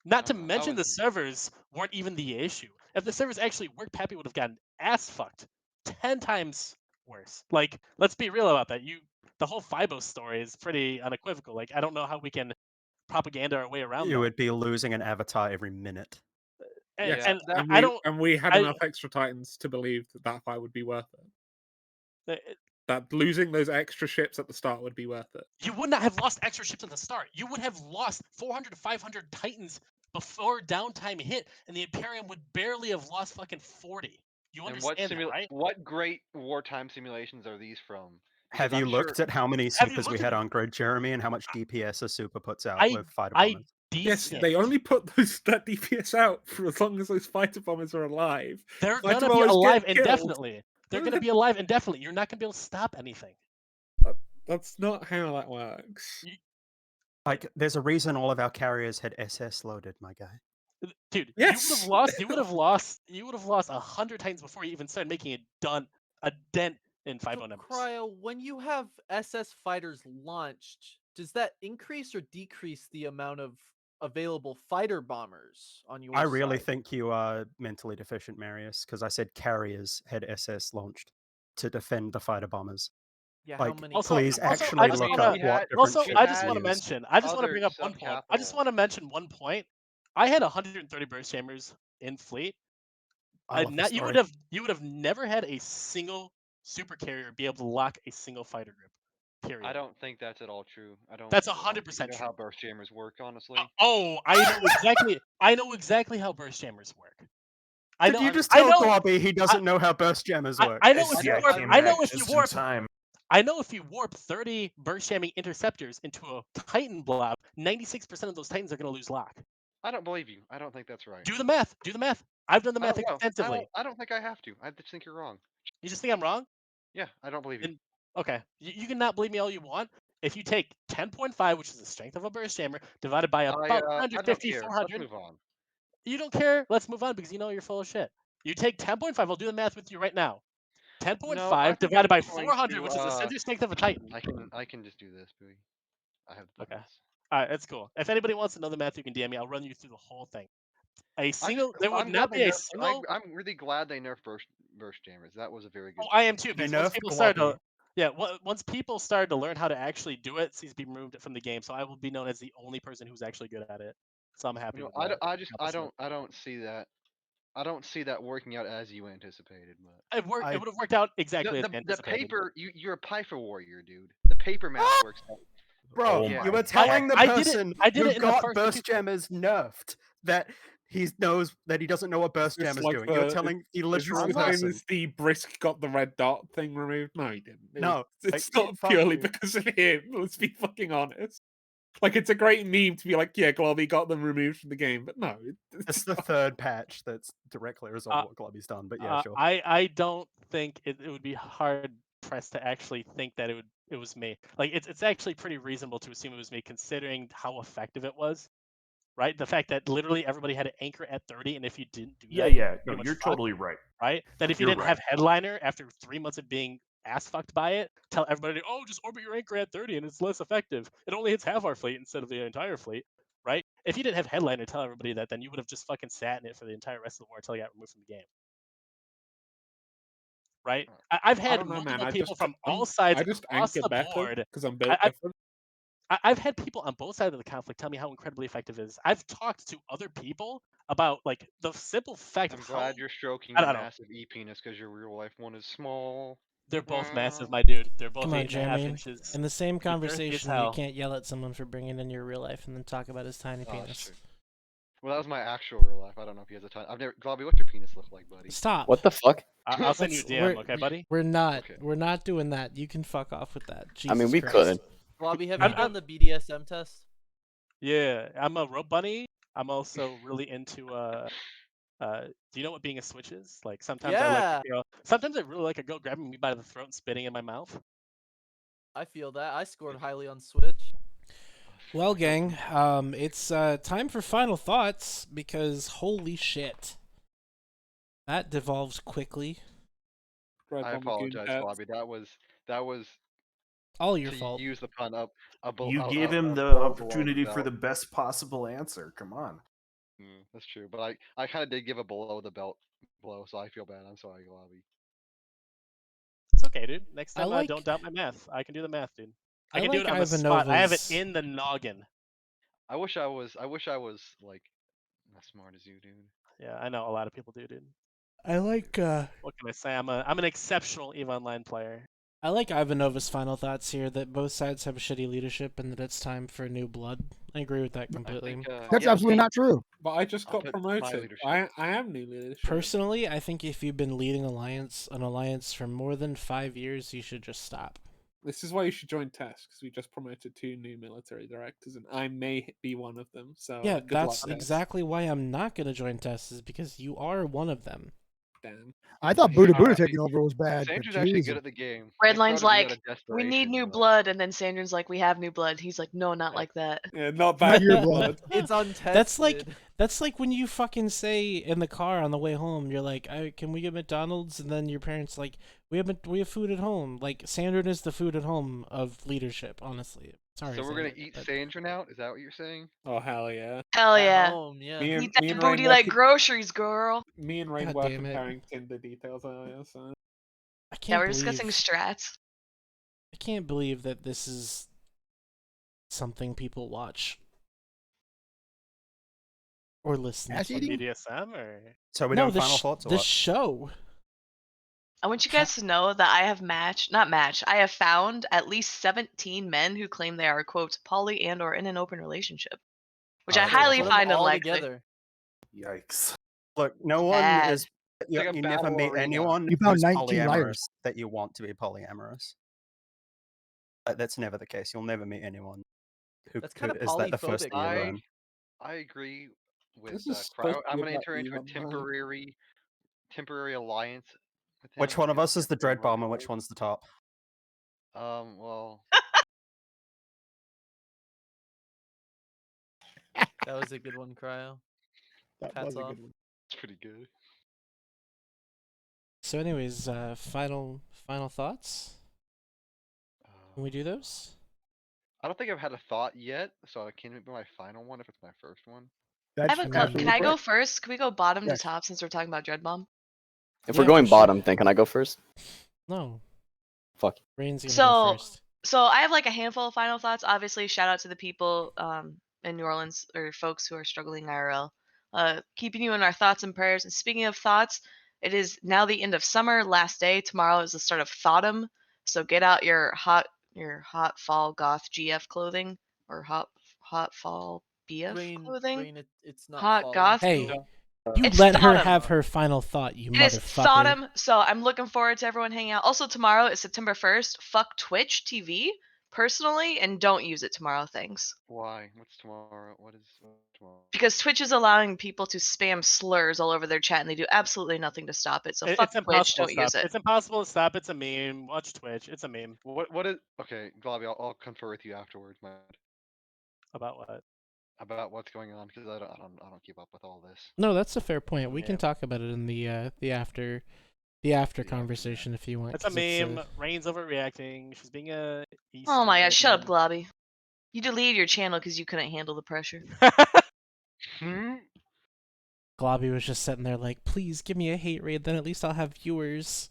Not to mention the servers weren't even the issue. If the servers actually worked, Pappy would have gotten ass fucked 10 times worse. Like, let's be real about that. The whole Fibo story is pretty unequivocal. Like, I don't know how we can propaganda our way around You that. would be losing an avatar every minute. Yes, And and we had I- enough extra Titans to believe that fight would be worth it. That losing those extra ships at the start would be worth it. You would not have lost extra ships at the start. You would have lost 400 to 500 Titans before downtime hit, and the Imperium would barely have lost fucking 40. You And what understand that, right? what great wartime simulations are these from? Have Because you I'm looked sure- at how many Have you supers we looked had at- on grid, Jeremy, and how much DPS a super puts out I- with fighter I bombers? Yes, decent. they only put that DPS out for as long as those fighter bombers are alive. They're Fighter gonna be bombers get alive killed. indefinitely. They're gonna be alive indefinitely. You're not gonna be able to stop anything. That's not how that works. Like, there's a reason all of our carriers had SS loaded, my guy. Dude, Yes. you would have lost 100 Titans before you even started making a dent in 5 numbers. Cryo, when you have SS fighters launched, does that increase or decrease the amount of available fighter bombers on your I really side? think you are mentally deficient, Marius, because I said carriers had SS launched to defend the fighter bombers. Yeah, how Like, many please carriers? actually look up what different ship I just you want to use. mention. I just want to other bring up one point. I sub-capital. just want to mention one point. I had 130 burst jammers in fleet. I love this You story. would have never had a single super carrier be able to lock a single fighter group. Period. I don't think that's at all true. I don't. That's I don't 100% know how true. burst jammers work, honestly. Oh, I know exactly. I know exactly how burst jammers work. I Did know. you just I tell know. Globby he doesn't know how burst jammers work? I know if you warp. came I know back if you just in warp. time. I know if you warp 30 burst jamming interceptors into a Titan blob, 96% of those Titans are going to lose lock. I don't believe you. I don't think that's right. Do the math. Do the math. I've done the I math don't know. extensively. I don't think I have to. I just think you're wrong. You just think I'm wrong? Yeah, I don't believe you. Then, okay. You can not believe me all you want. If you take 10.5, which is the strength of a burst jammer, divided by about I don't 150, care. Let's 400. move on. You don't care? Let's move on because you know you're full of shit. You take 10.5. I'll do the math with you right now. 10.5 No, I think divided I'm by going 400, to, which is the center strength of a Titan. I can just do this, Bowie. I have the Okay. points. All right, that's cool. If anybody wants to know the math, you can DM me. I'll run you through the whole thing. There would not be a single. I'm really glad they nerfed burst jammers. That was a very good. Oh, I am too. They Because once nerfed people started to, Globby. yeah, once people started to learn how to actually do it, it seems to be removed from the game. So I will be known as the only person who's actually good at it. So I'm happy with that. I don't see that. I don't see that working out as you anticipated, but It would have worked out exactly as the anticipated. paper. You're a Piper warrior, dude. The paper math works out. Bro, yeah. you were telling the I did person it who in the got first burst jammers nerfed that he knows that he doesn't know what burst It's jammer's like doing. You're telling the is this literal the same person. as the Brisk got the red dot thing removed? No, he didn't. No, It's like, not fuck purely you. because of him. Let's be fucking honest. Like, it's a great meme to be like, yeah, Globby got them removed from the game, but no. It's the third patch that's directly a result of what Globby's done, but yeah, sure. I don't think it would be hard pressed to actually think that it was me. Like it's actually pretty reasonable to assume it was me considering how effective it was. Right? The fact that literally everybody had to anchor at 30, and if you didn't do Yeah, that, yeah. pretty No, much you're fucked, totally right. right? That if you You're didn't have headliner after 3 months of being ass fucked by it, tell everybody, oh, just orbit your anchor at 30 and it's less effective. It only hits half our fleet instead of the entire fleet, right? If you didn't have headliner tell everybody that, then you would have just fucking sat in it for the entire rest of the war until you got removed from the game. Right? I've I had don't know, man. multiple I people just, from all sides I just across anchor the better board. because I'm built different. I've had people on both sides of the conflict tell me how incredibly effective it is. I've talked to other people about like the simple fact I'm of glad how you're stroking I your don't know. massive E penis because your real life one is small. They're both massive, my dude. They're both Come on, 8.5 Jeremy. inches. In the same They're girthy as conversation, you hell. can't yell at someone for bringing in your real life and then talk about his tiny Oh, that's penis. true. Well, that was my actual real life. I don't know if he has a ton. I've never. Globby, what's your penis look like, buddy? Stop. What the fuck? I'll send you a DM, okay, buddy? We're not. We're not doing that. You can fuck off with that. Jesus I mean, we Christ. could. Globby, have No. you done the BDSM test? Yeah, I'm a rope bunny. I'm also really into do you know what being a switch is? Like sometimes I like Yeah. a girl. Sometimes I really like a girl grabbing me by the throat and spitting in my mouth. I feel that. I scored highly on Switch. Well, gang, it's time for final thoughts because holy shit, that devolves quickly. I apologize, Globby. That was all your to fault. use the pun up. You gave him the below opportunity for belt. the best possible answer. Come on. That's true, but I kind of did give a below the belt blow, so I feel bad. I'm sorry, Globby. It's okay, dude. Next time, like- don't doubt my math. I can do the math, dude. I I can do like it on the spot. I have it Ivanova's- in the noggin. I wish I was like as smart as you, dude. Yeah, I know a lot of people do, dude. I like What can I say? I'm an exceptional EVE Online player. I like Ivanova's final thoughts here that both sides have shitty leadership and that it's time for new blood. I agree with that completely. That's absolutely not true. But I just got promoted. I am new leadership. Personally, I think if you've been leading an alliance for more than 5 years, you should just stop. This is why you should join TESS, because we just promoted 2 new military directors, and I may be one of them. So Yeah, good that's luck, TESS. exactly why I'm not going to join TESS, is because you are one of them. Damn. I thought Buddha Buddha taking over was bad. but Sanders actually Jesus. good at the game. Redline's They started to do like, that out of we need desperation, new but- blood, and then Sandrin's like, we have new blood. He's like, no, not like that. Yeah, not that your blood. It's untested. That's like when you fucking say in the car on the way home, you're like, "Can we get McDonald's?" And then your parents like, "We have food at home." Like Sandrin is the food at home of leadership. Honestly, sorry. So we're gonna Sandrin, eat but- Sandrin out? Is that what you're saying? Oh hell yeah! Hell At yeah. home, yeah. Me and, Eat that me and booty Rain like were- groceries, girl. Me and Rain God were damn it. comparing Tinder details earlier, so I Yeah, can't we're believe discussing strats. I can't believe that this is something people watch or listen Ass to. eating? BDSM or So we No, doing the final sh- thoughts or the what? show. I want you guys to know that I have I have found at least 17 men who claim they are, quote, poly and or in an open relationship. Which I Oh, highly Put 'em find all unlikely. together. Yikes. Look, no one Bad. is. You, like a you never battle meet arena. anyone You found who's 19 polyamorous liars. that you want to be polyamorous. That's never the case. You'll never meet anyone who, That's who kinda is that the first polyphobic, thing you right? learn. I agree with This is Cryo. supposed to I'm be gonna about enter into a Eve Online. temporary alliance with him. Which one of because us is the it's very dread bomber? rough. Which one's the top? Well, That was a good one, Cryo. That Hats was a off. good one. It's pretty good. So, anyways, final thoughts. Can we do those? I don't think I've had a thought yet, so I can't be my final one if it's my first one. Can I go first? Can we go bottom Yes. to top since we're talking about Dread Bomb? If Yeah, we're going for sure. bottom, then can I go first? No. Fuck. Rain's gonna go first. So I have like a handful of final thoughts. Obviously, shout out to the people in New Orleans or folks who are struggling IRL. Keeping you in our thoughts and prayers. And speaking of thoughts, it is now the end of summer. Last day tomorrow is the start of Thaughtum. So get out your hot fall goth GF clothing or hot fall BF clothing. It's not hot fall. goth. Hey, you It's let her Thaughtum. have her final thought, you It is motherfucker. Thaughtum, so I'm looking forward to everyone hanging out. Also, tomorrow is September 1st. Fuck Twitch TV, personally, and don't use it tomorrow, thanks. Why? What's tomorrow? What's tomorrow? Because Twitch is allowing people to spam slurs all over their chat, and they do absolutely nothing to stop it. So fuck It's Twitch, impossible don't to stop. use it. It's impossible to stop. It's a meme. Watch Twitch. It's a meme. What is? Okay, Globby, I'll confer with you afterwards, man. About what? About what's going on because I don't keep up with all this. No, that's a fair point. We Yeah. can talk about it in the after conversation if you want. It's a 'cause meme. Rain's overreacting. She's being a. Oh my god, shut up, Eastern Globby. You deleted your channel because you couldn't handle the pressure. Globby was just sitting there like, please give me a hate raid, then at least I'll have viewers.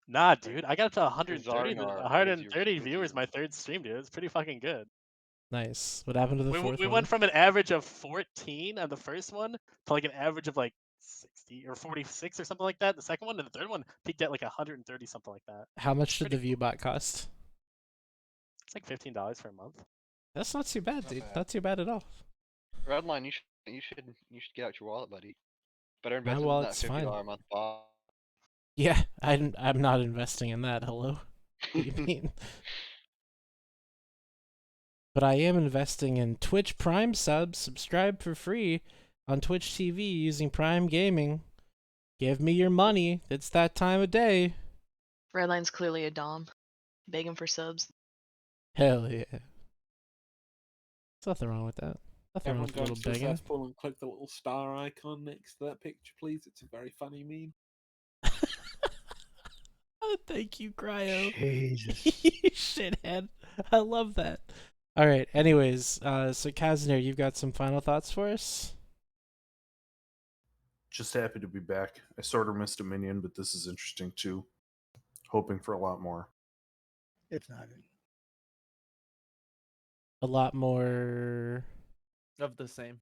Nah, dude. I got up to 130, Zarnar, 130 viewers my third stream, dude. It's pretty fucking good. Nice. What happened to the fourth We one? went from an average of 14 on the first one to like an average of like 60 or 46 or something like that. The second one and the third one peaked at like 130, something like that. How much did the viewbot cost? It's like $15 for a month. That's not too bad, dude. Not too bad at all. Redline, you should get out your wallet, buddy. Better My invest in that wallet's $50 fine. a month bot. Yeah, I'm not investing in that. Hello. What do you mean? But I am investing in Twitch Prime subs. Subscribe for free on Twitch TV using Prime Gaming. Give me your money. It's that time of day. Redline's clearly a dom. Begging for subs. Hell yeah. There's nothing wrong with that. Nothing wrong Everyone with a go little to begging. successful and click the little star icon next to that picture, please. It's a very funny meme. Thank you, Cryo. Jesus. You shithead. I love that. All right. Anyways, so Kazner, you've got some final thoughts for us? Just happy to be back. I sort of missed a minion, but this is interesting too. Hoping for a lot more. It's not. A lot more of the same.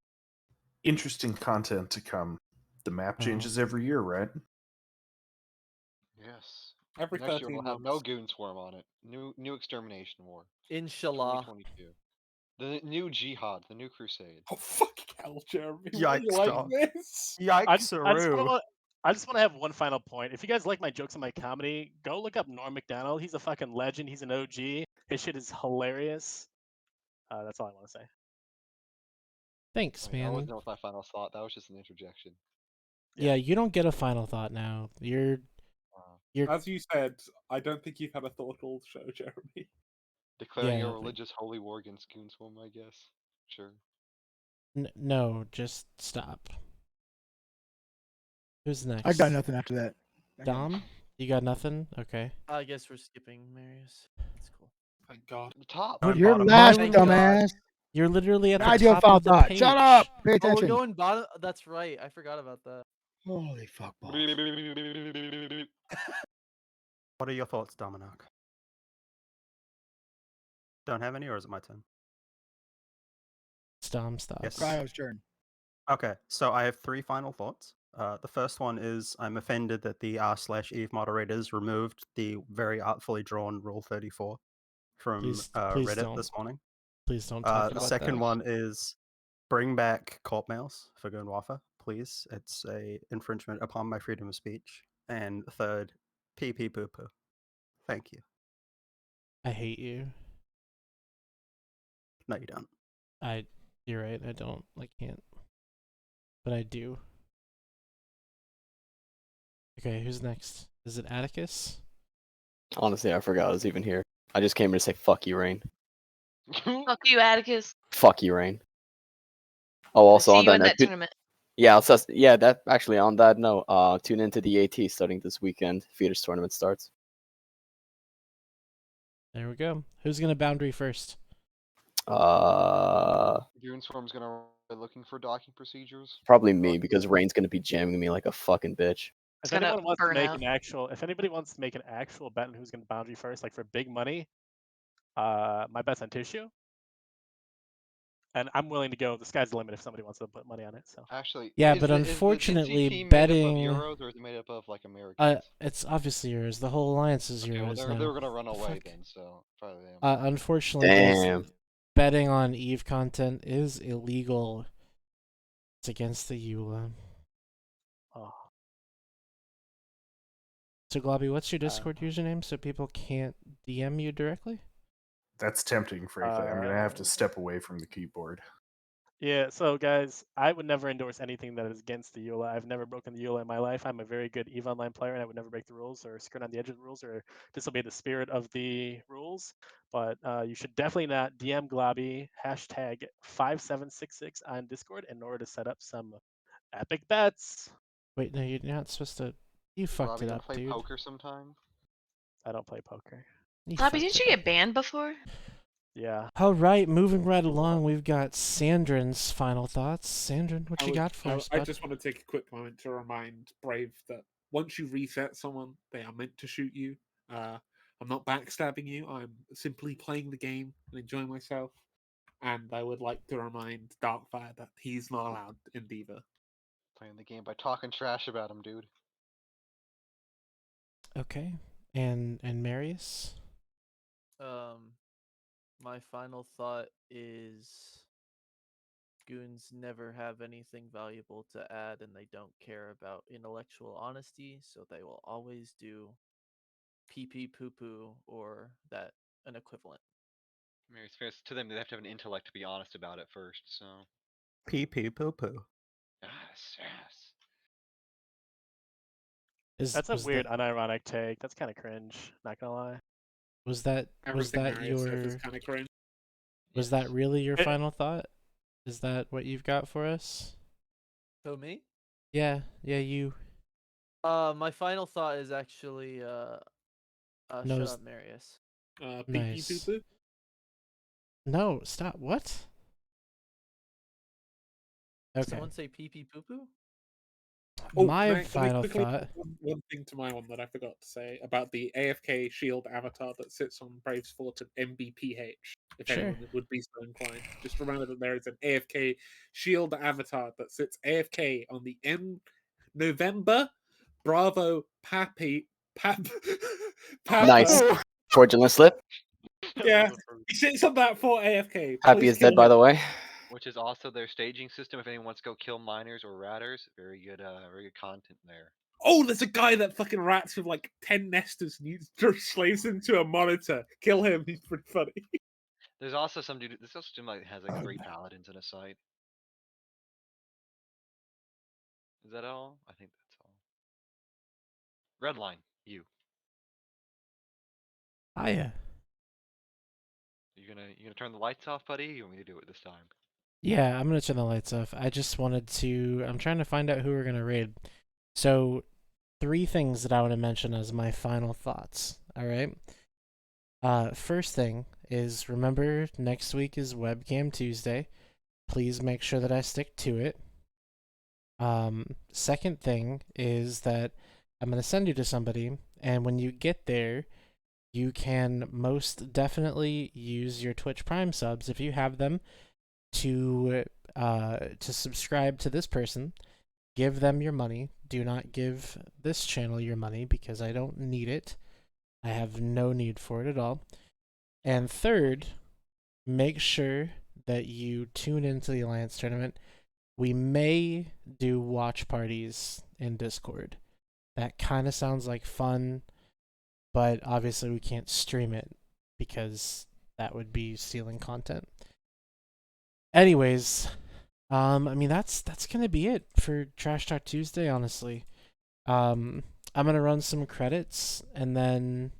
Interesting content to come. The map changes every year, right? Yes. Every Next year 13 we'll have no months. Goon Swarm on it. New Extermination War. Inshallah. 2022. The new Jihad, the new Crusade. Oh, fucking hell, Jeremy. Yikes, You like dog. this? I just want to have one final point. If you guys like my jokes and my comedy, go look up Norm Macdonald. He's a fucking legend. He's an OG. His shit is hilarious. That's all I want to say. Thanks, That man. wasn't my final thought. That was just an interjection. Yeah, you don't get a final thought now. You're As you said, I don't think you've had a thought all show, Jeremy. Declaring Yeah, a but- religious holy war against Goon Swarm, I guess. Sure. no, just stop. Who's next? I got nothing after that. Dom, you got nothing? Okay. I guess we're skipping Marius. That's cool. Thank God. The top. You're last, Thank God. dumbass. You're literally at the Ideal top final of the thought. page. Shut up. Pay Oh, we're attention. going bottom. That's right. I forgot about that. Holy fuck balls. What are your thoughts, Dominic? Don't have any, or is it my turn? It's Dom's thoughts. Yes. Cryo's turn. Okay, so I have 3 final thoughts. The first one is I'm offended that the r/Eve moderators removed the very artfully drawn Rule 34 from Please Reddit don't. this morning. Please don't talk The about second that. one is bring back court mails for Gunwafa, please. It's a infringement upon my freedom of speech. And third, pee pee poo poo. Thank you. I hate you. No, you don't. You're right. I don't. I can't. But I do. Okay, who's next? Is it Atticus? Honestly, I forgot I was even here. I just came here to say fuck you, Rain. Fuck you, Atticus. Fuck you, Rain. Oh, also See on you that in note, that tournament. Yeah, yeah. That actually, on that note, tune into the AT starting this weekend. Feeders tournament starts. There we go. Who's gonna boundary first? Goonswarm's gonna be looking for docking procedures. Probably me because Rain's gonna be jamming me like a fucking bitch. If anyone wants to make if anybody wants to make an actual bet on who's going to boundary first, like for big money, my bet's on Tissue. And I'm willing to go. The sky's the limit if somebody wants to put money on it. So actually, Yeah, is but the unfortunately, team betting. made up of Euros or is it made up of like Americans? It's obviously yours. The whole alliance is Okay, well, yours they now. were gonna run away Fuck? then, so probably them. Unfortunately, guys, betting on Eve content is illegal. It's against the EULA. Oh. So, Globby, what's your Discord username so people can't DM you directly? That's tempting, frankly. I'm gonna have to step away from the keyboard. Yeah, so guys, I would never endorse anything that is against the EULA. I've never broken the EULA in my life. I'm a very good EVE Online player, and I would never break the rules or skirt on the edge of the rules or disobey the spirit of the rules. But you should definitely not DM Globby #5766 on Discord in order to set up some epic bets. Wait, no, you're not supposed to. You fucked Robbie, it you up, play dude. poker sometime? I don't play poker. Globby, didn't you get banned before? Yeah. All right, moving right along, we've got Sandrin's final thoughts. Sandrin, what you got for us, I bud? just want to take a quick moment to remind Brave that once you reset someone, they are meant to shoot you. I'm not backstabbing you. I'm simply playing the game and enjoying myself. And I would like to remind Darkfire that he's not allowed in Diva. Playing the game by talking trash about him, dude. Okay, and Marius? My final thought is goons never have anything valuable to add and they don't care about intellectual honesty, so they will always do pee pee poo poo or an equivalent. I mean, it's to them, they have to have an intellect to be honest about it first, so. Pee pee poo poo. Yes, yes. That's a weird, unironic take. That's kind of cringe. Not gonna lie. Was that Everything Marius says your? is kind of cringe. Was that really your final thought? Is that what you've got for us? So me? Yeah, you. My final thought is actually No, shut up, Marius. Nice. No, stop. What? Did Okay. someone say pee pee poo poo? My final thought. One thing to my one that I forgot to say about the AFK shield avatar that sits on Brave's Fort at MBPH. If Sure. anyone would be so inclined, just remember that there is an AFK shield avatar that sits AFK on the November Bravo Pappy Pap. Nice. Fraudulent slip. Yeah, he sits on that for AFK. Happy Please is dead, kill by him. the way. Which is also their staging system. If anyone wants to go kill miners or ratters, very good content there. Oh, there's a guy that fucking rats with like 10 nesters and he just slaves into a monitor. Kill him, he's pretty funny. There's also some dude. This also dude has like 3 paladins in a site. Is that all? I think that's all. Redline, you. Hiya. You gonna turn the lights off, buddy? You want me to do it this time? Yeah, I'm gonna turn the lights off. I just wanted to. I'm trying to find out who we're gonna raid. So, 3 things that I want to mention as my final thoughts. All right. First thing is remember next week is Webcam Tuesday. Please make sure that I stick to it. Second thing is that I'm gonna send you to somebody, and when you get there, you can most definitely use your Twitch Prime subs if you have them to subscribe to this person. Give them your money. Do not give this channel your money because I don't need it. I have no need for it at all. And third, make sure that you tune into the Alliance tournament. We may do watch parties in Discord. That kind of sounds like fun, but obviously we can't stream it because that would be stealing content. Anyways, I mean that's gonna be it for Trash Talk Tuesday, honestly. I'm gonna run some credits and then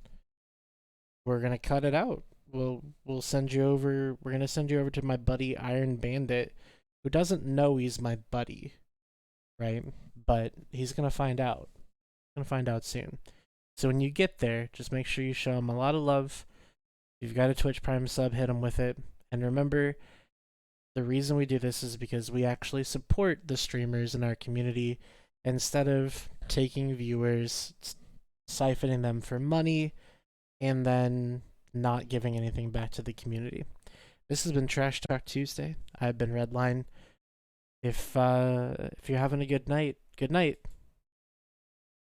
we're gonna cut it out. We'll send you over. We're gonna send you over to my buddy Iron Bandit, who doesn't know he's my buddy. right? But he's gonna find out. Gonna find out soon. So when you get there, just make sure you show him a lot of love. If you've got a Twitch Prime sub, hit him with it. And remember, the reason we do this is because we actually support the streamers in our community instead of taking viewers, siphoning them for money, and then not giving anything back to the community. This has been Trash Talk Tuesday. I've been Redline. If you're having a good night, good night.